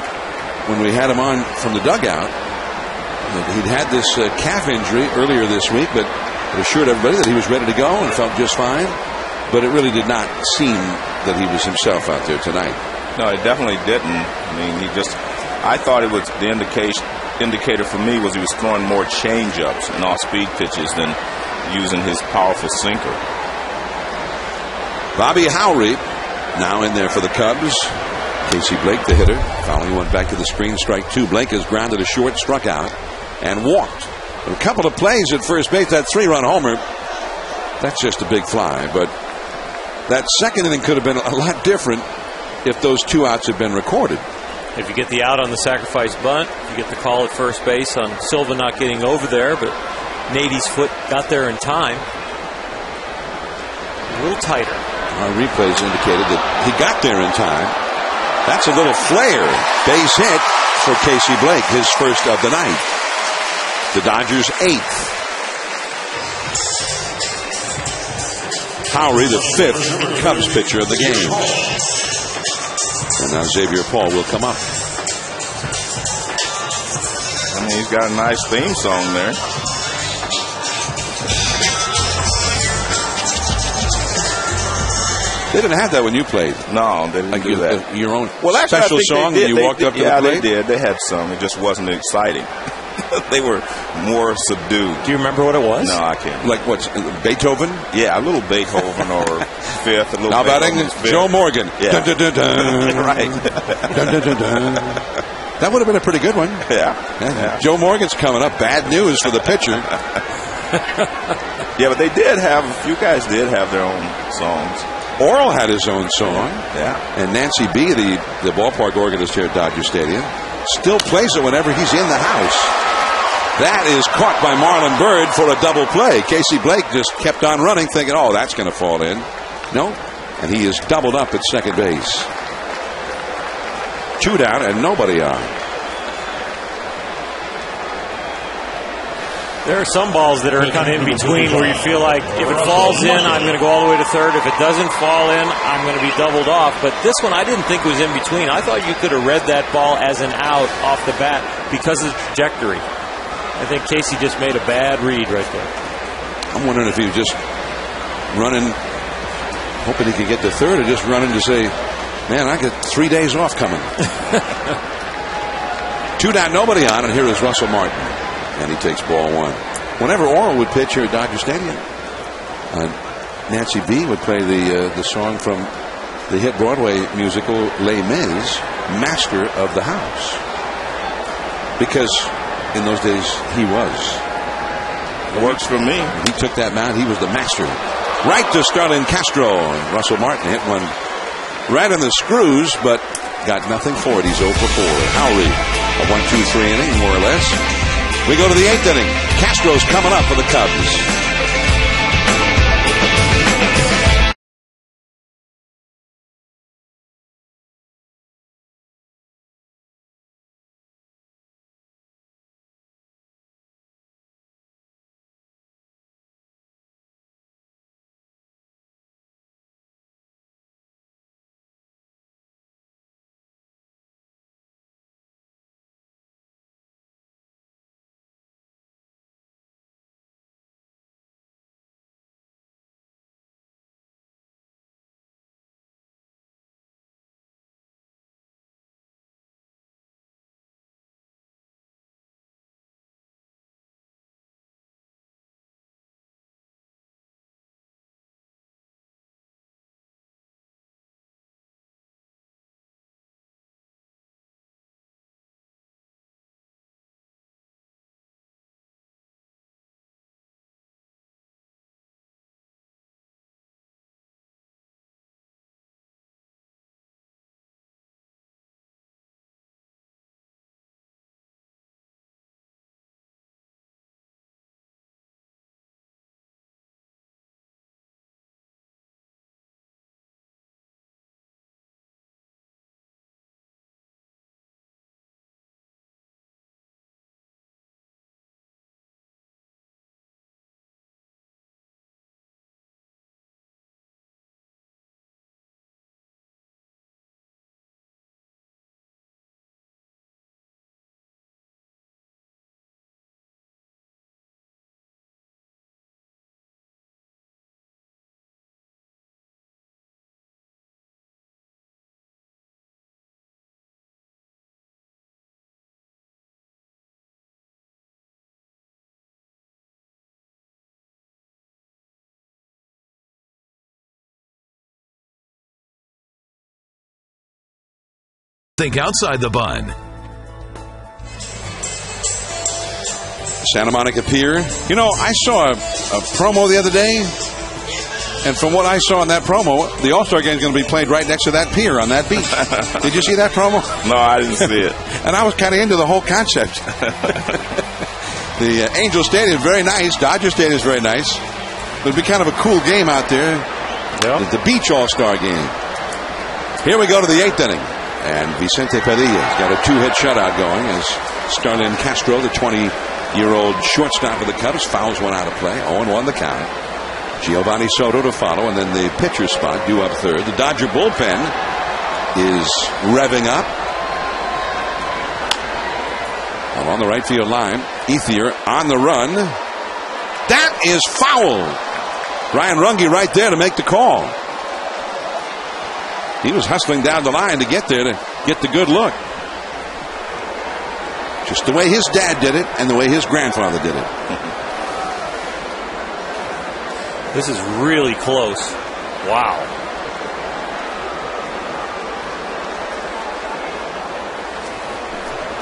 when we had him on from the dugout, that he'd had this calf injury earlier this week, but assured everybody that he was ready to go and felt just fine. But it really did not seem that he was himself out there tonight. No, it definitely didn't. I mean, I thought it was the indicator for me was he was throwing more change-ups and off-speed pitches than using his powerful sinker. Bobby Howry now in there for the Cubs. Casey Blake, the hitter, fouling one back to the screen, strike 2. Blake has grounded a short, struck out, and walked. A couple of plays at first base, that 3-run homer, that's just a big fly. But that second inning could have been a lot different if those 2 outs had been recorded. If you get the out on the sacrifice bunt, you get the call at first base on Silva not getting over there, but Nady's foot got there in time. A little tighter. Our replays indicated that he got there in time. That's a little flare base hit for Casey Blake, his first of the night. The Dodgers' 8th. Howry, the 5th Cubs pitcher of the game. And now Xavier Paul will come up. I mean, he's got a nice theme song there. They didn't have that when you played. No, they didn't do that. Your own actually, special song when you walked up to the plate? Yeah, they did. They had some. It just wasn't exciting. They were more subdued. Do you remember what it was? No, I can't. Like what? Beethoven? Yeah, a little Beethoven or Fifth. A little How about Joe Morgan? Yeah. Dun, dun, dun, dun. Right. Dun, dun, dun, dun. That would have been a pretty good one. Yeah. Joe Morgan's coming up. Bad news for the pitcher. Yeah, but they did have, a few guys did have their own songs. Oral had his own song. Yeah. And Nancy B., the ballpark organist here at Dodger Stadium, still plays it whenever he's in the house. That is caught by Marlon Byrd for a double play. Casey Blake just kept on running, thinking, oh, that's going to fall in. No. And he is doubled up at second base. 2 down and nobody on. There are some balls that are kind of in between where you feel like if it falls in, I'm going to go all the way to third. If it doesn't fall in, I'm going to be doubled off. But this one I didn't think was in between. I thought you could have read that ball as an out off the bat because of the trajectory. I think Casey just made a bad read right there. I'm wondering if he was just running, hoping he could get to third, or just running to say, man, I got 3 days off coming. 2 down, nobody on, and here is Russell Martin. And he takes ball 1. Whenever Oral would pitch here at Dodger Stadium, Nancy B. would play the song from the hit Broadway musical Les Mis, Master of the House. Because in those days, he was. Works for me. He took that mound. He was the master. Right to Starlin Castro. And Russell Martin hit one right in the screws, but got nothing for it. He's 0 for 4. Howry, a 1-2-3 inning, more or less. We go to the 8th inning. Castro's coming up for the Cubs. Think outside the bun. Santa Monica Pier. You know, I saw a promo the other day, and from what I saw in that promo, the All-Star Game is going to be played right next to that pier on that beach. Did you see that promo? No, I didn't see it. And I was kind of into the whole concept. The Angel Stadium is very nice. Dodger Stadium is very nice. It would be kind of a cool game out there. Yep. The beach All-Star Game. Here we go to the 8th inning. And Vicente Padilla's got a 2-hit shutout going as Starlin Castro, the year-old shortstop of the Cubs fouls one out of play. 0-1 the count. Giovanni Soto to follow, and then the pitcher spot due up third. The Dodger bullpen is revving up. Along the right field line, Ethier on the run. That is foul. Brian Runge right there to make the call. He was hustling down the line to get there to get the good look. Just the way his dad did it and the way his grandfather did it. This is really close. Wow.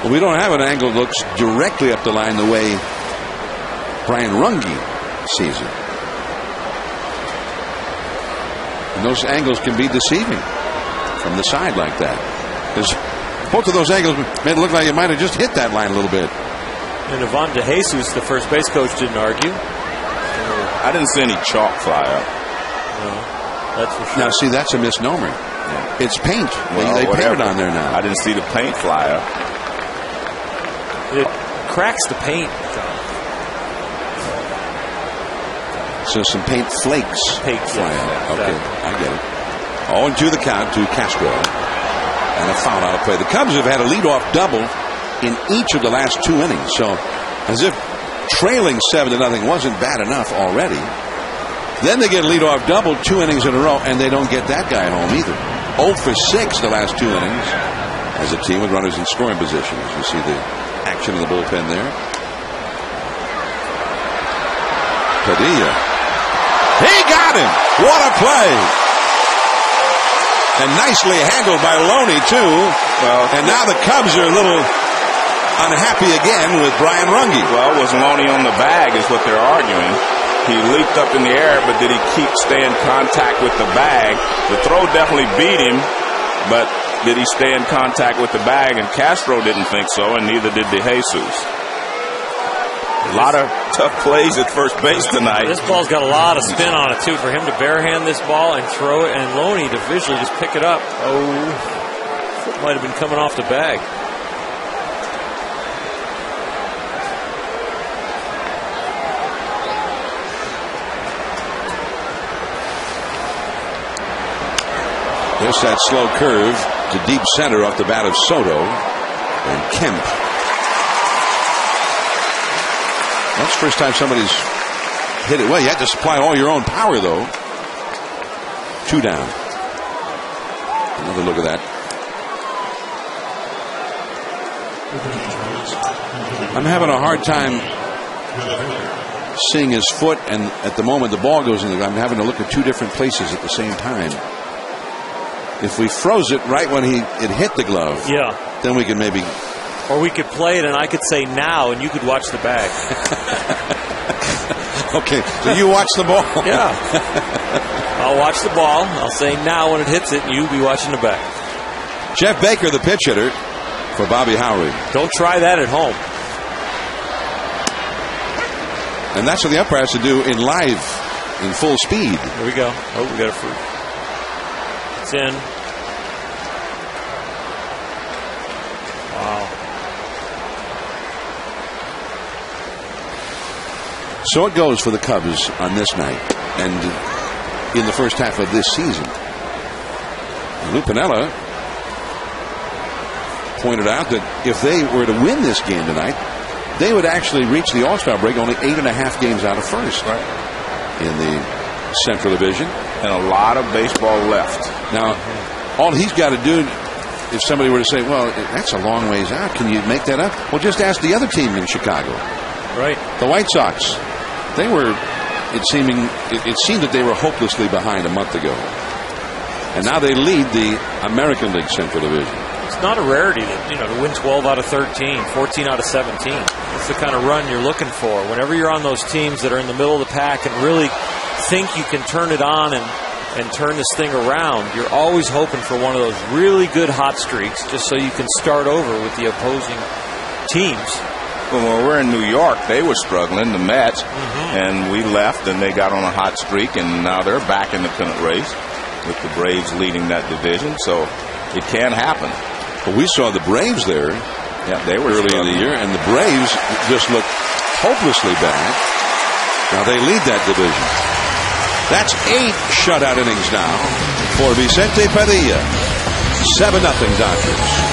Well, we don't have an angle that looks directly up the line the way Brian Runge sees it. And those angles can be deceiving from the side like that. Because both of those angles made it look like it might have just hit that line a little bit. And Ivan DeJesus, the first base coach, didn't argue. I didn't see any chalk fly up. No, that's for sure. Now, see, that's a misnomer. Yeah. It's paint. Well, they painted on there now. I didn't see the paint fly up. It cracks the paint. So some paint flakes fly out. Okay, I get it. 0-2 the count to Castro. And a foul out of play. The Cubs have had a leadoff double in each of the last 2 innings. So, as if trailing 7-0 wasn't bad enough already. Then they get a leadoff double 2 innings in a row, and they don't get that guy home either. 0 for 6 the last 2 innings as a team with runners in scoring positions. You see the action in the bullpen there. Padilla. He got him. What a play. And nicely handled by Loney, too. Well, and now the Cubs are a little unhappy again with Brian Runge. Well, was Loney on the bag is what they're arguing. He leaped up in the air, but did he stay in contact with the bag? The throw definitely beat him, but did he stay in contact with the bag? And Castro didn't think so, and neither did DeJesus. A lot of tough plays at first base tonight. This ball's got a lot of spin on it, too. For him to barehand this ball and throw it, and Loney to visually just pick it up. Oh, it might have been coming off the bag. There's that slow curve to deep center off the bat of Soto and Kemp. That's the first time somebody's hit it well. You had to supply all your own power, though. 2 down. Another look at that. I'm having a hard time seeing his foot, and at the moment the ball goes in the ground, I'm having to look at 2 different places at the same time. If we froze it right when it hit the glove, yeah, then we could maybe. Or we could play it and I could say now and you could watch the bag. Okay, so you watch the ball. Yeah. I'll watch the ball. I'll say now when it hits it and you be watching the bag. Jeff Baker, the pitch hitter for Bobby Howry. Don't try that at home. And that's what the umpire has to do in live, in full speed. Here we go. Oh, we got a free. It's in. So it goes for the Cubs on this night and in the first half of this season. Lou Piniella pointed out that if they were to win this game tonight, they would actually reach the All-Star break only 8.5 games out of first in the Central Division. And a lot of baseball left. Now, all he's got to do, if somebody were to say, well, that's a long ways out, can you make that up? Well, just ask the other team in Chicago. Right. The White Sox. They were, it seemed that they were hopelessly behind a month ago. And now they lead the American League Central Division. It's not a rarity that, to win 12 out of 13, 14 out of 17. It's the kind of run you're looking for. Whenever you're on those teams that are in the middle of the pack and really think you can turn it on and turn this thing around, you're always hoping for one of those really good hot streaks just so you can start over with the opposing teams. When we're in New York, they were struggling, the Mets, and we left, and they got on a hot streak, and now they're back in the pennant race with the Braves leading that division, so it can happen. But we saw the Braves there they were early in the year, and the Braves just looked hopelessly bad. Now they lead that division. That's 8 shutout innings now for Vicente Padilla. 7-0 Dodgers.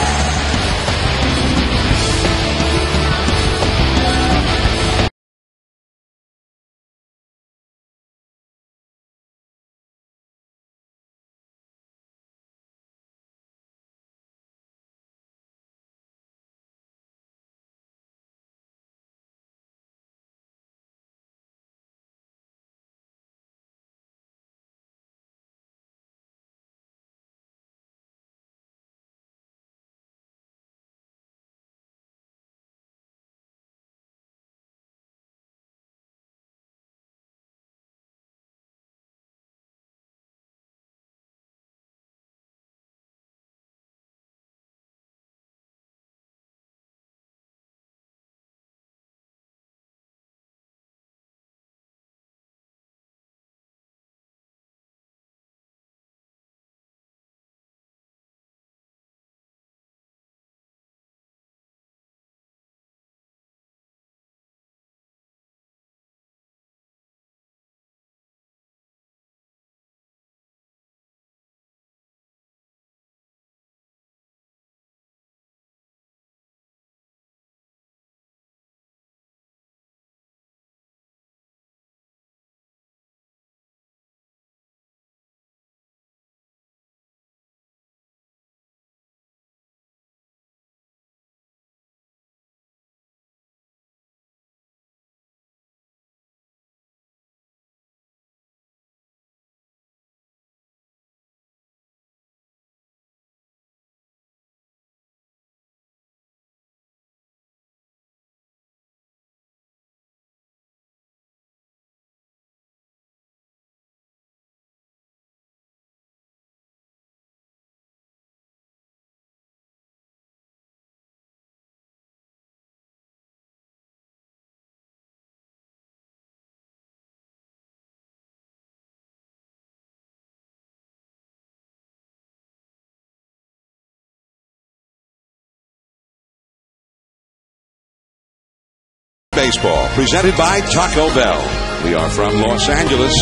Baseball, presented by Taco Bell. We are from Los Angeles.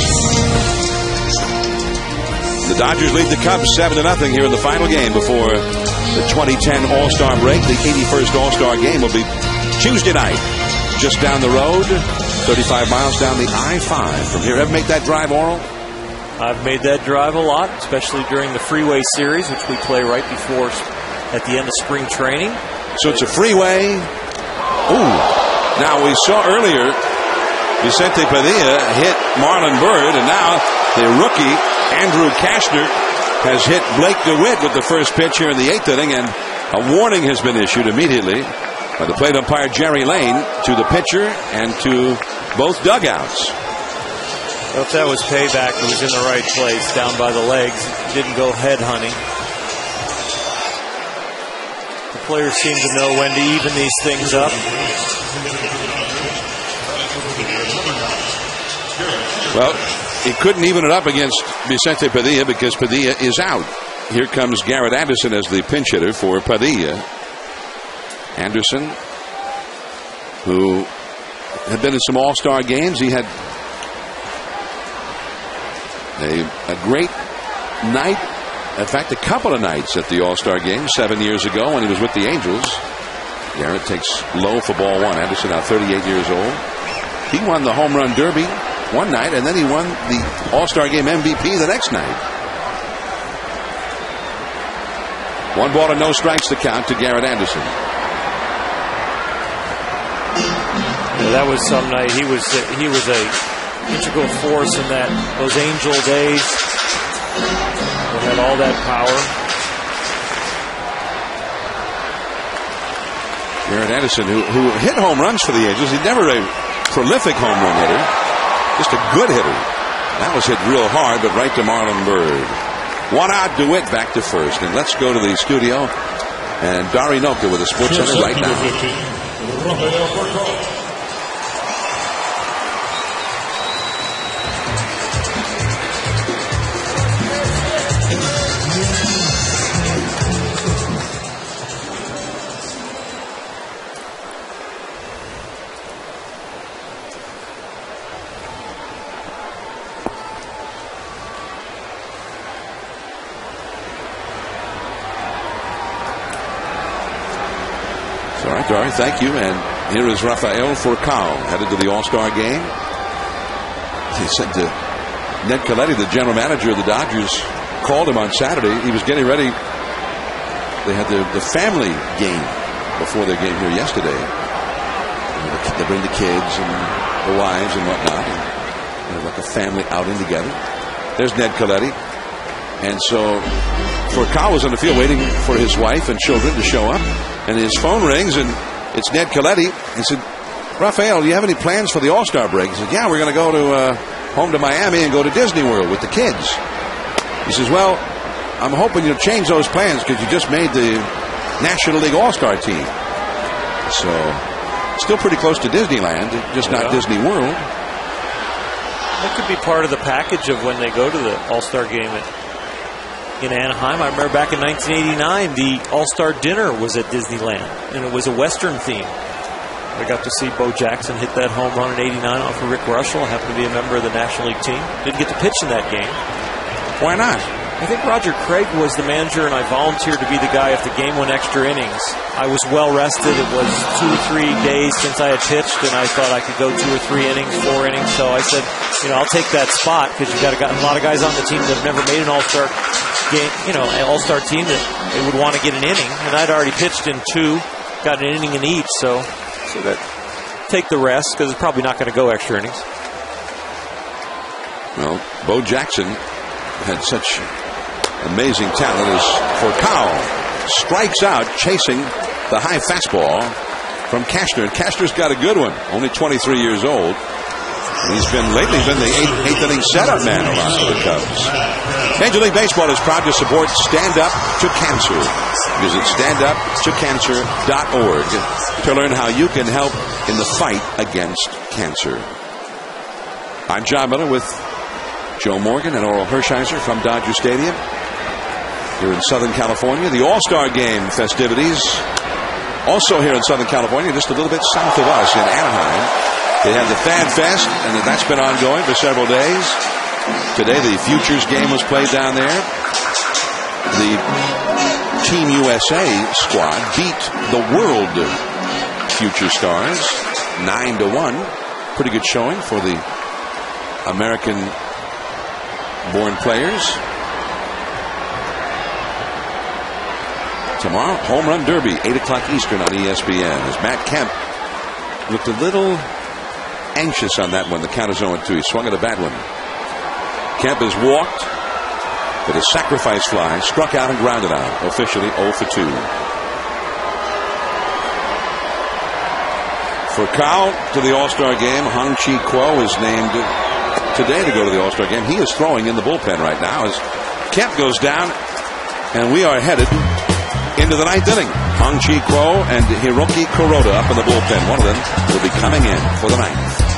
The Dodgers lead the Cubs 7-0 here in the final game before the 2010 All-Star break. The 81st All-Star game will be Tuesday night, just down the road, 35 miles down the I-5 from here. Ever make that drive, Oral? I've made that drive a lot, especially during the Freeway Series, which we play right before at the end of spring training. So it's a freeway. Ooh. Now, we saw earlier Vicente Padilla hit Marlon Byrd, and now the rookie Andrew Kashner has hit Blake DeWitt with the first pitch here in the 8th inning, and a warning has been issued immediately by the plate umpire Jerry Lane to the pitcher and to both dugouts. Well, if that was payback, it was in the right place, down by the legs. Didn't go head hunting. The players seem to know when to even these things up. Well, he couldn't even it up against Vicente Padilla because Padilla is out. Here comes Garrett Anderson as the pinch hitter for Padilla. Anderson, who had been in some All-Star games. He had a great night. In fact, a couple of nights at the All-Star game 7 years ago when he was with the Angels. Garrett takes low for ball one. Anderson now 38 years old. He won the Home Run Derby one night, and then he won the All-Star Game MVP the next night. 1 ball and no strikes to count to Garrett Anderson. Yeah, that was some night. He was a integral force in those Angel days. He had all that power. Garrett Anderson, who hit home runs for the Angels. He's never a prolific home run hitter, just a good hitter. That was hit real hard, but right to Marlon Byrd. 1 out, DeWitt back to first. And let's go to the studio. And Dari Noka with the Sports Center right now. complimentary. Thank you. And here is Rafael Furcal headed to the All-Star game. He said to Ned Colletti, the general manager of the Dodgers, called him on Saturday. He was getting ready. They had the family game before their game here yesterday. They bring the kids and the wives and whatnot. And like a family outing together. There's Ned Colletti. And so Furcal was on the field waiting for his wife and children to show up. And his phone rings, and it's Ned Colletti. He said, Rafael, do you have any plans for the All-Star break? He said, yeah, we're going to go to home to Miami and go to Disney World with the kids. He says, well, I'm hoping you'll change those plans because you just made the National League All-Star team. So, still pretty close to Disneyland, just not Disney World. That could be part of the package of when they go to the All-Star game in Anaheim. I remember back in 1989, the All-Star dinner was at Disneyland, and it was a Western theme. I got to see Bo Jackson hit that home run in '89 off of Rick Russell. I happened to be a member of the National League team. Didn't get to pitch in that game. Why not? I think Roger Craig was the manager, and I volunteered to be the guy if the game went extra innings. I was well rested. It was 2 or 3 days since I had pitched, and I thought I could go 2 or 3 innings, 4 innings. So I said, I'll take that spot because you've got a lot of guys on the team that have never made an All-Star game, an All-Star team that they would want to get an inning. And I'd already pitched in 2, got an inning in each, so that take the rest because it's probably not going to go extra innings. Well, Bo Jackson had such amazing talent as Furcal strikes out chasing the high fastball from Cashner. And Cashner's got a good one, only 23 years old. And he's been the eighth inning setup man a lot for the Cubs. Major League Baseball is proud to support Stand Up to Cancer. Visit standuptocancer.org to learn how you can help in the fight against cancer. I'm John Miller with Joe Morgan and Oral Hershiser from Dodger Stadium here in Southern California. The All-Star Game festivities also here in Southern California, just a little bit south of us in Anaheim. They had the Fan Fest, and that's been ongoing for several days. Today, the Futures game was played down there. The Team USA squad beat the World Future Stars 9-1. Pretty good showing for the American-born players. Tomorrow, Home Run Derby, 8 o'clock Eastern on ESPN. As Matt Kemp looked a little anxious on that one. The count is 0-2. He swung at a bad one. Kemp has walked with a sacrifice fly, struck out and grounded out. Officially 0 for 2. Furcal to the All-Star game. Hong-Chi Kuo is named today to go to the All-Star game. He is throwing in the bullpen right now as Kemp goes down, and we are headed into the 9th inning. Hong-Chi Kuo and Hiroki Kuroda up in the bullpen. One of them will be coming in for the 9th.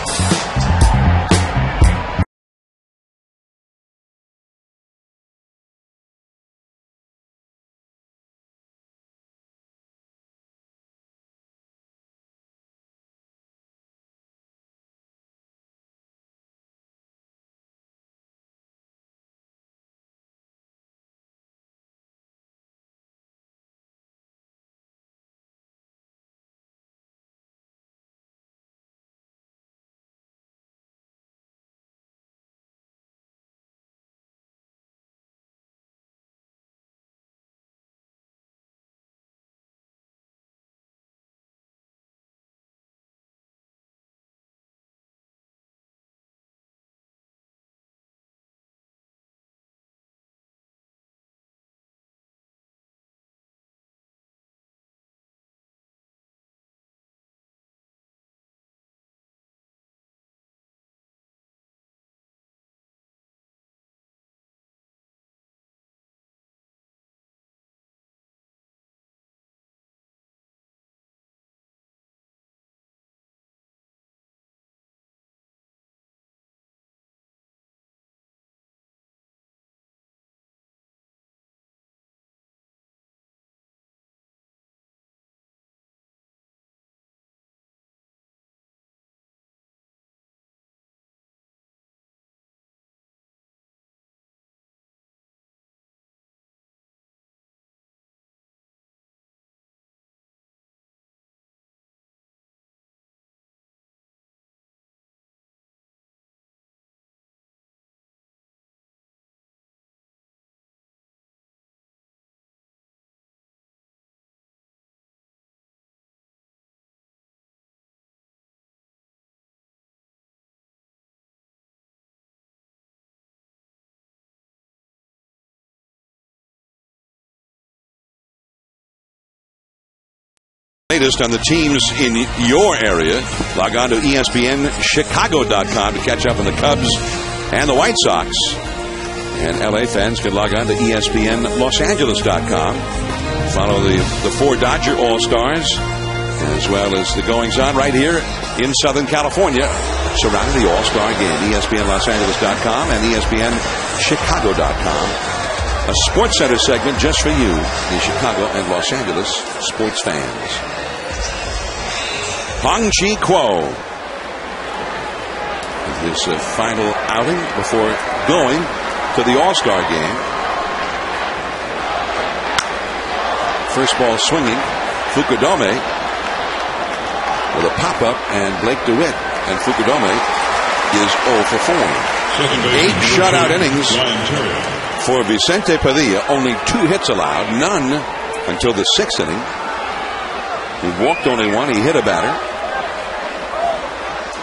Latest on the teams in your area. Log on to ESPNChicago.com to catch up on the Cubs and the White Sox. And LA fans can log on to ESPNLosAngeles.com. Follow the 4 Dodger All-Stars, as well as the goings-on right here in Southern California surrounding the All-Star game. ESPNLosAngeles.com and ESPNChicago.com. A Sports Center segment just for you, the Chicago and Los Angeles sports fans. Hong-Chi Kuo. His final outing before going to the All-Star game. First ball swinging. Fukudome with a pop-up, and Blake DeWitt. And Fukudome is 0 for 4. 8 shutout innings for Vicente Padilla. Only 2 hits allowed. None until the 6th inning. He walked only 1. He hit a batter.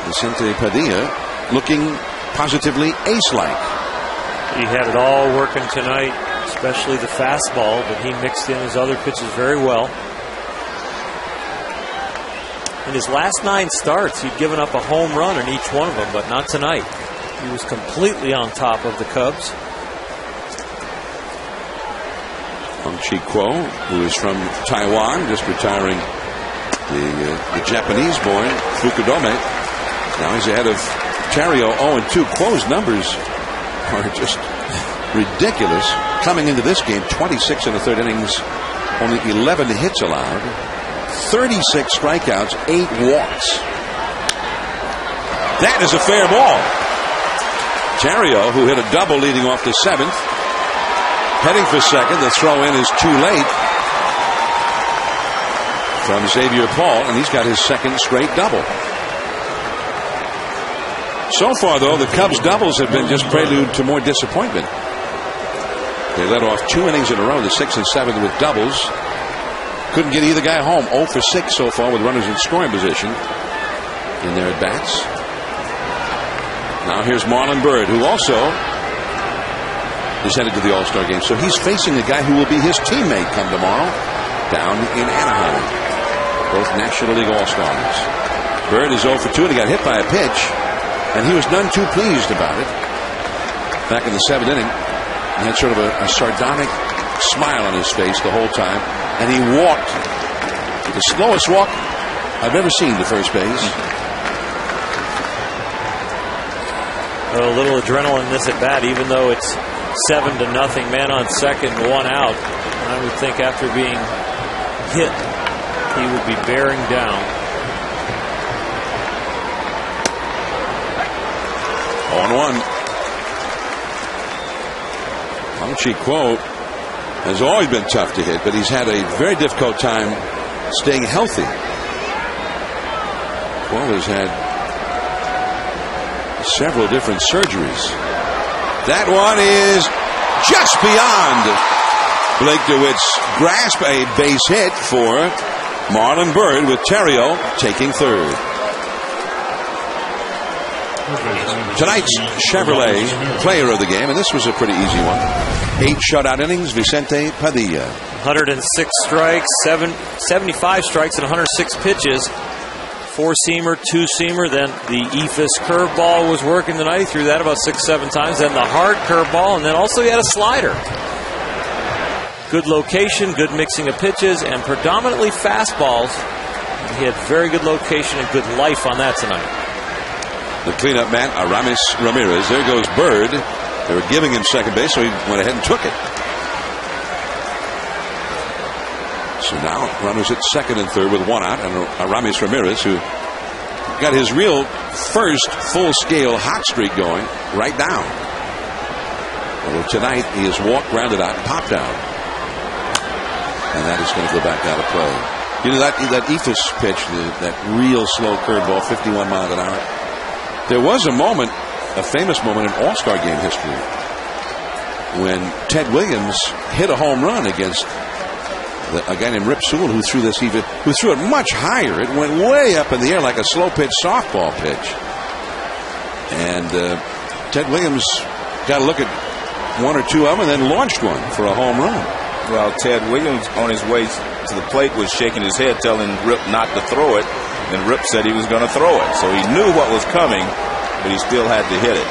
Vicente Padilla looking positively ace-like. He had it all working tonight, especially the fastball, but he mixed in his other pitches very well. In his last 9 starts, he'd given up a home run in each one of them, but not tonight. He was completely on top of the Cubs. Hong-Chi Kuo, who is from Taiwan, just retiring the Japanese-born Fukudome. Now he's ahead of Terrio 0-2. Kuo's numbers are just ridiculous. Coming into this game, 26 in the 3rd innings, only 11 hits allowed, 36 strikeouts, 8 walks. That is a fair ball. Terrio, who hit a double leading off the 7th, heading for second. The throw in is too late from Xavier Paul, and he's got his 2nd straight double. So far, though, the Cubs' doubles have been just prelude to more disappointment. They led off 2 innings in a row, the 6th and 7th, with doubles. Couldn't get either guy home. 0 for 6 so far with runners in scoring position in their at-bats. Now here's Marlon Byrd, who also is headed to the All-Star game. So he's facing the guy who will be his teammate come tomorrow down in Anaheim. Both National League All-Stars. Byrd is 0 for 2, and he got hit by a pitch, and he was none too pleased about it. Back in the 7th inning, he had sort of a sardonic smile on his face the whole time, and he walked the slowest walk I've ever seen to first base. A little adrenaline in this at bat, even though it's 7-0, man on second, 1 out. I would think after being hit, he would be bearing down. 0-1. Hong-Chi Kuo has always been tough to hit, but he's had a very difficult time staying healthy. Kuo has had several different surgeries. That one is just beyond Blake DeWitt's grasp. A base hit for Marlon Byrd, with Terrio taking 3rd. Tonight's Chevrolet player of the game, and this was a pretty easy one. 8 shutout innings, Vicente Padilla. 106 strikes, 75 strikes, and 106 pitches. 4-seamer, 2-seamer. Then the Ephus curveball was working tonight. He threw that about 6-7 times. Then the hard curveball, and then also he had a slider. Good location, good mixing of pitches, and predominantly fastballs. He had very good location and good life on that tonight. The cleanup man, Aramis Ramirez. There goes Byrd. They were giving him second base, so he went ahead and took it. So now runners at 2nd and 3rd with 1 out, and Aramis Ramirez, who got his real first full-scale hot streak going right now. Although tonight he has walked, grounded out, and popped out. And that is going to go back out of play. You know, that Ephus pitch, that real slow curveball, 51 miles an hour. There was a moment, a famous moment in All-Star game history, when Ted Williams hit a home run against a guy named Rip Sewell, who threw this even, who threw it much higher. It went way up in the air like a slow pitch softball pitch. And Ted Williams got a look at 1 or 2 of them and then launched one for a home run. Well, Ted Williams on his way to the plate was shaking his head, telling Rip not to throw it. And Rip said he was going to throw it. So he knew what was coming, but he still had to hit it.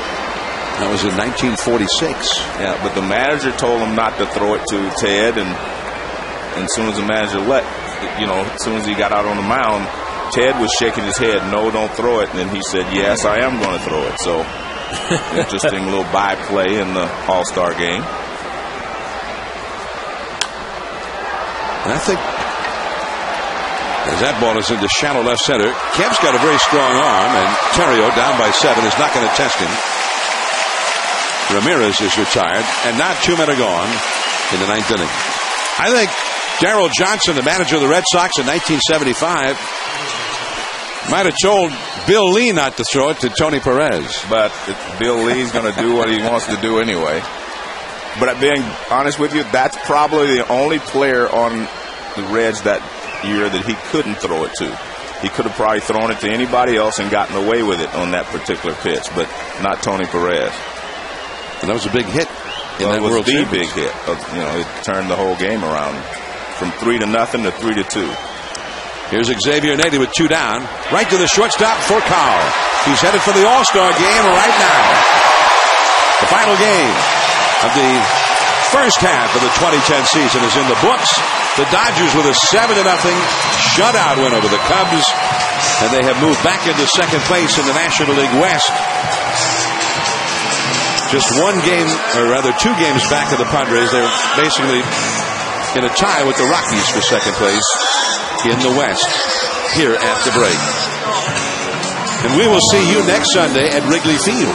That was in 1946. Yeah, but the manager told him not to throw it to Ted, and as soon as the manager as soon as he got out on the mound, Ted was shaking his head, no, don't throw it. And then he said, yes, I am going to throw it. So, interesting little by-play in the All-Star game. And I think as that ball is into shallow left center, Kemp's got a very strong arm, and Terrio, down by 7, is not going to test him. Ramirez is retired, and now 2 men are gone in the 9th inning. I think Darrell Johnson, the manager of the Red Sox in 1975, might have told Bill Lee not to throw it to Tony Perez. But Bill Lee's going to do what he wants to do anyway. But being honest with you, that's probably the only player on the Reds that year that he couldn't throw it to. He could have probably thrown it to anybody else and gotten away with it on that particular pitch, but not Tony Perez. And that was a big hit in that World Series. Big hit. It turned the whole game around from 3-0 to 3-2. Here's Xavier Nady with 2 down. Right to the shortstop for Carl. He's headed for the All-Star game right now. The final game of the first half of the 2010 season is in the books. The Dodgers with a 7-0 shutout win over the Cubs, and they have moved back into second place in the National League West. Just 1 game, or rather 2 games back of the Padres. They're basically in a tie with the Rockies for second place in the West here at the break. And we will see you next Sunday at Wrigley Field.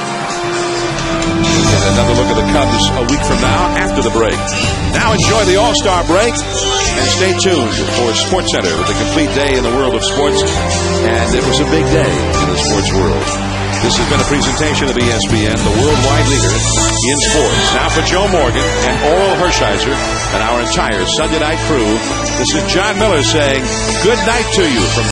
And another look at the Cubs a week from now after the break. Now enjoy the All-Star break and stay tuned for Sports Center with a complete day in the world of sports. And it was a big day in the sports world. This has been a presentation of ESPN, the worldwide leader in sports. Now for Joe Morgan and Oral Hershiser and our entire Sunday night crew, this is John Miller saying good night to you from